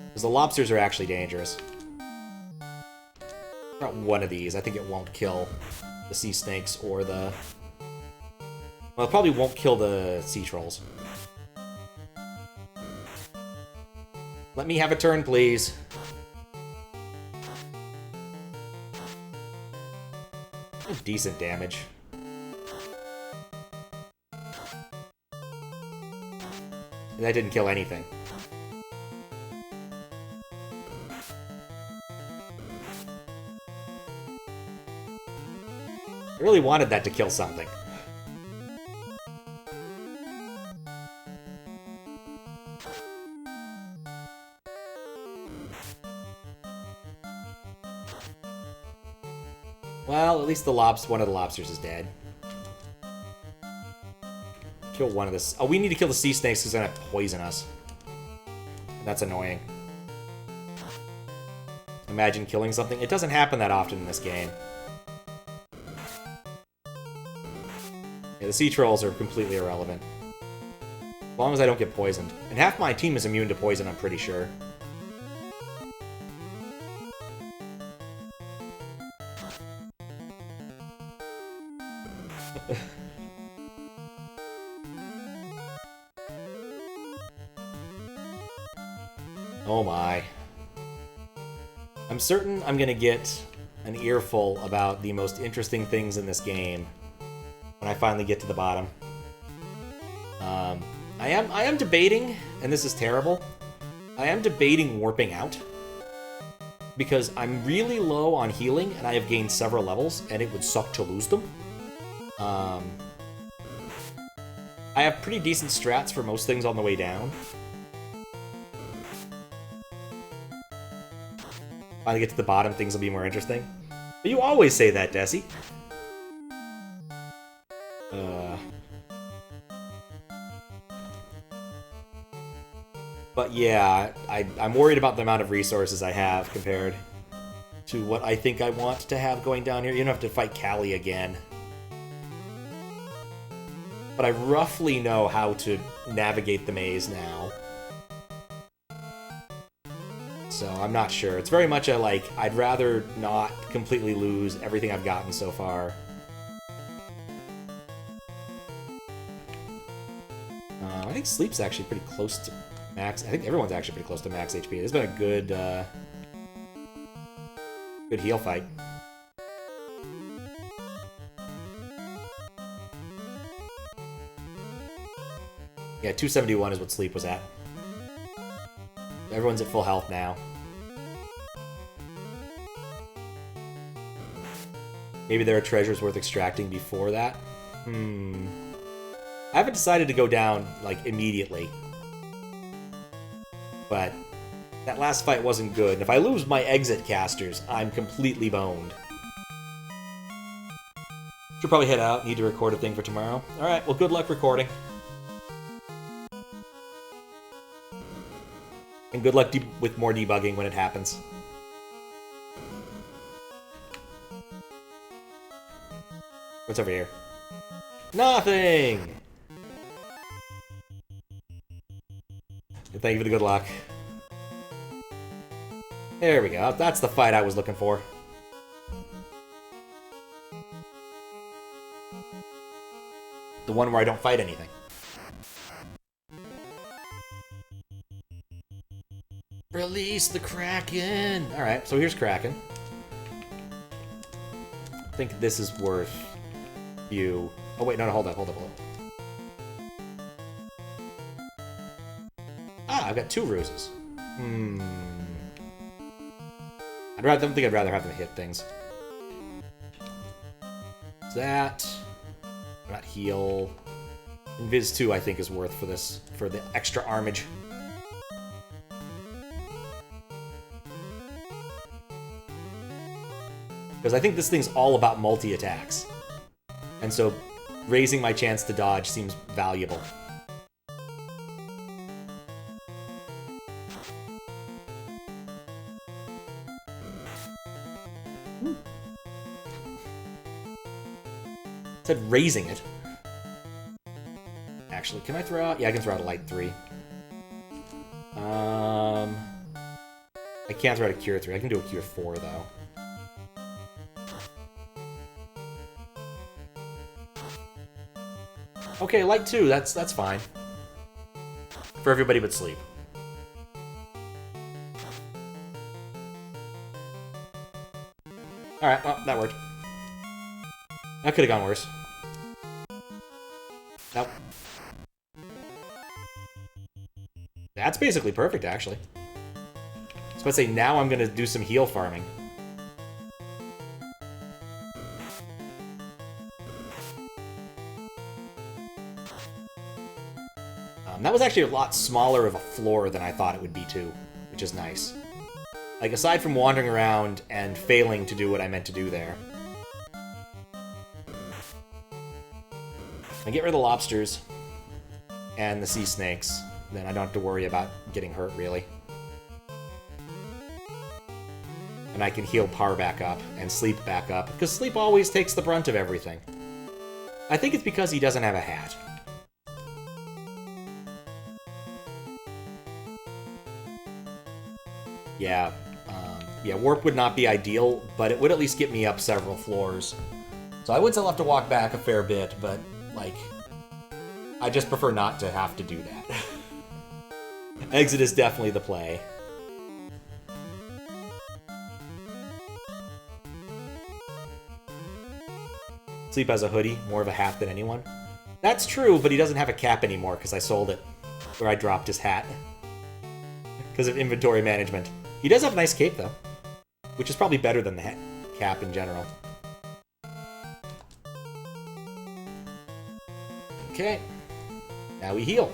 Because the lobsters are actually dangerous. Not one of these. I think it won't kill the sea snakes or the... well, it probably won't kill the sea trolls. Let me have a turn, please. Decent damage. That didn't kill anything. I really wanted that to kill something. Well, at least one of the lobsters is dead. Kill one of the... oh, we need to kill the sea snakes because they're gonna poison us. That's annoying. Imagine killing something. It doesn't happen that often in this game. Yeah, the sea trolls are completely irrelevant. As long as I don't get poisoned. And half my team is immune to poison, I'm pretty sure. Oh my. I'm certain I'm gonna get an earful about the most interesting things in this game when I finally get to the bottom. I am debating, and this is terrible, I am debating warping out. Because I'm really low on healing, and I have gained several levels, and it would suck to lose them. I have pretty decent strats for most things on the way down. Finally get to the bottom, things will be more interesting. But you always say that, Desi. But yeah, I'm worried about the amount of resources I have compared to what I think I want to have going down here. You don't have to fight Kary again. But I roughly know how to navigate the maze now. So I'm not sure. It's very much a, like, I'd rather not completely lose everything I've gotten so far. I think Sleep's actually pretty close to max. I think everyone's actually pretty close to max HP. It's been a good, good heal fight. Yeah, 271 is what Sleep was at. Everyone's at full health now. Maybe there are treasures worth extracting before that? I haven't decided to go down, like, immediately. But that last fight wasn't good, and if I lose my exit casters, I'm completely boned. Should probably head out. Need to record a thing for tomorrow. Alright, well, good luck recording. And good luck with more debugging when it happens. What's over here? Nothing! Thank you for the good luck. There we go. That's the fight I was looking for. The one where I don't fight anything. Release the Kraken! Alright, so here's Kraken. I think this is worth you. Oh wait, no, hold up. Ah, I've got 2 ruses. I don't think I'd rather have them hit things. That. Not heal. Invis 2, I think, is worth for this, for the extra armage. Because I think this thing's all about multi-attacks. And so raising my chance to dodge seems valuable. It said raising it. Actually, can I throw out? Yeah, I can throw out a light 3. I can't throw out a cure 3. I can do a cure 4, though. Okay, light 2, that's fine. For everybody but Sleep. Alright, well, that worked. That could have gone worse. Nope. That's basically perfect, actually. I was about to say, now I'm gonna do some heal farming. That was actually a lot smaller of a floor than I thought it would be, too, which is nice. Like, aside from wandering around and failing to do what I meant to do there. I get rid of the lobsters and the sea snakes, then I don't have to worry about getting hurt, really. And I can heal Par back up and Sleep back up, because Sleep always takes the brunt of everything. I think it's because he doesn't have a hat. Yeah, yeah, warp would not be ideal, but it would at least get me up several floors. So I would still have to walk back a fair bit, but, like, I just prefer not to have to do that. Exit is definitely the play. Sleep has a hoodie, more of a hat than anyone. That's true, but he doesn't have a cap anymore because I sold it. Or I dropped his hat. Because of inventory management. He does have a nice cape, though. Which is probably better than the cap in general. Okay. Now we heal.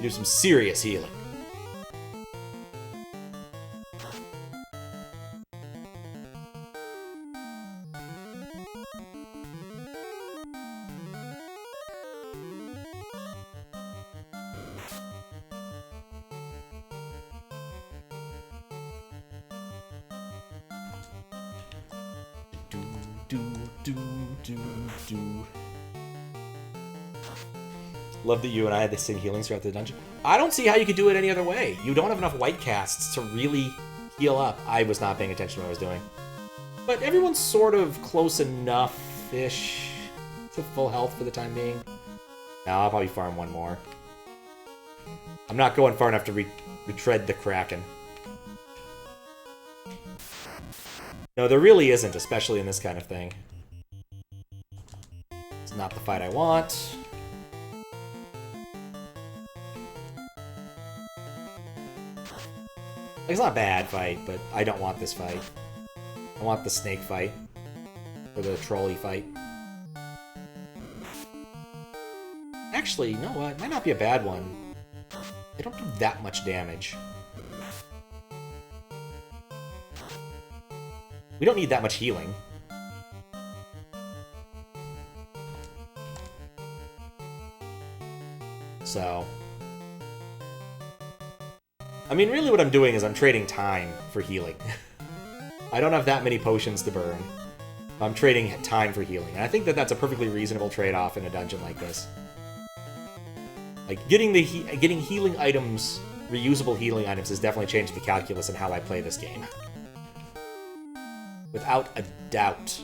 Do some serious healing. do, do, do. Love that you and I had the same healings throughout the dungeon. I don't see how you could do it any other way. You don't have enough white casts to really heal up. I was not paying attention to what I was doing. But everyone's sort of close enough-ish to full health for the time being. Now I'll probably farm one more. I'm not going far enough to retread the Kraken. No, there really isn't, especially in this kind of thing. It's not the fight I want. It's not a bad fight, but I don't want this fight. I want the snake fight. Or the trolley fight. Actually, you know what? It might not be a bad one. They don't do that much damage. We don't need that much healing. So... I mean, really what I'm doing is I'm trading time for healing. I don't have that many potions to burn. I'm trading time for healing. And I think that that's a perfectly reasonable trade-off in a dungeon like this. Like, getting healing items, reusable healing items, has definitely changed the calculus in how I play this game. Without a doubt.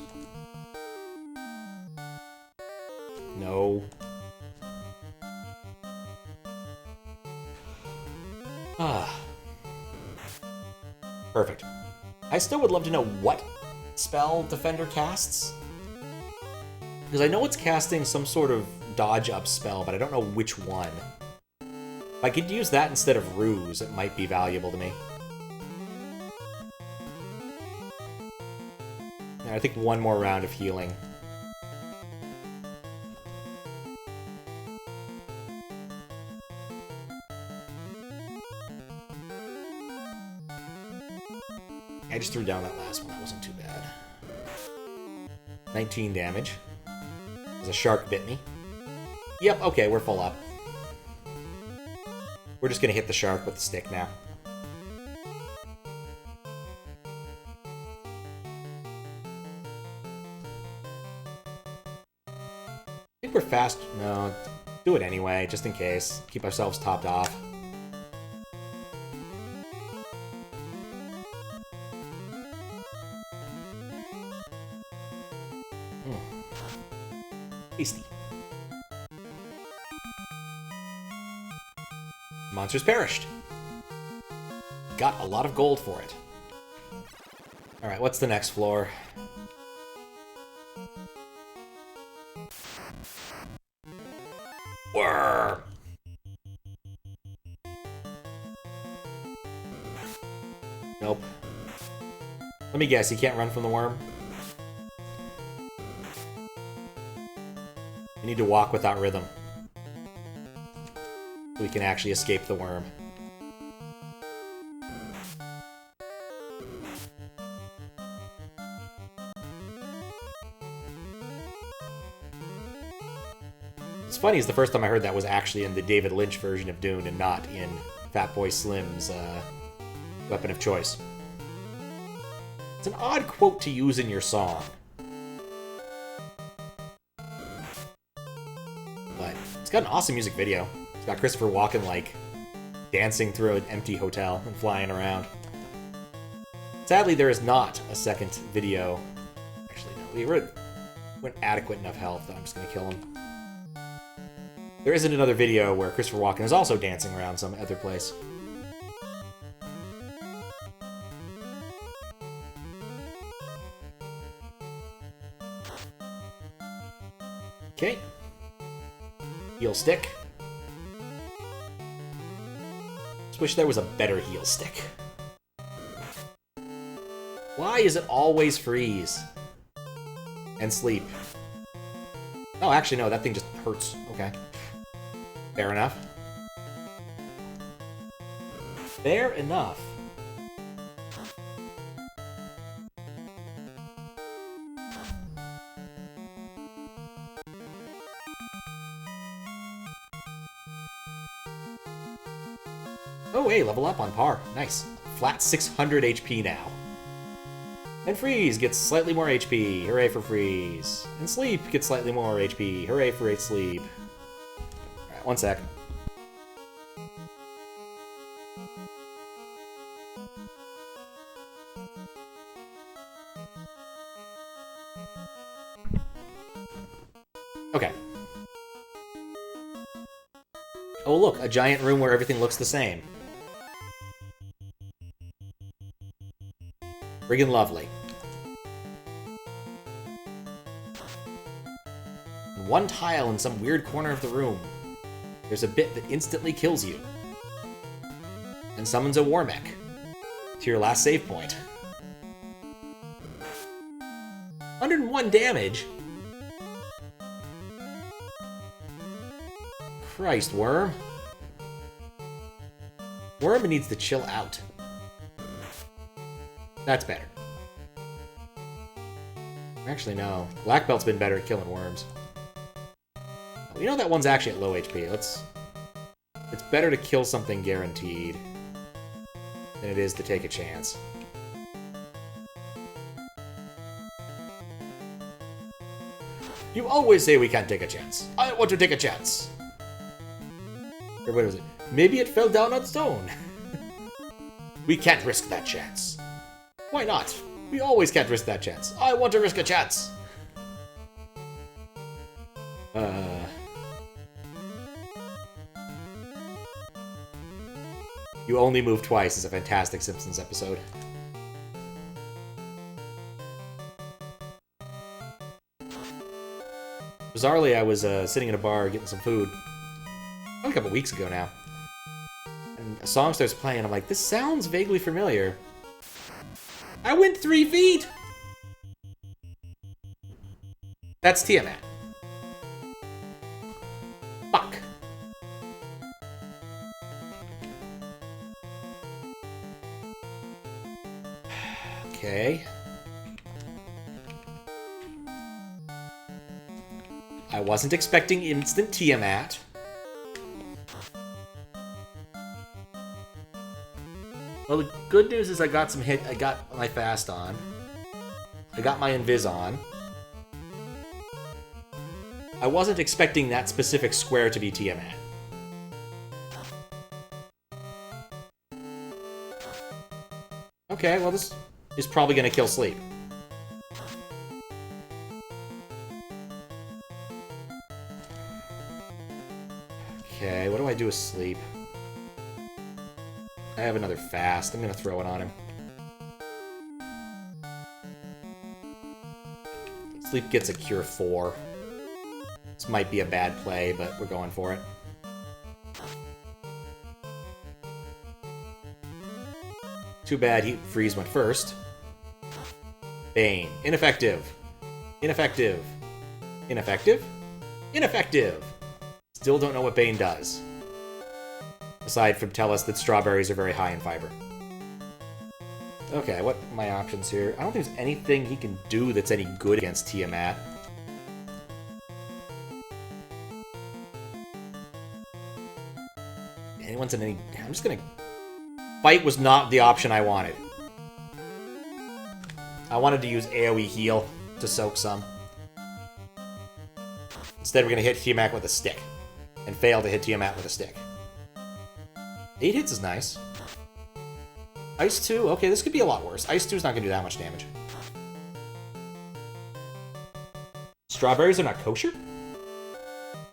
No. Ah. Perfect. I still would love to know what spell Defender casts. Because I know it's casting some sort of dodge-up spell, but I don't know which one. If I could use that instead of Ruse, it might be valuable to me. I think one more round of healing. I just threw down that last one. That wasn't too bad. 19 damage. As a shark bit me. Yep, okay, we're full up. We're just gonna hit the shark with the stick now. I think we're fast. No, do it anyway, just in case. Keep ourselves topped off. Tasty. Monsters perished. Got a lot of gold for it. Alright, what's the next floor? Whirr! Nope. Let me guess, he can't run from the worm? You need to walk without rhythm. So we can actually escape the worm. It's funny, is the first time I heard that was actually in the David Lynch version of Dune and not in Fatboy Slim's Weapon of Choice. It's an odd quote to use in your song. Got an awesome music video. It's got Christopher Walken, like, dancing through an empty hotel and flying around. Sadly, there is not a second video. Actually, no. We're adequate enough health that I'm just going to kill him. There isn't another video where Christopher Walken is also dancing around some other place. Okay. Heal stick. Just wish there was a better heal stick. Why is it always freeze? And sleep? Oh, actually, no, that thing just hurts. Okay. Fair enough. Fair enough. Oh, hey, level up on par. Nice. Flat 600 HP now. And Freeze gets slightly more HP. Hooray for Freeze. And Sleep gets slightly more HP. Hooray for Sleep. Alright, one sec. Okay. Oh look, a giant room where everything looks the same. Friggin' lovely. And one tile in some weird corner of the room. There's a bit that instantly kills you. And summons a war mech. To your last save point. 101 damage? Christ, Worm. Worm needs to chill out. That's better. Actually, no. Black Belt's been better at killing worms. You know that one's actually at low HP. It's better to kill something guaranteed than it is to take a chance. You always say we can't take a chance. I want to take a chance. Or what was it? Maybe it fell down on stone. We can't risk that chance. Why not? We always can't risk that chance. I want to risk a chance. You only move twice is a fantastic Simpsons episode. Bizarrely, I was sitting in a bar getting some food. A couple weeks ago now. And a song starts playing, and I'm like, this sounds vaguely familiar. I went 3 feet! That's Tiamat. Fuck. Okay. I wasn't expecting instant Tiamat. Well, the good news is I got some hit. I got my fast on. I got my invis on. I wasn't expecting that specific square to be Tiamat. Okay, well this is probably gonna kill Sleep. Okay, what do I do with Sleep? I have another fast. I'm gonna throw it on him. Sleep gets a cure 4. This might be a bad play, but we're going for it. Too bad Freeze went first. Bane. Ineffective. Ineffective. Ineffective? Ineffective! Still don't know what Bane does. Aside from tell us that strawberries are very high in fiber. Okay, what are my options here? I don't think there's anything he can do that's any good against Tiamat. Anyone's in any... I'm just gonna... Fight was not the option I wanted. I wanted to use AoE heal to soak some. Instead, we're gonna hit Tiamat with a stick. And fail to hit Tiamat with a stick. 8 hits is nice. Ice 2? Okay, this could be a lot worse. Ice 2 is not going to do that much damage. Strawberries are not kosher?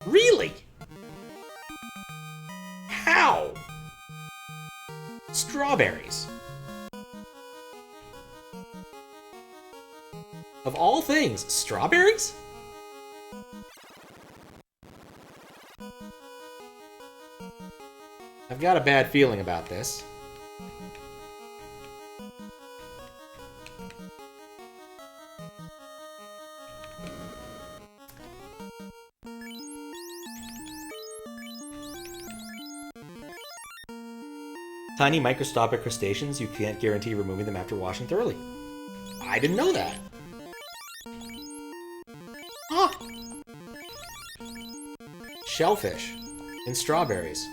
Really? How? Strawberries. Of all things, strawberries? I've got a bad feeling about this. Tiny microscopic crustaceans, you can't guarantee removing them after washing thoroughly. I didn't know that. Huh. Shellfish in strawberries.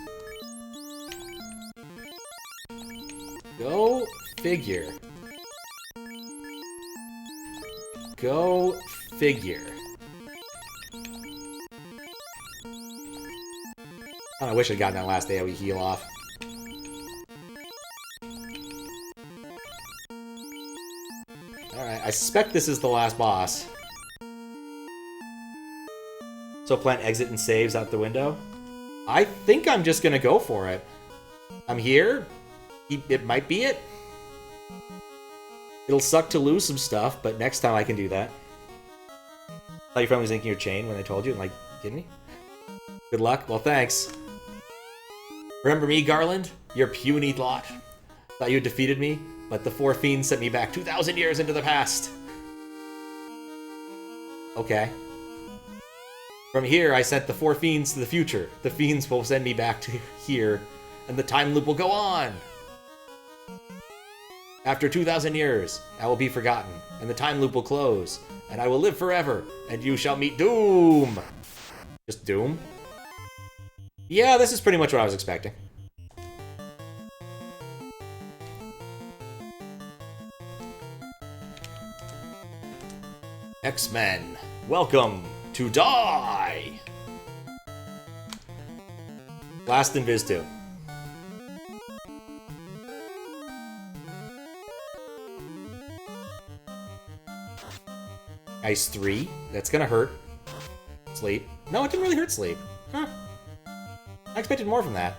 Go figure. Go figure. Oh, I wish I'd gotten that last AoE heal off. Alright, I suspect this is the last boss. So plant exit and saves out the window. I think I'm just gonna go for it. I'm here. It might be it. It'll suck to lose some stuff, but next time I can do that. Thought your friend was inking your chain when I told you, and like, kidding me? Good luck. Well, thanks. Remember me, Garland? Your puny lot. Thought you had defeated me, but the four fiends sent me back 2,000 years into the past. Okay. From here, I sent the four fiends to the future. The fiends will send me back to here, and the time loop will go on. After 2,000 years, I will be forgotten, and the time loop will close, and I will live forever, and you shall meet Doom! Just Doom? Yeah, this is pretty much what I was expecting. X-Men, welcome to Die! Last Invis 2. Ice 3. That's gonna hurt. Sleep. No, it didn't really hurt Sleep. Huh. I expected more from that.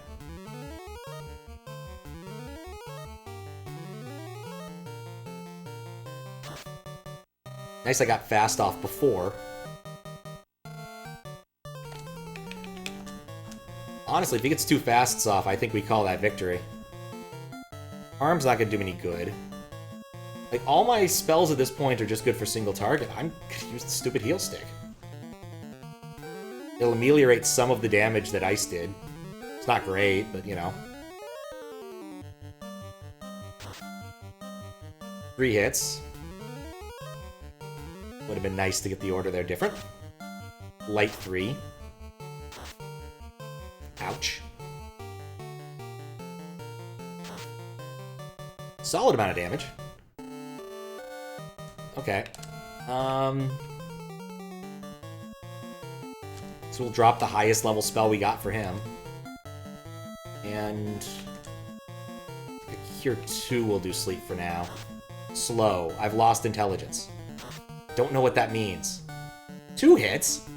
Nice I got fast off before. Honestly, if he gets 2 fasts off, I think we call that victory. Arm's not gonna do me any good. Like, all my spells at this point are just good for single target. I'm gonna use the stupid heal stick. It'll ameliorate some of the damage that Ice did. It's not great, but, you know. 3 hits. Would have been nice to get the order there different. Light 3. Ouch. Solid amount of damage. Okay. So we'll drop the highest level spell we got for him. And Cure 2 will do sleep for now. Slow. I've lost intelligence. Don't know what that means. 2 hits?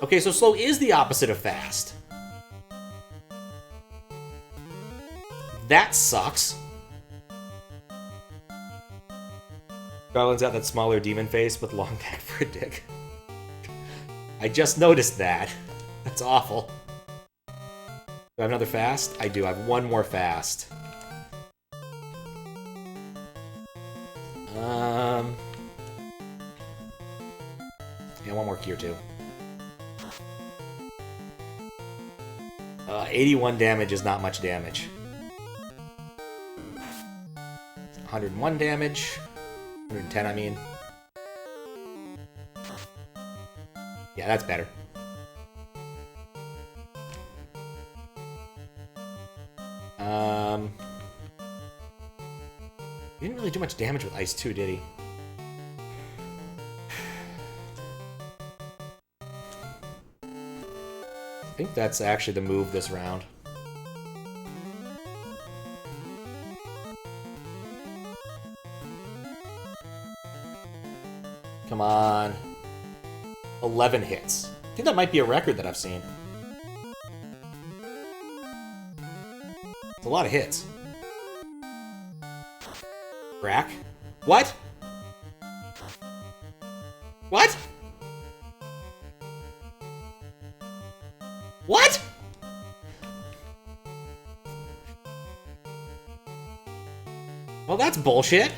Okay, so slow is the opposite of fast. That sucks. Garland's got that smaller demon face with long neck for a dick. I just noticed that. That's awful. Do I have another fast? I do. I have 1 more fast. Yeah, 1 more Cure too. 81 damage is not much damage. 101 damage. 110, I mean. Yeah, that's better. He didn't really do much damage with Ice 2, did he? I think that's actually the move this round. Come on. 11 hits. I think that might be a record that I've seen. It's a lot of hits. Crack? What? What? What? Well, that's bullshit.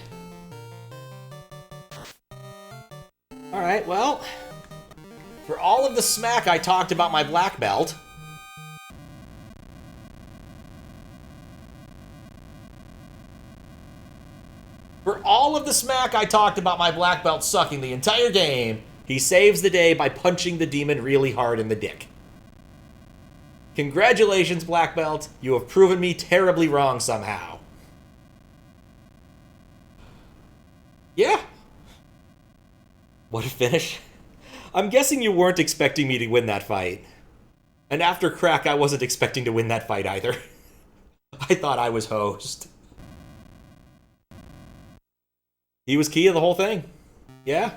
Alright, well, for all of the smack I talked about my black belt, sucking the entire game, he saves the day by punching the demon really hard in the dick. Congratulations, Black Belt. You have proven me terribly wrong somehow. Yeah. What a finish. I'm guessing you weren't expecting me to win that fight. And after Crack, I wasn't expecting to win that fight either. I thought I was host. He was key to the whole thing. Yeah.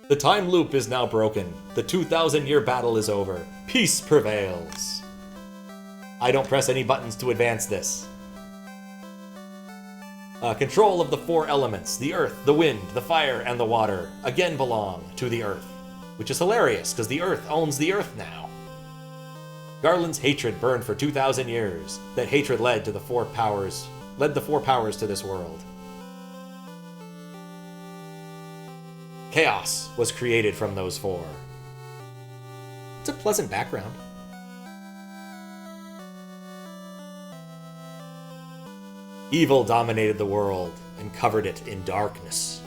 The time loop is now broken. The 2,000-year battle is over. Peace prevails. I don't press any buttons to advance this. Control of the 4 elements, the earth, the wind, the fire, and the water, again belong to the earth. Which is hilarious, because the earth owns the earth now. Garland's hatred burned for 2,000 years. That hatred led the 4 powers to this world. Chaos was created from those 4. It's a pleasant background. Evil dominated the world and covered it in darkness.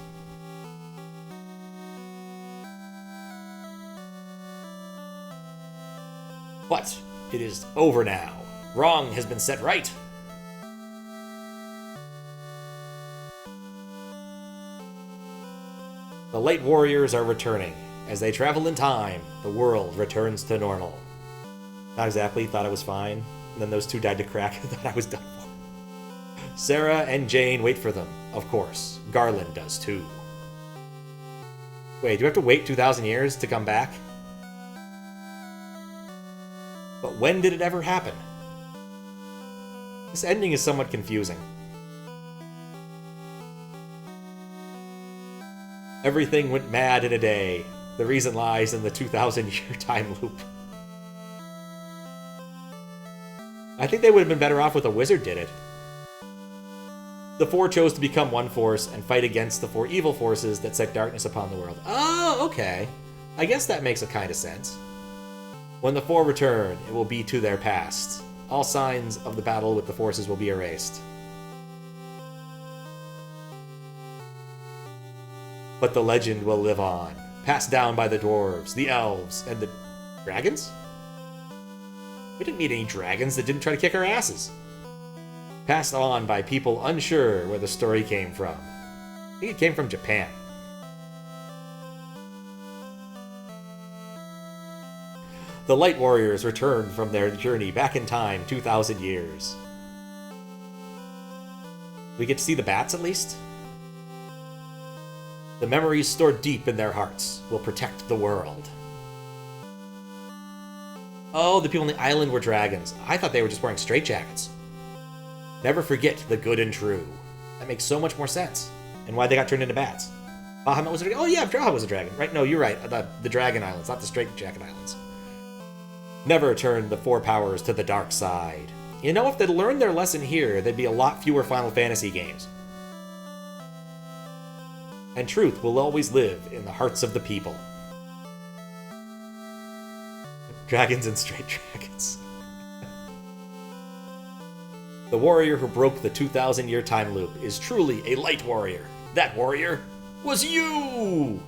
But it is over now. Wrong has been set right. The Light Warriors are returning. As they travel in time, the world returns to normal. Not exactly, thought I was fine. And then those 2 died to Crack, thought I was done for. Sarah and Jane wait for them, of course. Garland does too. Wait, do you have to wait 2,000 years to come back? But when did it ever happen? This ending is somewhat confusing. Everything went mad in a day. The reason lies in the 2,000-year time loop. I think they would have been better off with a wizard did it. The 4 chose to become one force and fight against the 4 evil forces that set darkness upon the world. Oh, okay. I guess that makes a kind of sense. When the 4 return, it will be to their past. All signs of the battle with the forces will be erased. But the legend will live on, passed down by the dwarves, the elves, and the dragons? We didn't meet any dragons that didn't try to kick our asses. Passed on by people unsure where the story came from. I think it came from Japan. The Light Warriors returned from their journey back in time 2,000 years. We get to see the bats at least? The memories stored deep in their hearts will protect the world. Oh, the people on the island were dragons. I thought they were just wearing straitjackets. Never forget the good and true. That makes so much more sense. And why they got turned into bats. Bahamut was a dragon. Oh yeah, Bahamut was a dragon. Right, no, you're right. The Dragon Islands, not the Straitjacket Islands. Never turn the 4 powers to the dark side. You know, if they'd learned their lesson here, there'd be a lot fewer Final Fantasy games. And truth will always live in the hearts of the people. Dragons and straitjackets. The warrior who broke the 2,000-year time loop is truly a light warrior. That warrior was you!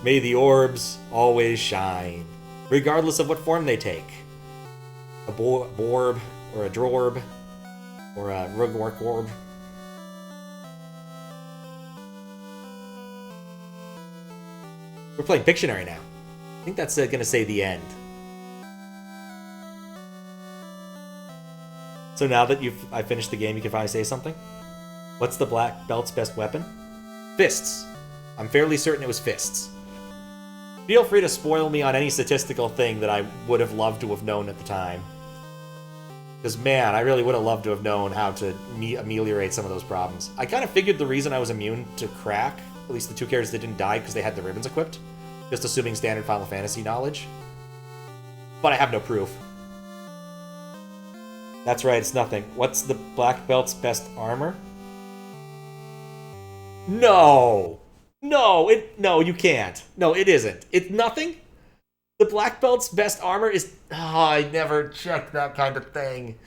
May the orbs always shine, regardless of what form they take. A borb, or a drorb, or a rugwork orb. We're playing Pictionary now. I think that's going to say the end. So now that I finished the game, you can finally say something? What's the black belt's best weapon? Fists. I'm fairly certain it was fists. Feel free to spoil me on any statistical thing that I would have loved to have known at the time. Because, man, I really would have loved to have known how to ameliorate some of those problems. I kind of figured the reason I was immune to crack, at least the 2 characters that didn't die because they had the ribbons equipped, just assuming standard Final Fantasy knowledge. But I have no proof. That's right, it's nothing. What's the black belt's best armor? No! No, you can't. No, it isn't. It's nothing? The black belt's best armor is... Oh, I never checked that kind of thing.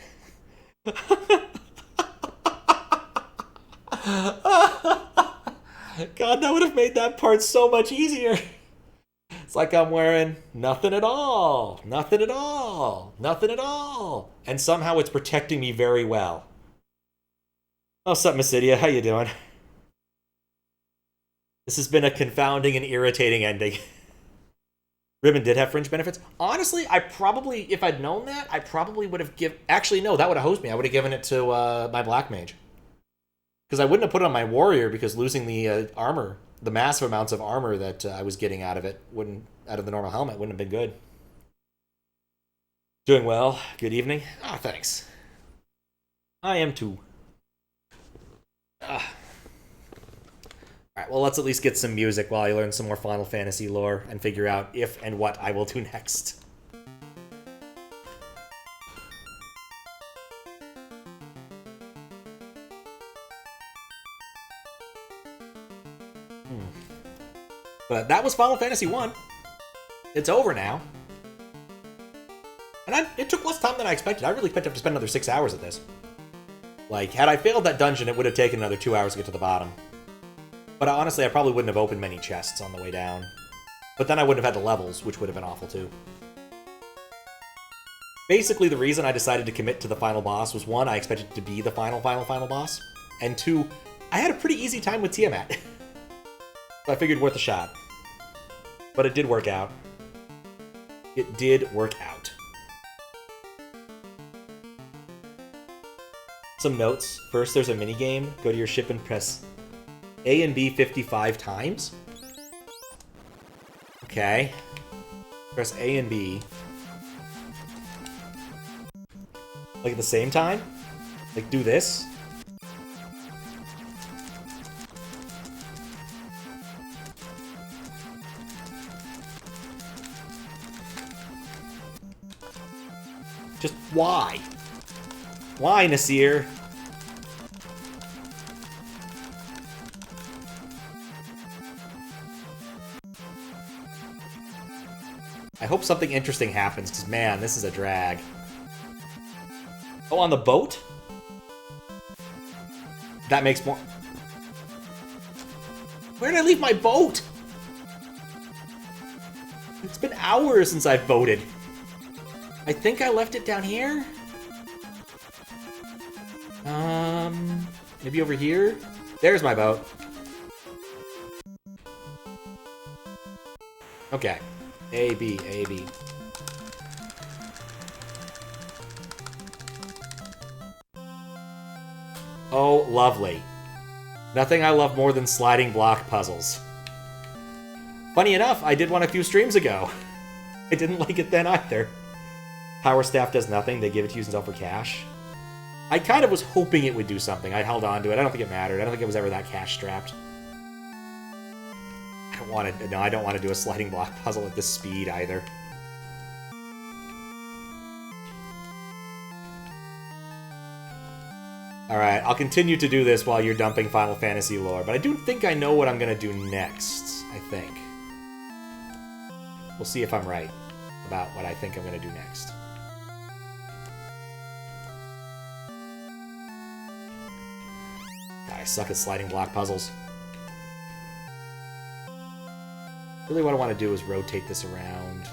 God, that would have made that part so much easier. It's like I'm wearing nothing at all. Nothing at all. Nothing at all. And somehow it's protecting me very well. Oh, what's up, Mysidia? How you doing? This has been a confounding and irritating ending. Ribbon did have fringe benefits. Honestly, I probably, if I'd known that, I probably would have given... Actually, no, that would have hosed me. I would have given it to my Black Mage. Because I wouldn't have put it on my Warrior, because losing the armor, the massive amounts of armor that I was getting out of it, out of the normal helmet, wouldn't have been good. Doing well. Good evening. Ah, thanks. I am too. Alright, well, let's at least get some music while I learn some more Final Fantasy lore and figure out if and what I will do next. But that was Final Fantasy 1. It's over now. And it took less time than I expected. I really expected to spend another 6 hours at this. Like, had I failed that dungeon, it would have taken another 2 hours to get to the bottom. But honestly, I probably wouldn't have opened many chests on the way down. But then I wouldn't have had the levels, which would have been awful too. Basically, the reason I decided to commit to the final boss was, one, I expected it to be the final boss. And two, I had a pretty easy time with Tiamat. So I figured worth a shot. But it did work out. It did work out. Some notes. First, there's a minigame. Go to your ship and press A and B 55 times. Okay. Press A and B. Like at the same time? Like do this? Just why? Why, Nasir? I hope something interesting happens, because, man, this is a drag. Oh, on the boat? That makes more... Where did I leave my boat? It's been hours since I've boated. I think I left it down here? Maybe over here? There's my boat. Okay. A, B, A, B. Oh, lovely. Nothing I love more than sliding block puzzles. Funny enough, I did one a few streams ago. I didn't like it then either. Power Staff does nothing. They give it to you for cash. I kind of was hoping it would do something. I held on to it. I don't think it mattered. I don't think it was ever that cash-strapped. I don't want to... No, I don't want to do a sliding block puzzle at this speed either. Alright, I'll continue to do this while you're dumping Final Fantasy lore, but I do think I know what I'm going to do next, I think. We'll see if I'm right about what I think I'm going to do next. I suck at sliding block puzzles. Really what I want to do is rotate this around.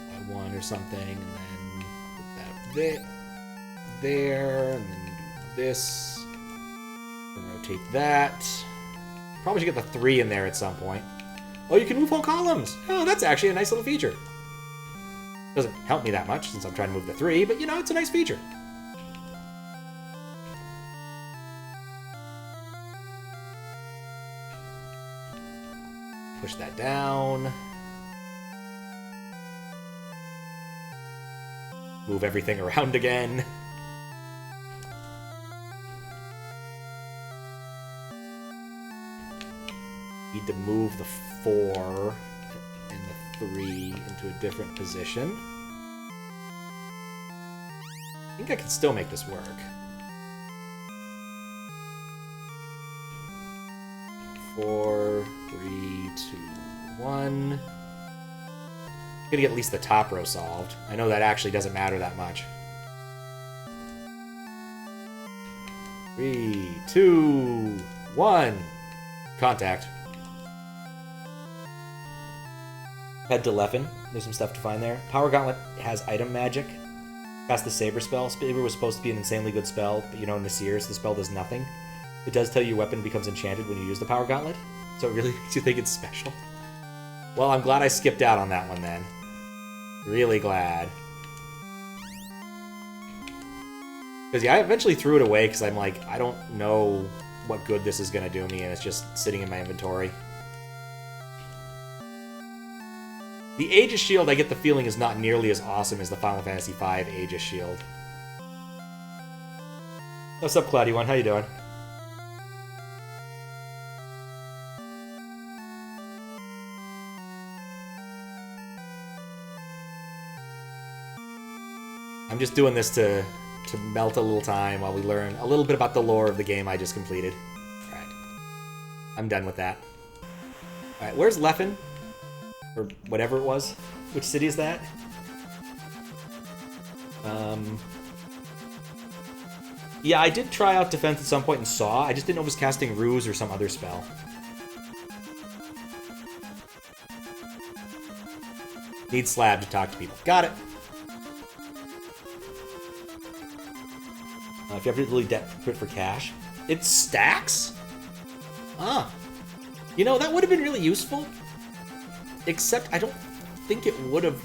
By one or something, and then put that there, and then do this. And rotate that. Probably should get the 3 in there at some point. Oh, you can move whole columns! Oh, that's actually a nice little feature. Doesn't help me that much since I'm trying to move the 3, but you know, it's a nice feature. Push that down. Move everything around again. Need to move the 4 and the 3 into a different position. I think I can still make this work. 4, 3, 2, 1. Gonna get at least the top row solved. I know that actually doesn't matter that much. 3, 2, 1. Contact. Head to Leffen. There's some stuff to find there. Power Gauntlet has item magic. Cast the Saber spell. Saber was supposed to be an insanely good spell, but you know, in the Seers, the spell does nothing. It does tell you your weapon becomes enchanted when you use the Power Gauntlet, so it really makes you think it's special. Well, I'm glad I skipped out on that one then. Really glad. Because, yeah, I eventually threw it away because I'm like, I don't know what good this is going to do me, and it's just sitting in my inventory. The Aegis Shield, I get the feeling, is not nearly as awesome as the Final Fantasy V Aegis Shield. What's up, Cloudy One? How you doing? I'm just doing this to melt a little time while we learn a little bit about the lore of the game I just completed. Alright. I'm done with that. Alright, where's Leffen? Or whatever it was. Which city is that? Yeah, I did try out Defense at some point and saw. I just didn't know if it was casting Ruse or some other spell. Need Slab to talk to people. Got it. If you have to delete debt quit for cash. It stacks? Ah. You know, that would have been really useful. Except I don't think it would have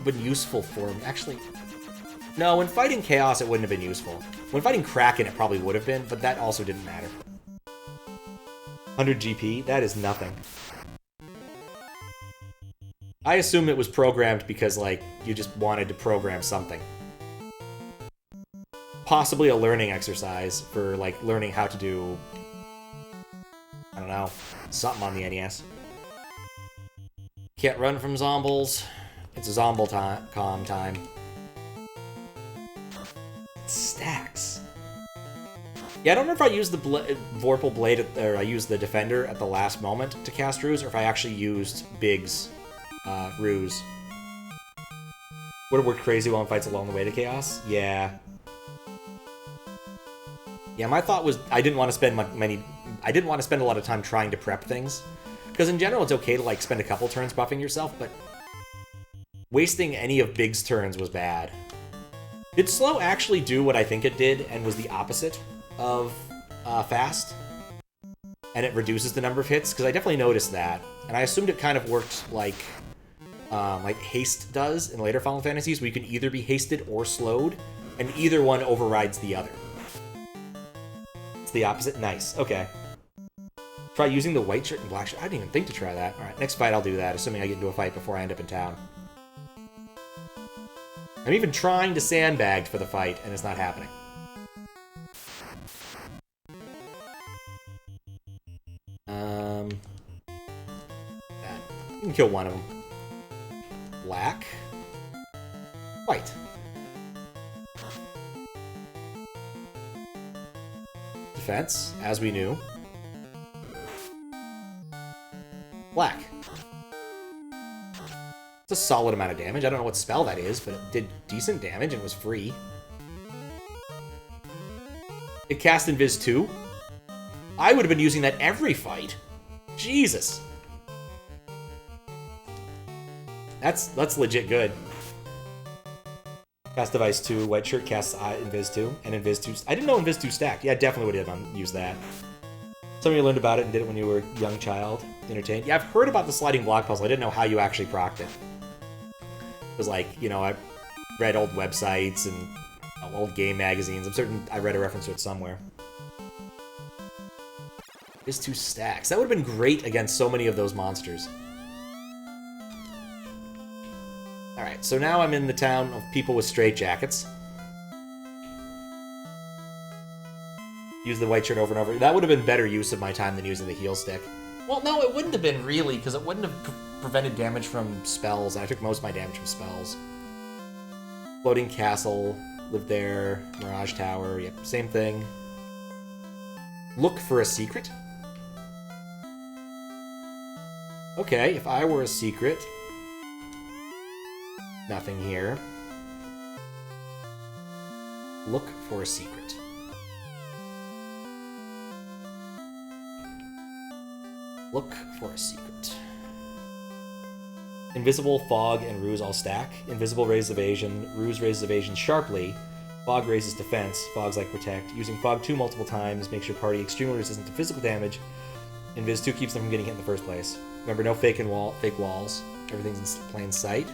been useful for him. Actually, no, when fighting Chaos, it wouldn't have been useful. When fighting Kraken, it probably would have been, but that also didn't matter. 100 GP? That is nothing. I assume it was programmed because, like, you just wanted to program something. Possibly a learning exercise for, like, learning how to do, I don't know, something on the NES. Can't run from zombles. It's a zomble calm time. Stacks. Yeah, I don't know if I used the Vorpal Blade, or I used the Defender at the last moment to cast Ruse, or if I actually used Big's Ruse. Would have worked crazy well in fights along the way to Chaos? Yeah. Yeah, my thought was I didn't want to spend I didn't want to spend a lot of time trying to prep things. Because in general, it's okay to, like, spend a couple turns buffing yourself, but wasting any of Big's turns was bad. Did Slow actually do what I think it did, and was the opposite of Fast? And it reduces the number of hits? Because I definitely noticed that. And I assumed it kind of worked like Haste does in later Final Fantasies, where you can either be hasted or slowed, and either one overrides the other. It's the opposite? Nice. Okay. Try using the white shirt and black shirt. I didn't even think to try that. Alright, next fight I'll do that, assuming I get into a fight before I end up in town. I'm even trying to sandbag for the fight, and it's not happening. That. You can kill one of them. Black. White. Defense, as we knew. Black. It's a solid amount of damage. I don't know what spell that is, but it did decent damage and was free. It cast Invis 2? I would have been using that every fight. Jesus. That's legit good. Cast Device 2, White Shirt casts Invis 2, and Invis 2... I didn't know Invis 2 stacked. Yeah, definitely would have used that. Some of you learned about it and did it when you were a young child. Entertained. Yeah, I've heard about the sliding block puzzle. I didn't know how you actually procced it. It was like, you know, I read old websites and old game magazines. I'm certain I read a reference to it somewhere. Is 2 stacks. That would have been great against so many of those monsters. Alright, so now I'm in the town of people with straitjackets. Use the white shirt over and over. That would have been better use of my time than using the heal stick. Well, no, it wouldn't have been, really, because it wouldn't have prevented damage from spells, and I took most of my damage from spells. Floating Castle, lived there. Mirage Tower, yep, same thing. Look for a secret? Okay, if I were a secret... Nothing here. Look for a secret. Look for a secret. Invisible, Fog, and Ruse all stack. Invisible raises evasion, Ruse raises evasion sharply, Fog raises defense, Fog's like Protect. Using Fog 2 multiple times makes your party extremely resistant to physical damage. Invis 2 keeps them from getting hit in the first place. Remember, no fake walls. Everything's in plain sight.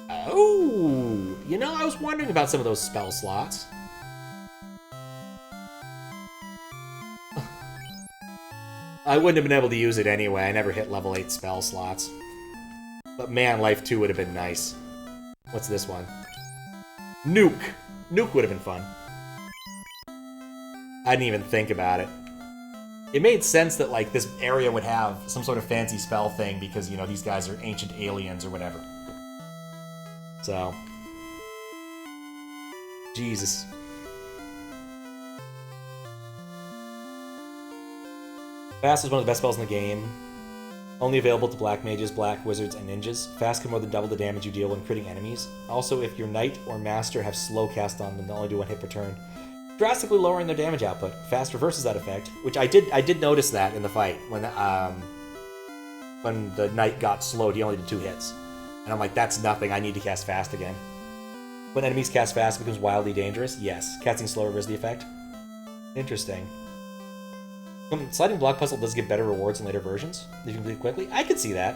Oh! You know, I was wondering about some of those spell slots. I wouldn't have been able to use it anyway. I never hit level 8 spell slots. But man, Life 2 would have been nice. What's this one? Nuke! Nuke would have been fun. I didn't even think about it. It made sense that, like, this area would have some sort of fancy spell thing because, you know, these guys are ancient aliens or whatever. So. Jesus. Fast is one of the best spells in the game. Only available to black mages, black wizards, and ninjas. Fast can more than double the damage you deal when critting enemies. Also, if your knight or master have slow cast on them, they'll only do 1 hit per turn, drastically lowering their damage output. Fast reverses that effect, which I did notice that in the fight when the knight got slowed, he only did 2 hits, and I'm like, that's nothing. I need to cast Fast again. When enemies cast Fast, it becomes wildly dangerous. Yes, casting slow reverses the effect. Interesting. Sliding block puzzle does give better rewards in later versions if you complete quickly. I could see that.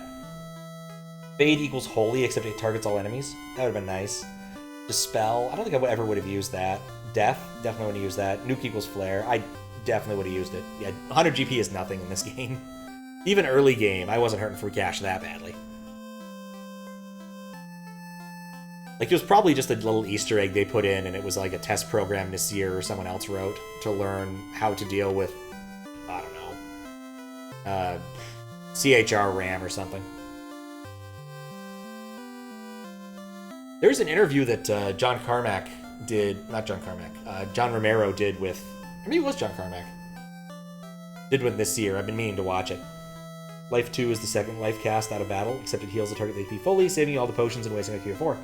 Fade equals holy, except it targets all enemies. That would have been nice. Dispel, I don't think I ever would have used that. Death, definitely wouldn't use that. Nuke equals flare, I definitely would have used it. Yeah, 100 GP is nothing in this game. Even early game, I wasn't hurting for cash that badly. Like, it was probably just a little Easter egg they put in, and it was like a test program Nasir or someone else wrote to learn how to deal with, I don't know, CHR RAM or something. There's an interview that John Romero did with, or maybe it was John Carmack, did with Nasir. I've been meaning to watch it. Life 2 is the second life cast out of battle, except it heals the target AP fully, saving you all the potions and wasting IQ 4.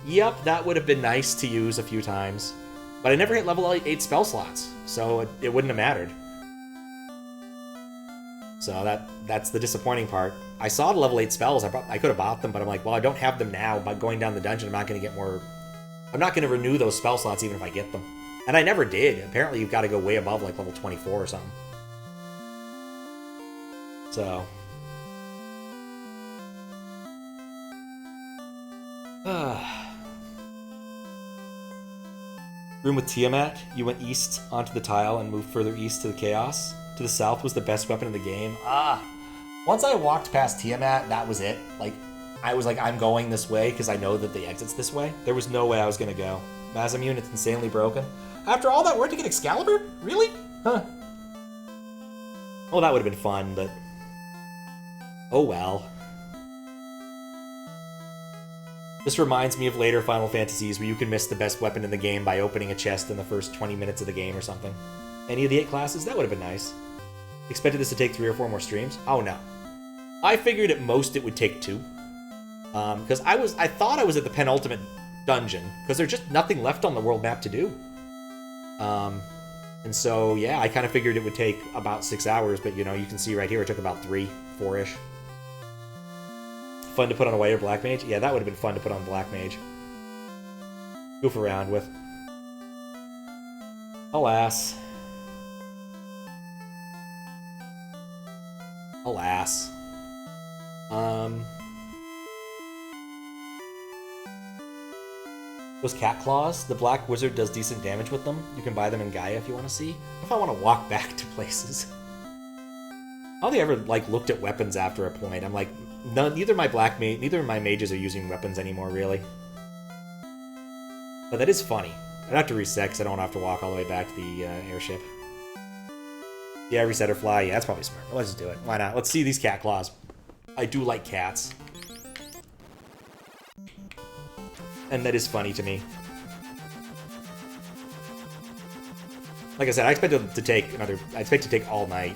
Yep, that would have been nice to use a few times, but I never hit level 8 spell slots, so it wouldn't have mattered. So that's the disappointing part. I saw the level 8 spells, I could have bought them, but I'm like, well, I don't have them now. By going down the dungeon, I'm not going to get more. I'm not going to renew those spell slots even if I get them. And I never did. Apparently you've got to go way above like level 24 or something. So. Room with Tiamat. You went east onto the tile and moved further east to the chaos. To the south was the best weapon in the game. Once I walked past Tiamat, that was it. Like, I was like, I'm going this way because I know that the exit's this way. There was no way I was going to go. Mazamune, it's insanely broken. After all that work to get Excalibur? Really? Huh. Well, that would have been fun, but... oh well. This reminds me of later Final Fantasies where you can miss the best weapon in the game by opening a chest in the first 20 minutes of the game or something. Any of the 8 classes? That would have been nice. Expected this to take 3 or 4 more streams? Oh no. I figured at most it would take 2. Because I thought I was at the penultimate dungeon, because there's just nothing left on the world map to do. And so, yeah, I kind of figured it would take about 6 hours, but you know, you can see right here it took about 3, 4-ish. Fun to put on a White or Black Mage? Yeah, that would have been fun to put on Black Mage. Goof around with. Alas. Alas. Those cat claws, the black wizard does decent damage with them. You can buy them in Gaia if you want to see. If I want to walk back to places. I don't think I ever like looked at weapons after a point. I'm like, neither of my mages are using weapons anymore, really. But that is funny. I'd have to reset because I don't have to walk all the way back to the airship. Yeah, reset or fly. Yeah, that's probably smart. Let's just do it. Why not? Let's see these cat claws. I do like cats. And that is funny to me. Like I said, I expect to take all night.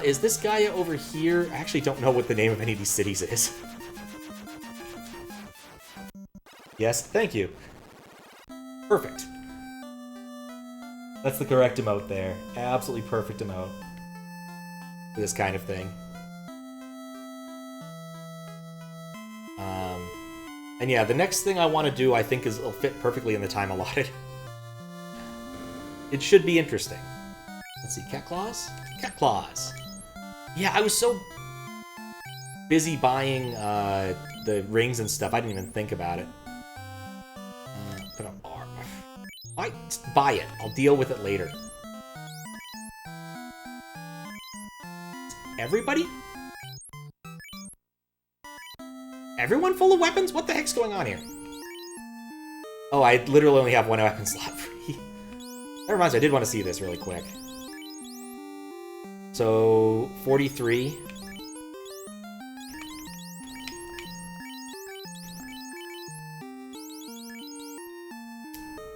Is this Gaia over here? I actually don't know what the name of any of these cities is. Yes, thank you. Perfect. That's the correct emote there. Absolutely perfect emote. for this kind of thing. And yeah, the next thing I want to do, I think, it'll fit perfectly in the time allotted. It should be interesting. Let's see, cat claws? Cat claws. Yeah, I was so busy buying the rings and stuff, I didn't even think about it. Put an R. Buy it. I'll deal with it later. Everybody? Everyone full of weapons? What the heck's going on here? Oh, I literally only have one weapon slot free. That reminds me, I did want to see this really quick. So, 43.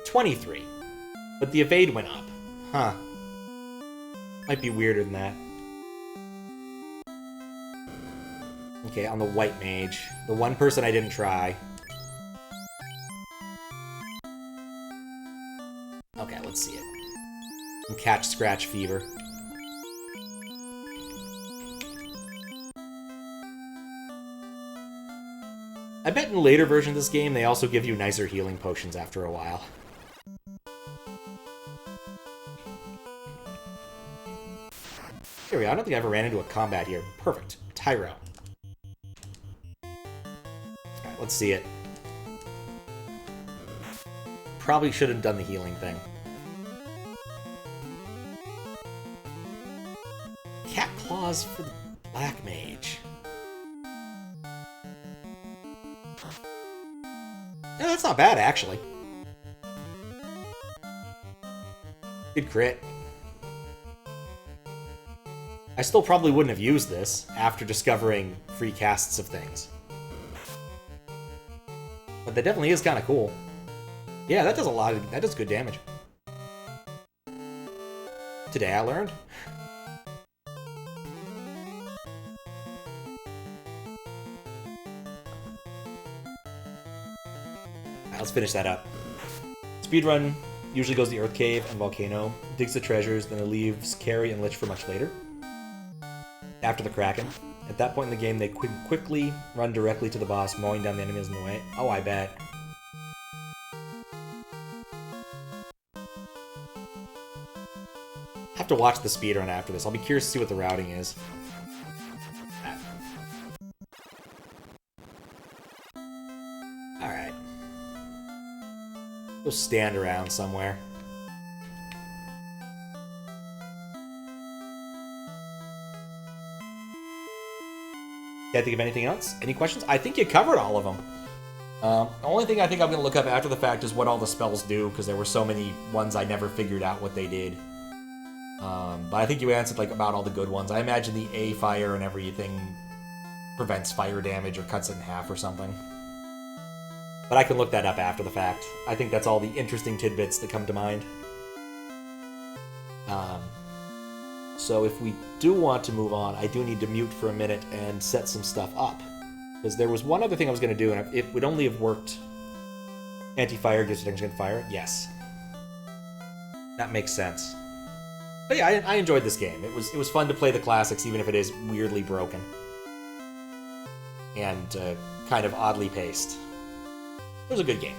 $23. But the evade went up. Huh. Might be weirder than that. Okay, on the white mage. The one person I didn't try. Okay, let's see it. Catch Scratch Fever. I bet in later versions of this game, they also give you nicer healing potions after a while. Here we go. I don't think I ever ran into a combat here. Perfect. Tyro. Alright, let's see it. Probably should have done the healing thing. Cat claws for the black mage. Yeah, that's not bad, actually. Good crit. I still probably wouldn't have used this after discovering free casts of things. But that definitely is kind of cool. Yeah, that does that does good damage. Today I learned. Let's finish that up. Speedrun usually goes to the Earth Cave and Volcano, digs the treasures, then it leaves Kary and Lich for much later. After the Kraken. At that point in the game, they quickly run directly to the boss, mowing down the enemies in the way. Oh, I bet. I have to watch the speedrun after this. I'll be curious to see what the routing is. Alright. Go stand around somewhere. Can't think of anything else? Any questions? I think you covered all of them. The only thing I think I'm going to look up after the fact is what all the spells do, because there were so many ones I never figured out what they did. But I think you answered like about all the good ones. I imagine the A fire and everything prevents fire damage or cuts it in half or something. But I can look that up after the fact. I think that's all the interesting tidbits that come to mind. So if we do want to move on, I do need to mute for a minute and set some stuff up. Because there was one other thing I was going to do, and it would only have worked. Anti-fire gives you against fire? Yes. That makes sense. But yeah, I enjoyed this game. It was fun to play the classics, even if it is weirdly broken. And kind of oddly paced. It was a good game.